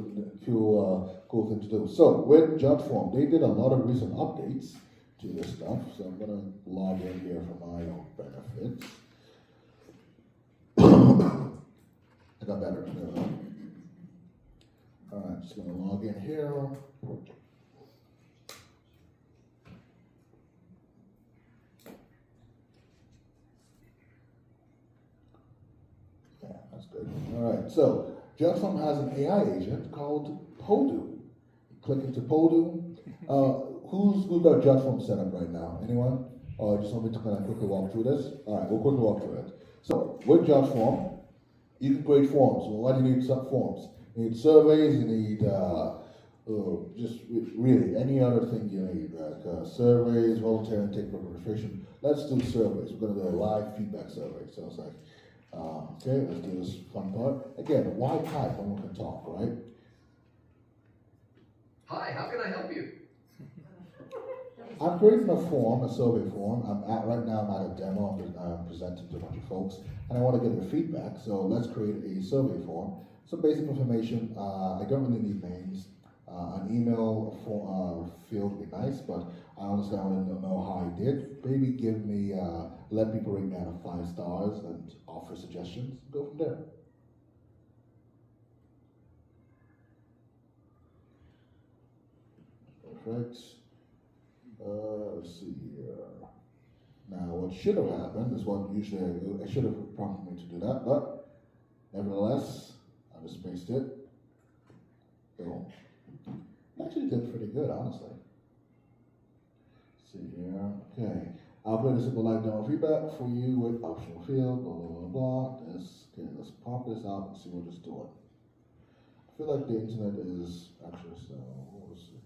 cool thing to do. So with Jotform, they did a lot of recent updates to this stuff. So I'm gonna log in here for my own benefit. I got better. All right, just gonna log in here. Yeah, that's good. All right, so Jotform has an AI agent called Podu. Click into Podu. Who's got Jotform set up right now? Anyone? Or just want me to kind of quickly walk through this? All right, we'll quickly walk through it. So with Jotform, you can create forms. Well, why do you need some forms? You need surveys, you need just really any other thing you need, like surveys, voluntary and take registration. Let's do surveys. We're going to do a live feedback survey. So it's like, okay, let's do this fun part. Again, why type when we can talk, right? Hi, how can I help you? I'm creating a form, a survey form. Right now I'm at a demo. I'm presenting to a bunch of folks, and I want to get their feedback. So let's create a survey form. Some basic information. I don't really need names. An email field would be nice, but I honestly don't know how I did. Maybe give me, let people rate me out of 5 stars and offer suggestions. Go from there. Perfect. Let's see here. Now, what should have happened is what usually I should have prompted me to do that, but nevertheless, I just spaced it. Boom. Actually did pretty good, honestly. Let's see here. Okay. I'll create a simple live demo feedback for you with optional field, blah, blah, blah, blah. Okay, let's pop this out and see what it's doing. I feel like the internet is actually so. Let's see.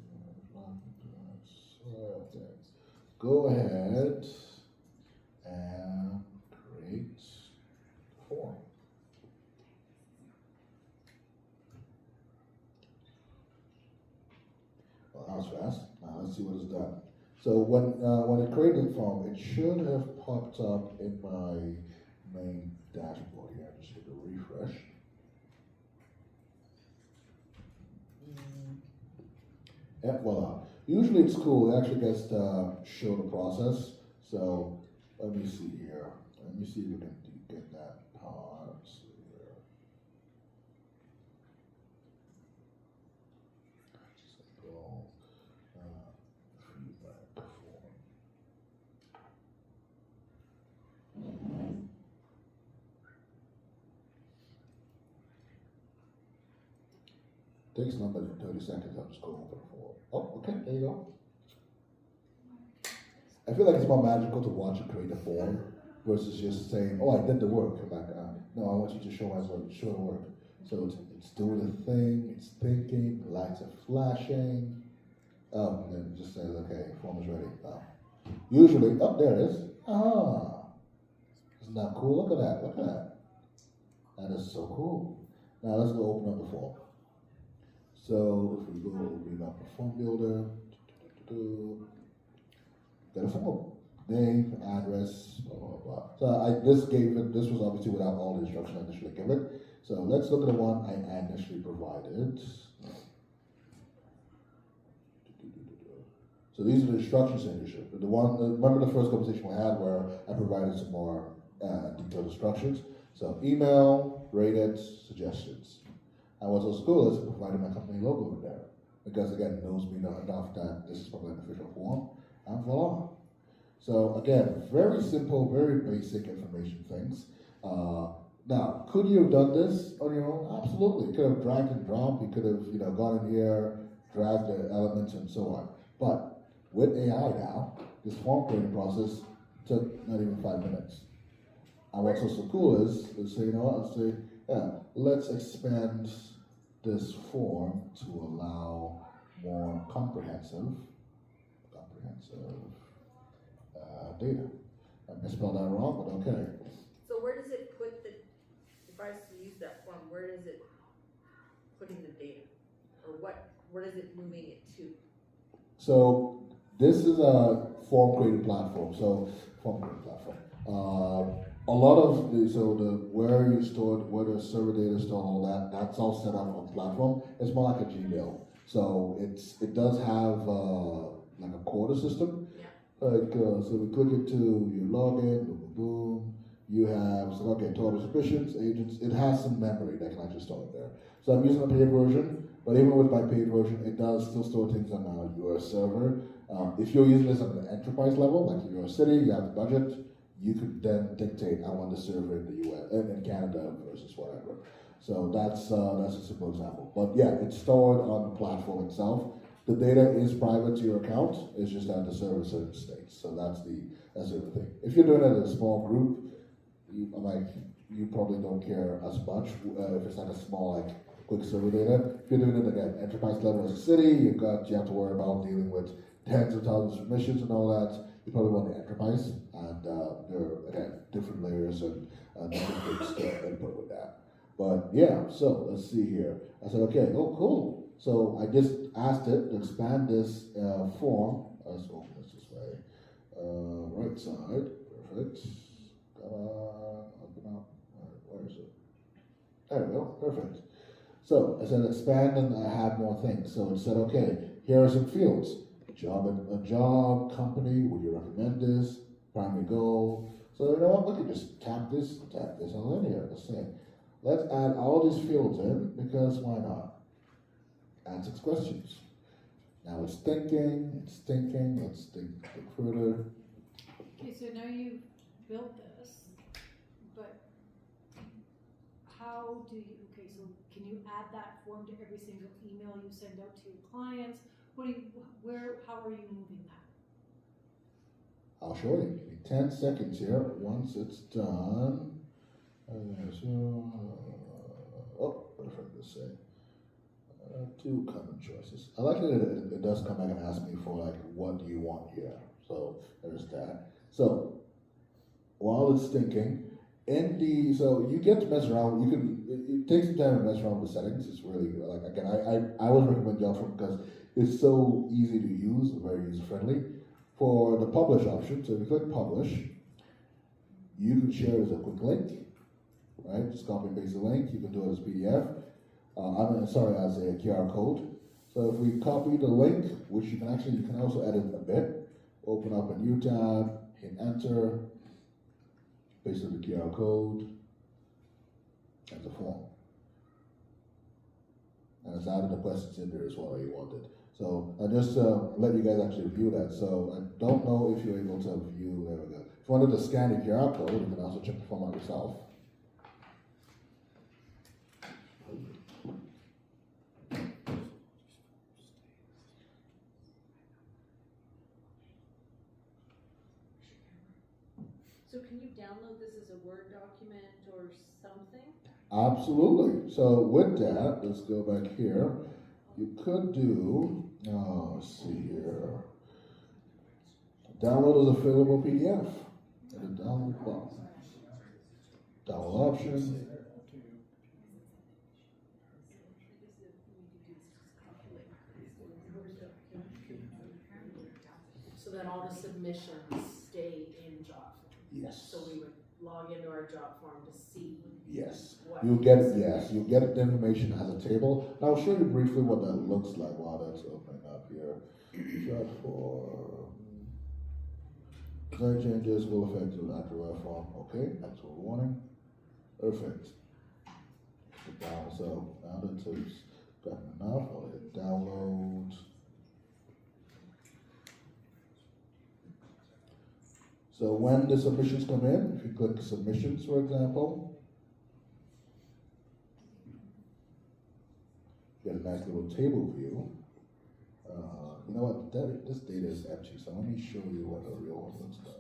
Okay. Go ahead and create the form. Well, that was fast. Now let's see what it's done. So when it created the form, it should have popped up in my main dashboard here. Just hit a refresh. And voila. Usually it's cool. It actually gets to show the process. So let me see here. Let me see if we can get that part. Let's see here. Go feedback form. Takes longer than 30 seconds. I'll just go open the form. Oh, okay, there you go. I feel like it's more magical to watch it create a form versus just saying, oh, I did the work. I'm like, no, I want you to show my work, show the work. So it's doing the thing, it's thinking, the lights are flashing, and then it just says, okay, form is ready. Usually, there it is. Isn't that cool? Look at that, look at that. That is so cool. Now let's go open up the form. So if we go open up the form builder, get a form. Name, address, blah, blah, blah. So this was obviously without all the instructions I initially gave it. So let's look at the one I initially provided. So these are the instructions initially. Remember the first conversation we had where I provided some more detailed instructions. So email, rate it, suggestions. And what's also cool is I provided my company logo in there. Because again, it knows me enough that this is probably an official form. And voila. So again, very simple, very basic information things. Now, could you have done this on your own? Absolutely. You could have dragged and dropped. You could have, gone in here, dragged the elements and so on. But with AI now, this form creating process took not even 5 minutes. And what's also cool is, let's say, let's expand this form to allow more comprehensive data. I spelled that wrong, but okay. So where does it put if I was to use that form, where does it put in the data? Or where is it moving it to? So this is a form creating platform. A lot of where you stored, where the server data stored, all that, that's all set up on the platform. It's more like a Gmail. So it does have like a quarter system. Yeah. So we click into your login, boom. You have total submissions, agents. It has some memory that can actually store it there. So I'm using a paid version, but even with my paid version, it does still store things on your server. If you're using this on an enterprise level, like if you're a city, you have the budget, you could then dictate, I want the server in the US and in Canada versus whatever. So that's a simple example. But yeah, it's stored on the platform itself. The data is private to your account. It's just that the server is in states. So that's the other thing. If you're doing it in a small group, you probably don't care as much if it's like a small quick server data. If you're doing it again, enterprise level as a city, you have to worry about dealing with tens of thousands of submissions and all that. You probably want the enterprise, and there are again different layers and different things to input with that. But yeah, so let's see here. I said, okay, oh cool. So I just asked it to expand this form. Let's open this way. Right side, perfect. Open up. Where is it? There we go, perfect. So I said expand and I have more things. So it said, okay, here are some fields. A job, company, would you recommend this? Primary goal. So you know what, we can just tap this all in here. Let's say, let's add all these fields in because why not? Add 6 questions. Now it's thinking, let's think further. Okay, so now you've built this, but how do you, so can you add that form to every single email you send out to your clients? How are you moving that? I'll show you. Give me 10 seconds here. Once it's done, perfect, let's say. 2 common choices. I like that it does come back and ask me for what do you want here? So there's that. So while it's thinking, so you get to mess around. It takes some time to mess around with the settings. It's really again, I always recommend Jotform because it's so easy to use, very user friendly. For the publish option, so if you click publish, you can share it as a quick link, right? Just copy and paste the link. You can do it as PDF. As a QR code. So if we copy the link, which you can also edit a bit, open up a new tab, hit enter, paste in the QR code, and the form. And it's added the questions in there as well that you wanted. So I just let you guys actually view that. So I don't know if you're able to view, there we go. If you wanted to scan the QR code, you can also check the form out yourself. So can you download this as a Word document or something? Absolutely. So with that, let's go back here. You could do, let's see here. Download as a fillable PDF. And the download box. Download option. So then all the submissions stay in Jotform? Yes. So we would log into our Jotform to see? Yes. What You'll get it, yes. You'll get the information as a table. And I'll show you briefly what that looks like while that's opening up here. Jotform. Design changes will affect your actual form. Okay, that's what we're wanting. Perfect. Down, so now that it's gotten enough, I'll hit download. So when the submissions come in, if you click submissions, for example, you get a nice little table view. You know what? This data is empty, so let me show you what a real one looks like.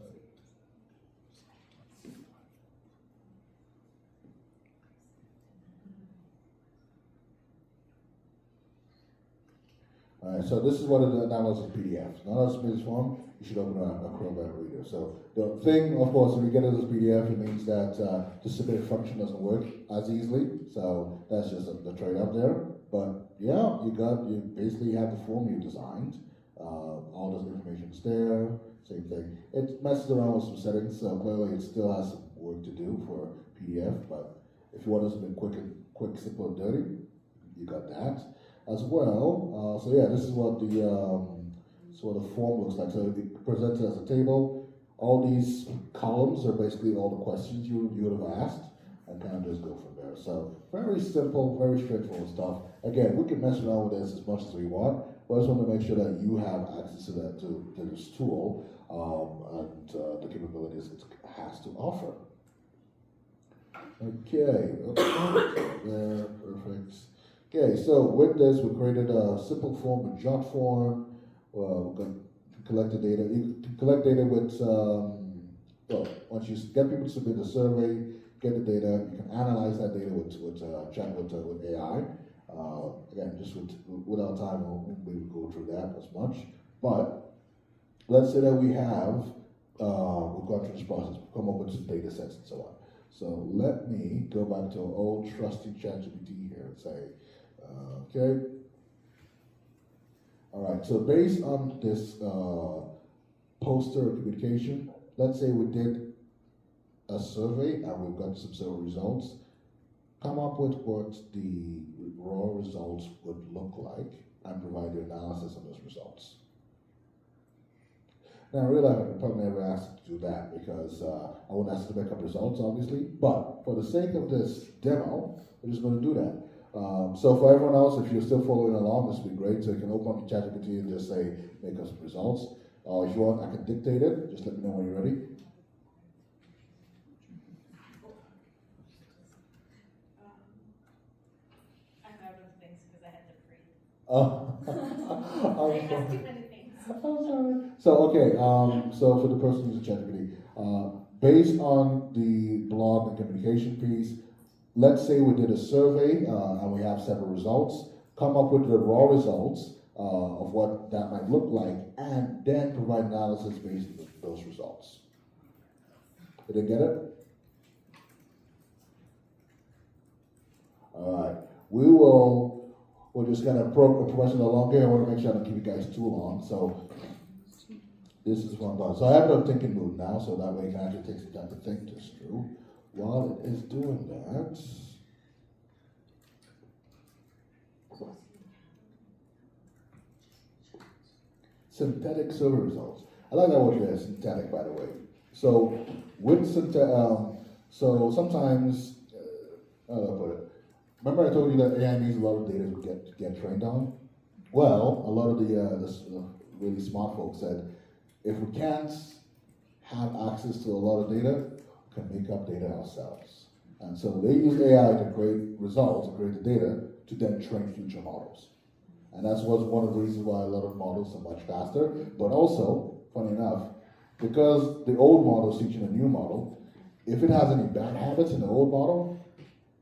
Alright, so this is what it downloads as PDF. Not as a form, you should open a Chrome web reader. So the thing, of course, if you get it as PDF, it means that the submit function doesn't work as easily. So that's just the trade-off there. But yeah, you basically have the form you designed. All this information's there. Same thing. It messes around with some settings, so clearly it still has some work to do for PDF. But if you want something quick, simple, and dirty, you got that as well. So yeah, this is what the form looks like. So it presents it as a table. All these columns are basically all the questions you would have asked, and kind of just go from there. So very simple, very straightforward stuff. Again, we can mess around with this as much as we want, but I just want to make sure that you have access to this tool and the capabilities it has to offer. Okay, there, perfect. Okay, so with this, we created a simple form with Jotform. We can collect the data. You can collect data with, once you get people to submit a survey, get the data, you can analyze that data with AI. Again, just without time, we won't be able to go through that as much. But let's say that we've gone through this process, come up with some data sets and so on. So let me go back to our old trusty ChatGPT here and say, okay. All right, so based on this poster communication, let's say we did a survey and we've got some survey results. Come up with what the raw results would look like and provide the analysis of those results. Now, I realize I probably never asked you to do that because I won't ask you to make up results, obviously, but for the sake of this demo, we're just going to do that. So for everyone else, if you're still following along, this would be great. So you can open up ChatGPT and just say, make us results. If you want, I can dictate it. Just let me know when you're ready. I'm out of things because I had to breathe. Oh. I have too many things. I'm sorry. So, okay, so for the person using ChatGPT, based on the blog and communication piece, let's say we did a survey and we have several results. Come up with the raw results of what that might look like, and then provide analysis based on those results. Did you get it? All right. We'll just kind of progress along here. I want to make sure I don't keep you guys too long. So this is one part. So I have it on thinking mode now, so that way you can actually take some time to think this through. While it is doing that, synthetic survey results. I like that word there, synthetic, by the way. So with so sometimes, how do I put it? Remember I told you that AI needs a lot of data to get trained on? Well, a lot of the really smart folks said, if we can't have access to a lot of data, we can make up data ourselves. And so they use AI to create results, to create the data, to then train future models. And that's one of the reasons why a lot of models are much faster. But also, funny enough, because the old model is teaching a new model, if it has any bad habits in the old model,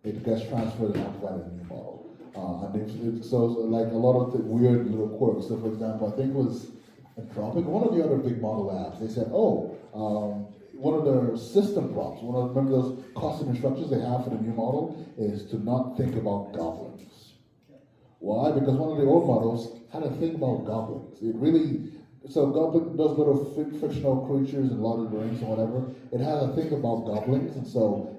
it gets transferred and amplified in the new model. So like a lot of the weird little quirks. So for example, I think it was Anthropic, one of the other big model apps, they said, one of their system prompts, remember those custom instructions they have for the new model is to not think about goblins. Why? Because one of the old models had to think about goblins. So goblin, those little fictional creatures and Lord of the Rings or whatever, it had to think about goblins, and so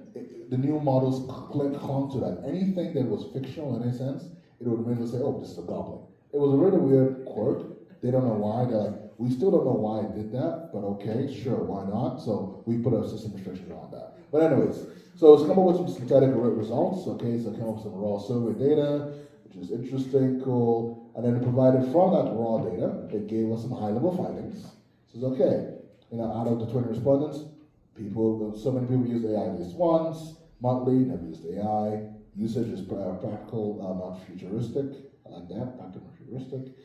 the new models click onto that. Anything that was fictional in any sense, it would immediately say, oh, this is a goblin. It was a really weird quirk. They don't know why. They're like, we still don't know why it did that, but okay, sure, why not? So we put a system restriction on that. But anyways, so it's come up with some synthetic results. Okay, so it came up with some raw survey data, which is interesting, cool. And then it provided from that raw data, it gave us some high-level findings. It says, okay, out of the 20 respondents, so many people use AI at least once, monthly, never used AI. Usage is practical, not futuristic. I like that, practical, not futuristic.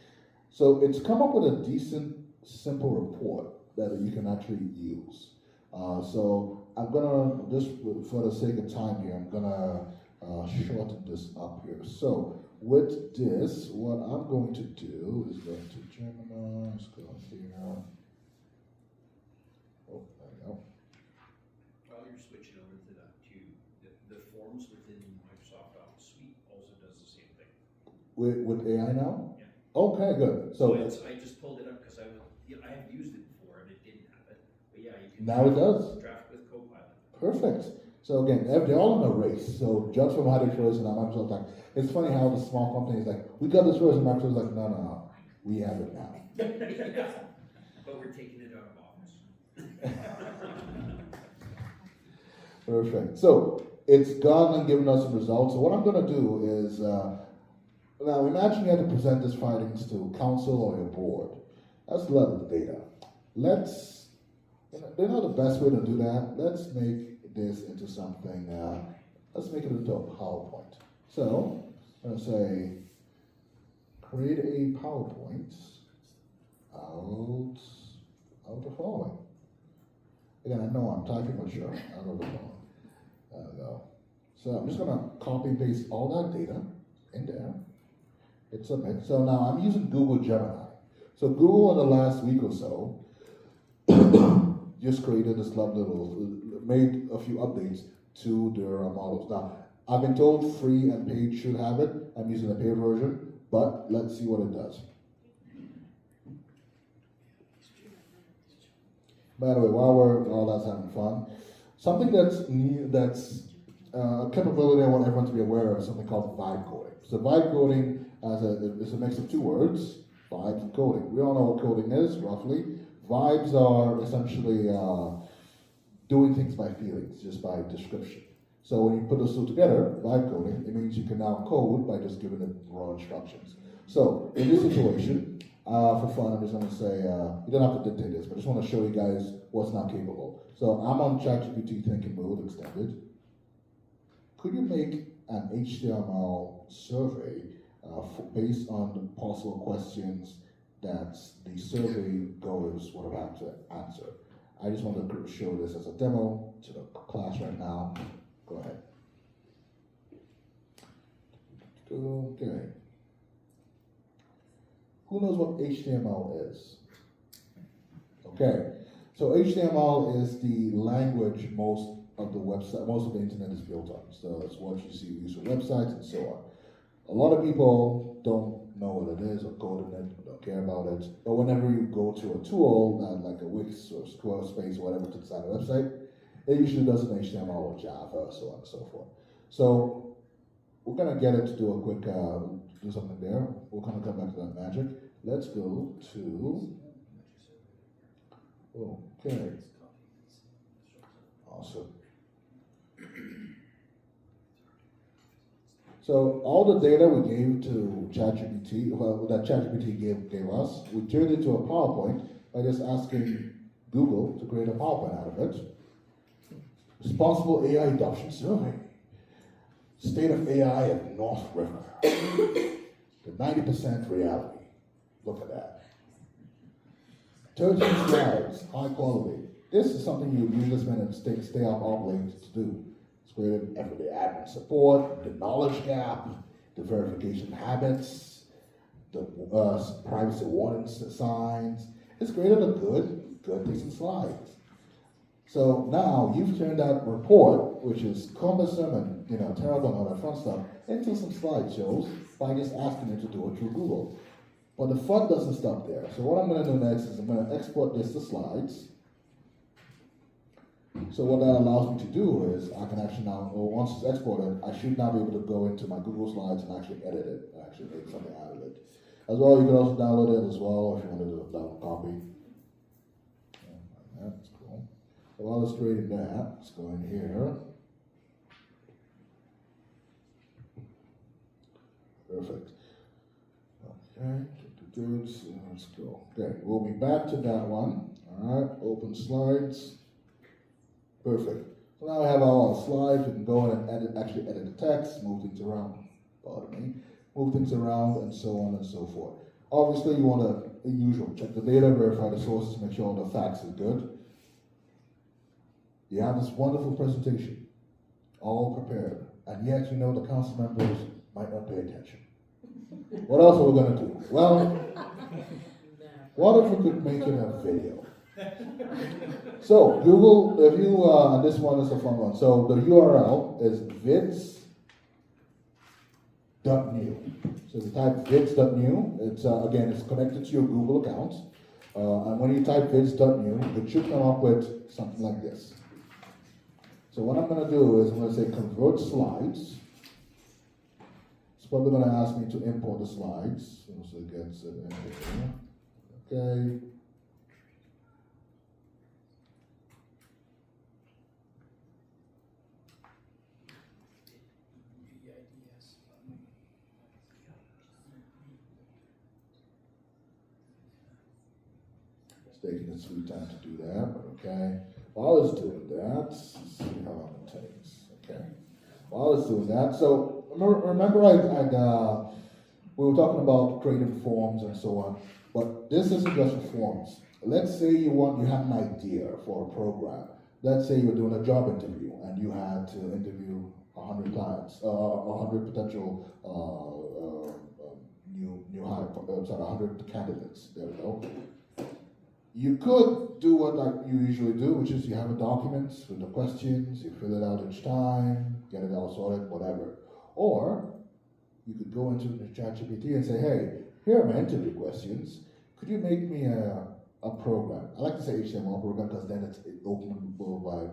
So it's come up with a decent, simple report that you can actually use. So I'm gonna, just for the sake of time here, I'm gonna shorten this up here. So with this, what I'm going to do is go to Gemini, let's go here. Oh, there we go. While you're switching over to that too, the forms within Microsoft Office Suite also does the same thing. With AI now? Yeah. Okay, good. So I just pulled it up because I have used it before and it didn't have it. But yeah, you can now it does. Draft with Copilot. Perfect. So again, they're all in a race. So Jotform had it first, and now Microsoft's like, it's funny how the small companies like, we got this first, and Microsoft's like, no, we have it now. Yeah. But we're taking it out of office. Perfect. So it's gone and given us some results. So what I'm going to do is, now imagine you had to present these findings to council or your board. That's a lot of data. Let's, they know the best way to do that. Let's make this into something, let's make it into a PowerPoint. So I'm going to say, create a PowerPoint out of the following. Again, I know I'm typing, but sure, out of the following. There we go. So I'm just going to copy and paste all that data in there. Hit submit. So now I'm using Google Gemini. So Google in the last week or so just created this made a few updates to their models. Now, I've been told free and paid should have it. I'm using the paid version, but let's see what it does. By the way, while that's having fun, something that's new, that's a capability I want everyone to be aware of is something called vibe coding. So vibe coding is a mix of two words, vibes and coding. We all know what coding is, roughly. Vibes are essentially doing things by feelings, just by description. So when you put those two together, vibe coding, it means you can now code by just giving it raw instructions. So in this situation, for fun, I'm just going to say, you don't have to dictate this, but I just want to show you guys what's now capable. So I'm on ChatGPT Thinking Mode Extended. Could you make an HTML survey based on the possible questions that the survey goers would have had to answer? I just want to show this as a demo to the class right now. Go ahead. Okay. Who knows what HTML is? Okay. So HTML is the language most of the internet is built on. So it's what you see used for websites and so on. A lot of people don't know what it is or code in it, don't care about it. But whenever you go to a tool, like a Wix or Squarespace or whatever to design a website, it usually does an HTML or Java, so on and so forth. So we're gonna get it to do a quick, do something there. We're gonna come back to that magic. Let's go to, okay. Awesome. So all the data we gave to ChatGPT, that ChatGPT gave us, we turned it into a PowerPoint by just asking Google to create a PowerPoint out of it. Responsible AI adoption survey. State of AI at North River. The 90% reality. Look at that. 13 slides, high quality. This is something you use this minute to stay up all late to do. It's created everyday admin support, the knowledge gap, the verification habits, the privacy warning signs. It's created a good decent slides. So now you've turned that report, which is cumbersome and terrible and all that fun stuff, into some slideshows by just asking it to do it through Google. But the fun doesn't stop there. So what I'm going to do next is I'm going to export this to slides. So what that allows me to do is I can actually now, once it's exported, I should now be able to go into my Google Slides and actually edit it, and actually make something out of it. As well, you can also download it as well if you want to do a download copy. That's cool. So while it's creating that, let's go in here. Perfect. Okay, good. So let's go. Okay, we'll be back to that one. All right, open slides. Perfect. So now we have our slides. We can go in and actually edit the text, move things around. Pardon me. Move things around, and so on and so forth. Obviously, you want to, the usual, check the data, verify the sources, make sure all the facts are good. You have this wonderful presentation, all prepared, and yet the council members might not pay attention. What else are we going to do? Well, what if we could make it a video? So Google, if you, and this one is a fun one. So the URL is vids.new. So if you type vids.new, it's again, it's connected to your Google account. And when you type vids.new, it should come up with something like this. So what I'm going to do is I'm going to say convert slides. It's probably going to ask me to import the slides. So it gets it in here. Okay. It's taking its sweet time to do that, but okay. While it's doing that, let's see how long it takes. Okay. While it's doing that, so remember we were talking about creating forms and so on, but this isn't just for forms. Let's say you have an idea for a program. Let's say you're doing a job interview and you had to interview 100 clients, 100 potential new hire, 100 candidates. There we go. You could do what you usually do, which is you have a document with the questions, you fill it out each time, get it all sorted, whatever. Or you could go into the ChatGPT and say, hey, here are my interview questions. Could you make me a program? I like to say HTML program because then it's openable by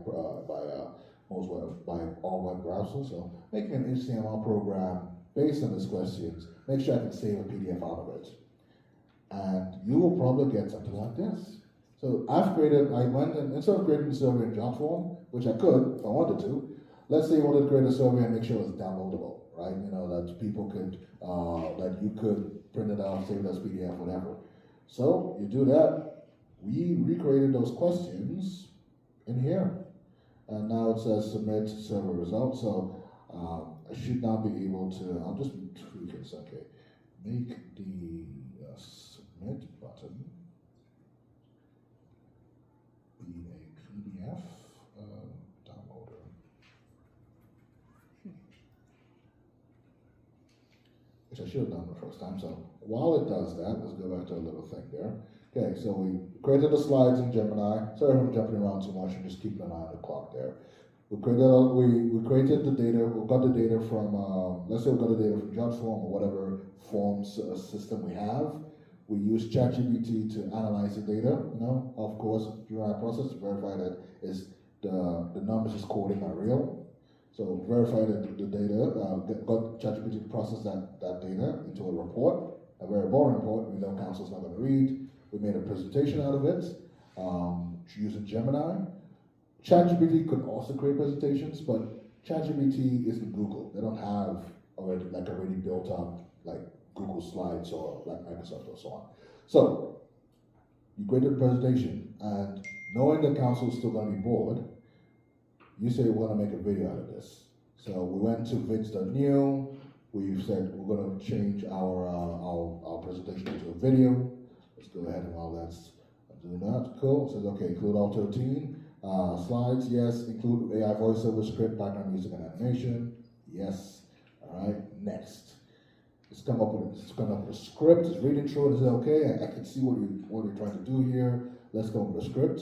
all web browsers. So make me an HTML program based on these questions. Make sure I can save a PDF out of it. And you will probably get something like this. So I went and instead of creating a survey in Jotform, which I could if I wanted to, let's say you wanted to create a survey and make sure it's downloadable, right? That people could, that you could print it out, save it as PDF, whatever. So you do that. We recreated those questions in here. And now it says submit survey results. So I should now be able to, I'll just tweak it. Okay. Make the submit button be a PDF downloader. Which I should have done the first time. So while it does that, let's go back to a little thing there. Okay, so we created the slides in Gemini. Sorry if I'm jumping around too much and just keeping an eye on the clock there. We created the data, we got the data from, let's say we got the data from Jotform or whatever forms system we have. We use ChatGPT to analyze the data, of course, during our process to verify that the numbers it's quoting are real. So verify that the data, got ChatGPT to process that data into a report, a very boring report we know council's not going to read. We made a presentation out of it using Gemini. ChatGPT could also create presentations, but ChatGPT isn't Google. They don't have already built up like Google Slides or like Microsoft or so on. So you created a presentation, and knowing the council is still going to be bored, you say we're going to make a video out of this. So we went to vids.new. We said we're going to change our presentation into a video. Let's go ahead and while that's Do not. Cool. It says, okay, include all 13. Slides, yes. Include AI voiceover, script, background music, and animation. Yes. All right. Next. It's come up with a script. It's reading through it. Is it okay? I can see what you're trying to do here. Let's come up with a script.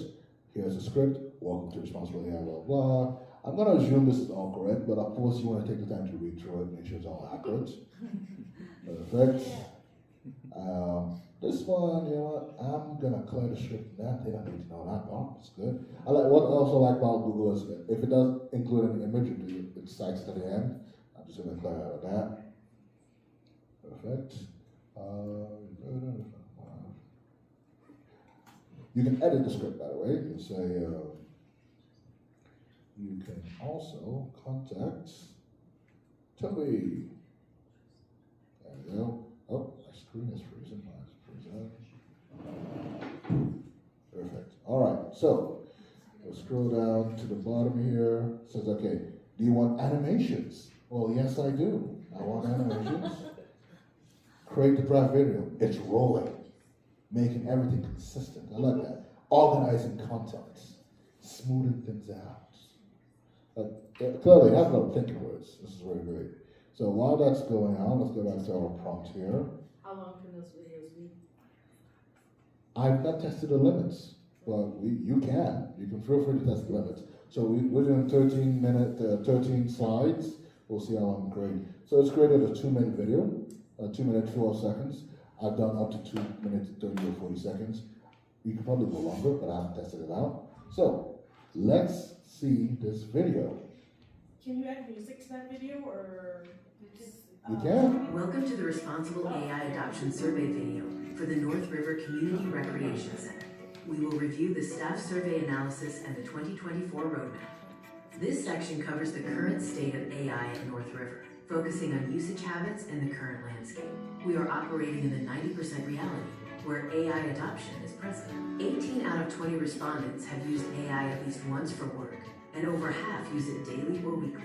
Here's a script. Welcome to Responsible AI, blah, blah. I'm going to assume this is all correct, but of course you want to take the time to read through it, make sure it's all accurate. Perfect. This one, you know what? I'm going to clear the script now. They don't need to know that. Oh, it's good. What I also like about Google is if it does include an image, it cites to the end. I'm just going to clear out of that. Perfect. You can edit the script, by the way. You can say, you can also contact Toby. There we go. Oh, my screen is freezing. Perfect. All right. So we'll scroll down to the bottom here. It says, okay, do you want animations? Well, yes, I do. I want animations. Create the draft video. It's rolling, making everything consistent. I like that. Organizing content, smoothing things out. Clearly, it has no thinking words. This is really great. So while that's going on, let's go back to our prompt here. How long can those videos be? I've not tested the limits, but you can. You can feel free to test the limits. So we're doing 13 slides. We'll see how long we create. So it's created a 2-minute video, 2 minutes, 12 seconds. I've done up to 2 minutes, 30 or 40 seconds. You can probably go longer, but I haven't tested it out. So let's see this video. Can you add music to that video, or You can. Welcome to the Responsible AI Adoption Survey video for the North River Community Recreation Center. We will review the staff survey analysis and the 2024 roadmap. This section covers the current state of AI at North River, focusing on usage habits and the current landscape. We are operating in the 90% reality, where AI adoption is present. 18 out of 20 respondents have used AI at least once for work, and over half use it daily or weekly.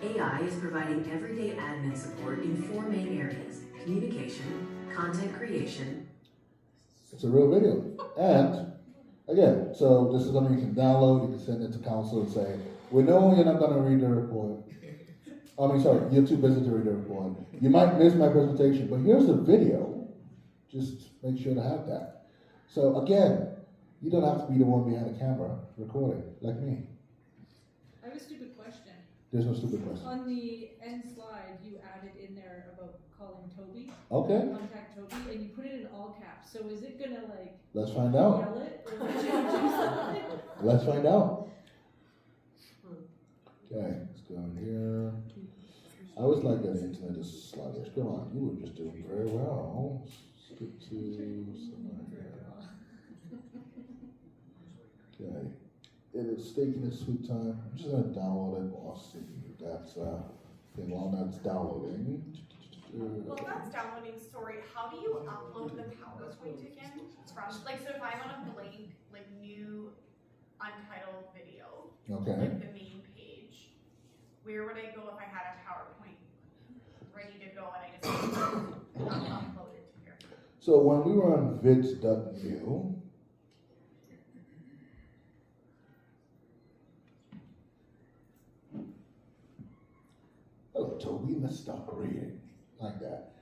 AI is providing everyday admin support in 4 main areas: communication, content creation. It's a real video. And again, so this is something you can download, you can send it to council and say, we know you're not going to read the report. You're too busy to read the report. You might miss my presentation, but here's the video. Just make sure to have that. So again, you don't have to be the one behind the camera recording, like me. I have a stupid question. There's no stupid question. On the end slide, you added in there about calling Toby. Okay. Contact Toby, and you put it in all caps. So is it gonna Let's find out. yell it or change something? Let's find out. Okay, let's go in here. I always like that the internet is sluggish. Come on, you were just doing very well. Skip to somewhere here. Okay. It is taking its sweet time. I'm just gonna download it while that's downloading. Well, that's downloading, how do you upload the PowerPoint again? So if I'm on a blank, new, untitled video, Okay. the main page, where would I go if I had a PowerPoint ready to go and I just upload it to here? So when we were on vids.new, hello Toby, let's start creating, like that.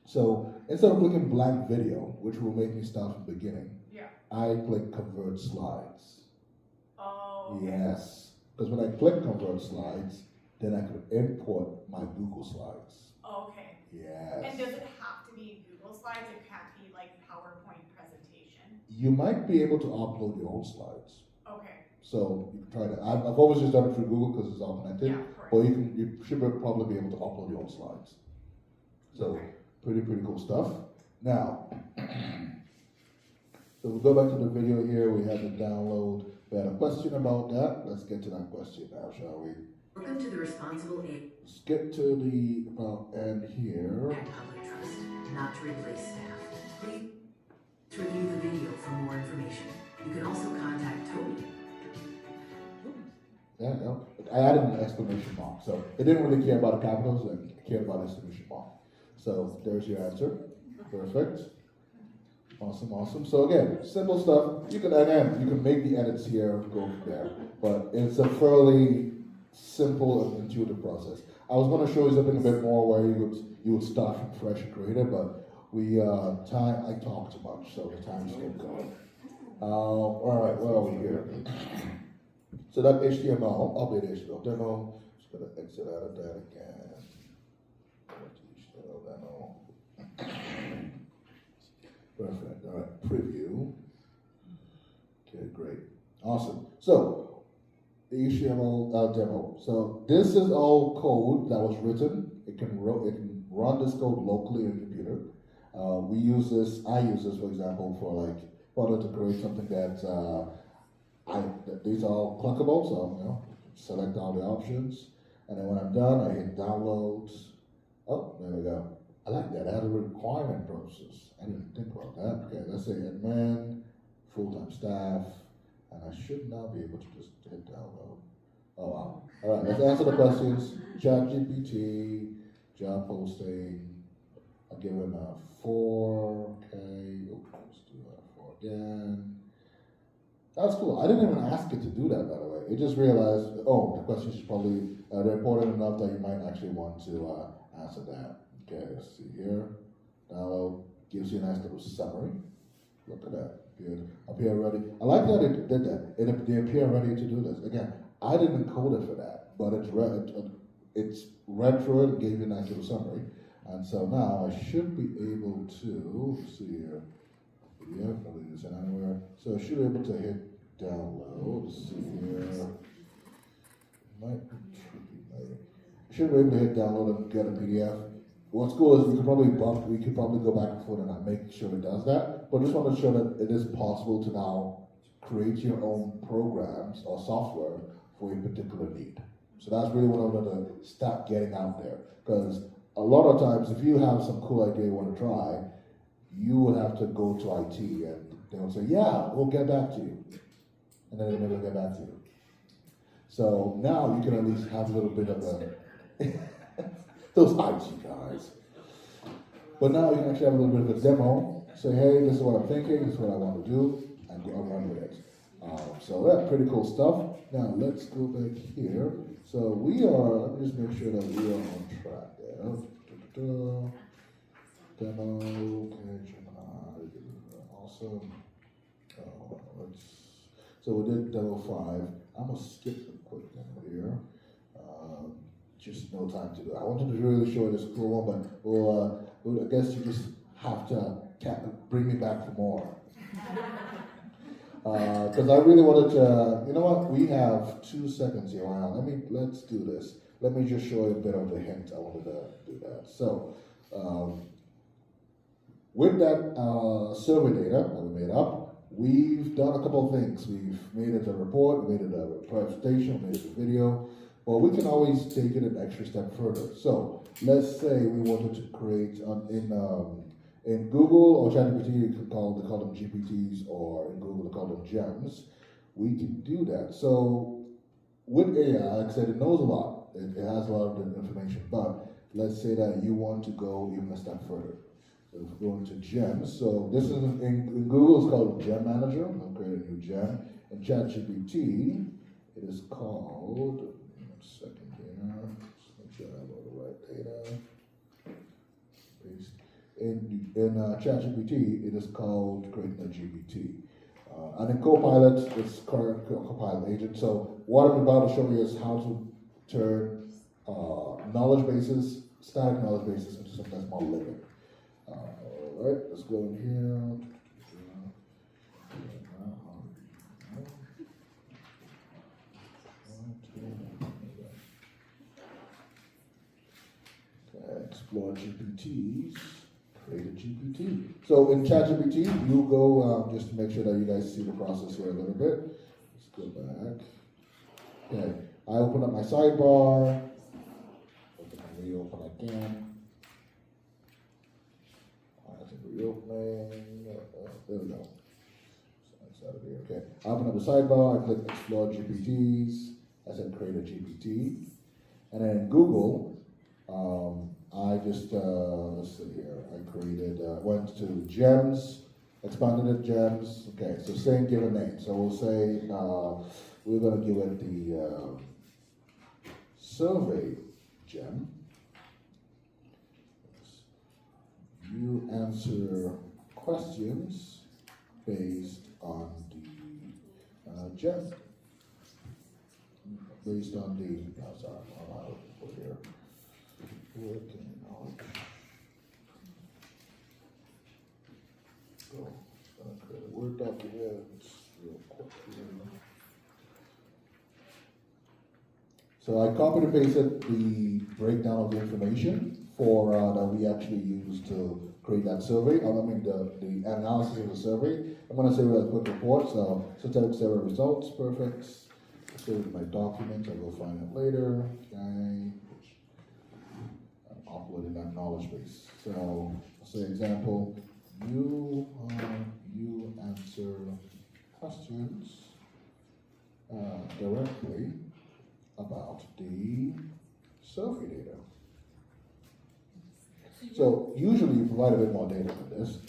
So instead of clicking blank video, which will make me start from the beginning, I click convert slides. Oh. Yes, because when I click convert slides, then I could import my Google slides. Okay. Yes. And does it have to be Google Slides? It can't be PowerPoint presentation? You might be able to upload your own slides. Okay. So you can try that. I've always just done it through Google because it's all connected. Yeah, of course. But you should probably be able to upload your own slides. So pretty cool stuff. Now, so we'll go back to the video here. We had the download. We had a question about that. Let's get to that question now, shall we? Welcome to the Responsible AI. Let's get to the about end here. And public trust, not to replace staff. Please review the video for more information. You can also contact Toby. There you go. I added an exclamation mark. So it didn't really care about the capitals, it cared about exclamation mark. So there's your answer. Perfect. Awesome, awesome. So again, simple stuff. You can make the edits here, go from there. But it's a fairly simple and intuitive process. I was going to show you something a bit more where you would start from fresh and create it, but I talk too much, so the time just kept going. All right, where are we here? So that HTML, update HTML demo. Just gonna exit out of that again. HTML demo. Perfect. All right, preview. Okay, great, awesome. So the HTML demo. So this is all code that was written. It can run this code locally on your computer. I use this, for example, for to create something that these are all clickable, so select all the options, and then when I'm done, I hit download. Oh, there we go. I like that. I had a requirement process. I didn't think about that. Okay, let's say admin, full-time staff, and I should now be able to just hit download. Oh wow. All right, let's answer the questions. ChatGPT, job posting. I'll give him a 4. Okay, let's do that 4 again. That's cool. I didn't even ask it to do that, by the way. It just realized, oh, the questions is probably they're important enough that you might actually want to answer that. Okay, let's see here. Download gives you a nice little summary. Look at that. Good. Appear ready. I like that it did that. They appear ready to do this. Again, I didn't code it for that, but it's read through it and gave you a nice little summary. And so now I should be able to, let's see here. Yeah, nobody is anywhere. So I should be able to hit download. Let's see here. Might be tricky, maybe. I should be able to hit download and get a PDF. What's cool is we could probably go back and forth and make sure it does that. But I just want to show that it is possible to now create your own programs or software for a particular need. So that's really what I'm going to start getting out there. Because a lot of times, if you have some cool idea you want to try, you would have to go to IT and they will say, yeah, we'll get back to you. And then they never get back to you. So now you can at least have a little bit of those IT guys. But now you can actually have a little bit of a demo. Say, hey, this is what I'm thinking, this is what I want to do, and go and run with it. So that's pretty cool stuff. Now let's go back here. So let me just make sure that we are on track there. Demo, okay, Gemini, awesome. So we did demo 5. I'm gonna skip a quick demo here. Just no time to do it. I wanted to really show this cool one, but I guess you just have to bring me back for more. Because I really wanted to, you know what? We have 2 seconds here. Wow, let's do this. Let me just show you a bit of the hint. I wanted to do that. So, with that survey data that we made up, we've done a couple of things. We've made it a report, we made it a presentation, we made it a video, but we can always take it an extra step further. So let's say we wanted to create in Google or ChatGPT, they call them GPTs, or in Google they call them gems. We can do that. So with AI, like I said, it knows a lot. It has a lot of the information, but let's say that you want to go even a step further. So if we go into gems, so this is in Google, it's called Gem Manager. I'll create a new gem. In ChatGPT, it is called, one second here, just make sure I have all the right data. Paste. In ChatGPT, it is called creating a GPT. And in Copilot, it's current Copilot agent. So what I'm about to show you is how to turn knowledge bases, static knowledge bases, into something that's more living. Alright, let's go in here. Okay, explore GPTs, create a GPT. So in ChatGPT, you go, just to make sure that you guys see the process here a little bit. Let's go back. Okay, I open up my sidebar. Reopen again. Reopening. There we go. So out of here. Okay. I open up the sidebar. I click Explore GPTs. I said create a GPT. And then in Google, I just let's see here. I created went to gems, expanded it gems. Okay, so same given name. So we'll say we're going to give it the survey gem. You answer questions based on the gem. Based on the, oh, sorry, I'm out of here. Working knowledge. So, I'm going to create a Word document real quick here. So I copied and pasted the breakdown of the information for that we actually used to create that survey. I mean the analysis of the survey. I'm going to say we have a quick report. So synthetic survey results, perfect. Save my document. I'll go find it later. Okay. I'm uploading that knowledge base. So say example. You answer questions directly about the survey data. So usually you provide a bit more data than this.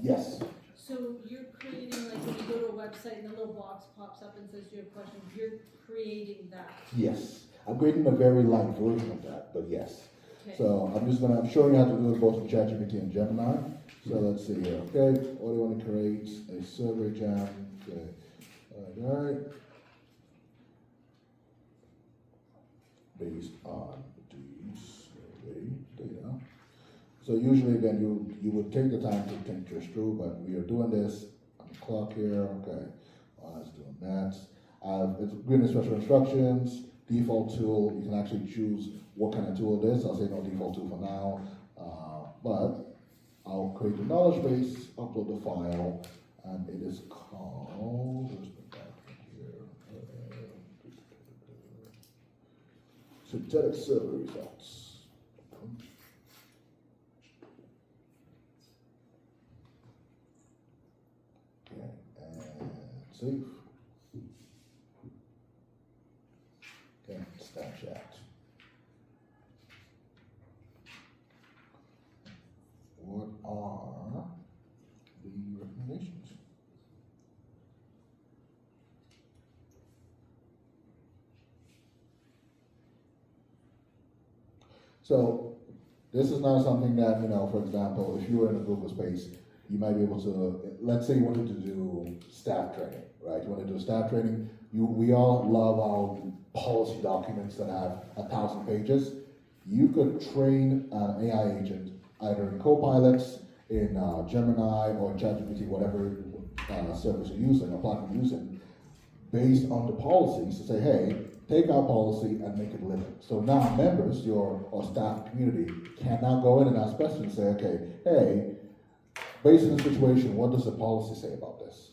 Yes. So you're creating, like when you go to a website and a little box pops up and says you have questions, you're creating that? Yes. I'm creating a very light version of that, but yes. Okay. So I'm showing you how to do it both with ChatGPT and Gemini. So let's see here. Okay, what do you want to create? A survey gem. Okay. All right. Based on the survey data. So usually again you would take the time to think this through, but we are doing this on the clock here. Okay, let's doing that. It's given special instructions, default tool. You can actually choose what kind of tool it is. I'll say no default tool for now, but I'll create the knowledge base, upload the file, and it is called. Where's the document here? Synthetic survey results. Okay, and save. Okay, Snapchat. What are the recommendations? So this is not something that, for example, if you were in a Google space, you might be able to, let's say you wanted to do staff training, right? You want to do staff training. We all love our policy documents that have 1,000 pages. You could train an AI agent either in Copilot, in Gemini, or in ChatGPT, whatever service you're using, or platform you're using, based on the policies to say, hey, take our policy and make it living. So now members, or staff community, can now go in and ask questions and say, okay, hey, based on the situation, what does the policy say about this?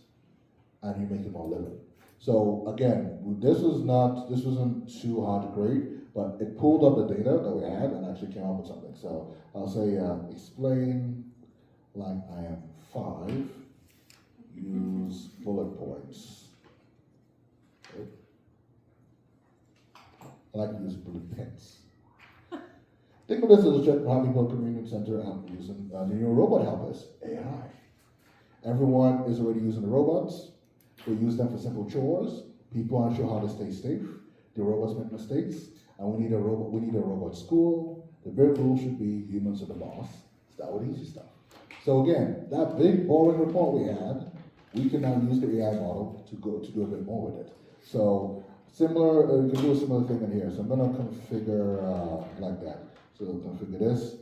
And you make it more living. So again, this wasn't too hard to create, but it pulled up the data that we had and actually came up with something. So I'll say, explain like I am 5, use bullet points. Okay. I like to use bullet pins. Think of this as a how people community center and using the new robot helpers, AI. Everyone is already using the robots. We use them for simple chores. People aren't sure how to stay safe. The robots make mistakes, and we need a robot. We need a robot school. The big rule should be humans are the boss. Start with easy stuff. So again, that big boring report we had, we can now use the AI model to do a bit more with it. So similar, you can do a similar thing in here. So I'm going to configure like that. So configure this.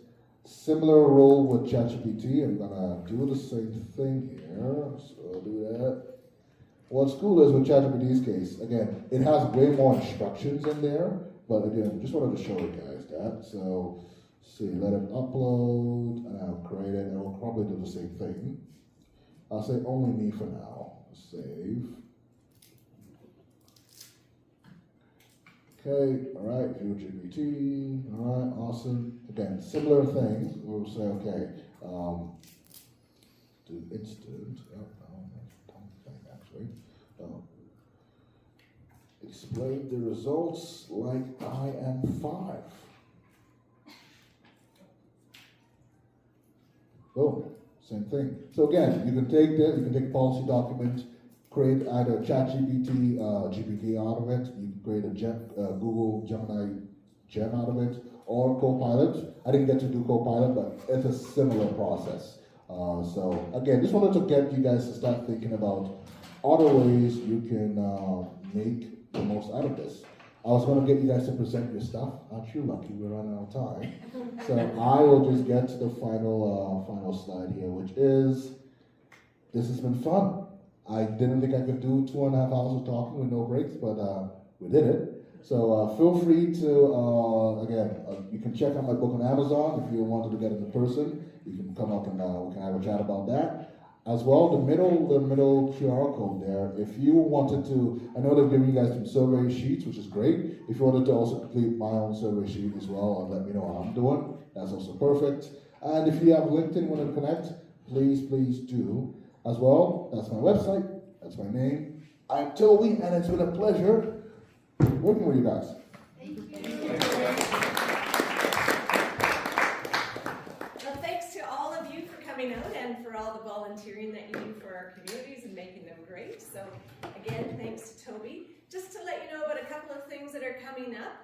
Similar rule with ChatGPT. I'm going to do the same thing here. So I'll do that. What's cool is with ChatGPT's case, again, it has way more instructions in there, but again, just wanted to show you guys that. So, see, let it upload, and I'll create it, and we'll probably do the same thing. I'll say only me for now. Save. Okay, all right, view GPT, all right, awesome. Again, similar things. We'll say, okay, do instant. Explain the results like I am 5. Boom. Same thing. So again, you can take this, you can take a policy document, create either ChatGPT, GPT out of it, you can create a Google Gemini gem out of it, or Copilot. I didn't get to do Copilot, but it's a similar process. So again, just wanted to get you guys to start thinking about other ways you can make the most out of this. I was going to get you guys to present your stuff. Aren't you lucky? We're running out of time. So I will just get to the final slide here, which is, this has been fun. I didn't think I could do 2.5 hours of talking with no breaks, but we did it. So feel free to, again, you can check out my book on Amazon. If you wanted to get it in person, you can come up and we can have a chat about that. As well, the middle QR code there, if you wanted to, I know they've given you guys some survey sheets, which is great. If you wanted to also complete my own survey sheet as well and let me know how I'm doing, that's also perfect. And if you have LinkedIn and want to connect, please do. As well, that's my website, that's my name. I'm Toby, and it's been a pleasure working with you guys. Thank you. Well, thanks to all of you for coming out and for all the volunteering that you do for our communities and making them great. So again, thanks to Toby. Just to let you know about a couple of things that are coming up.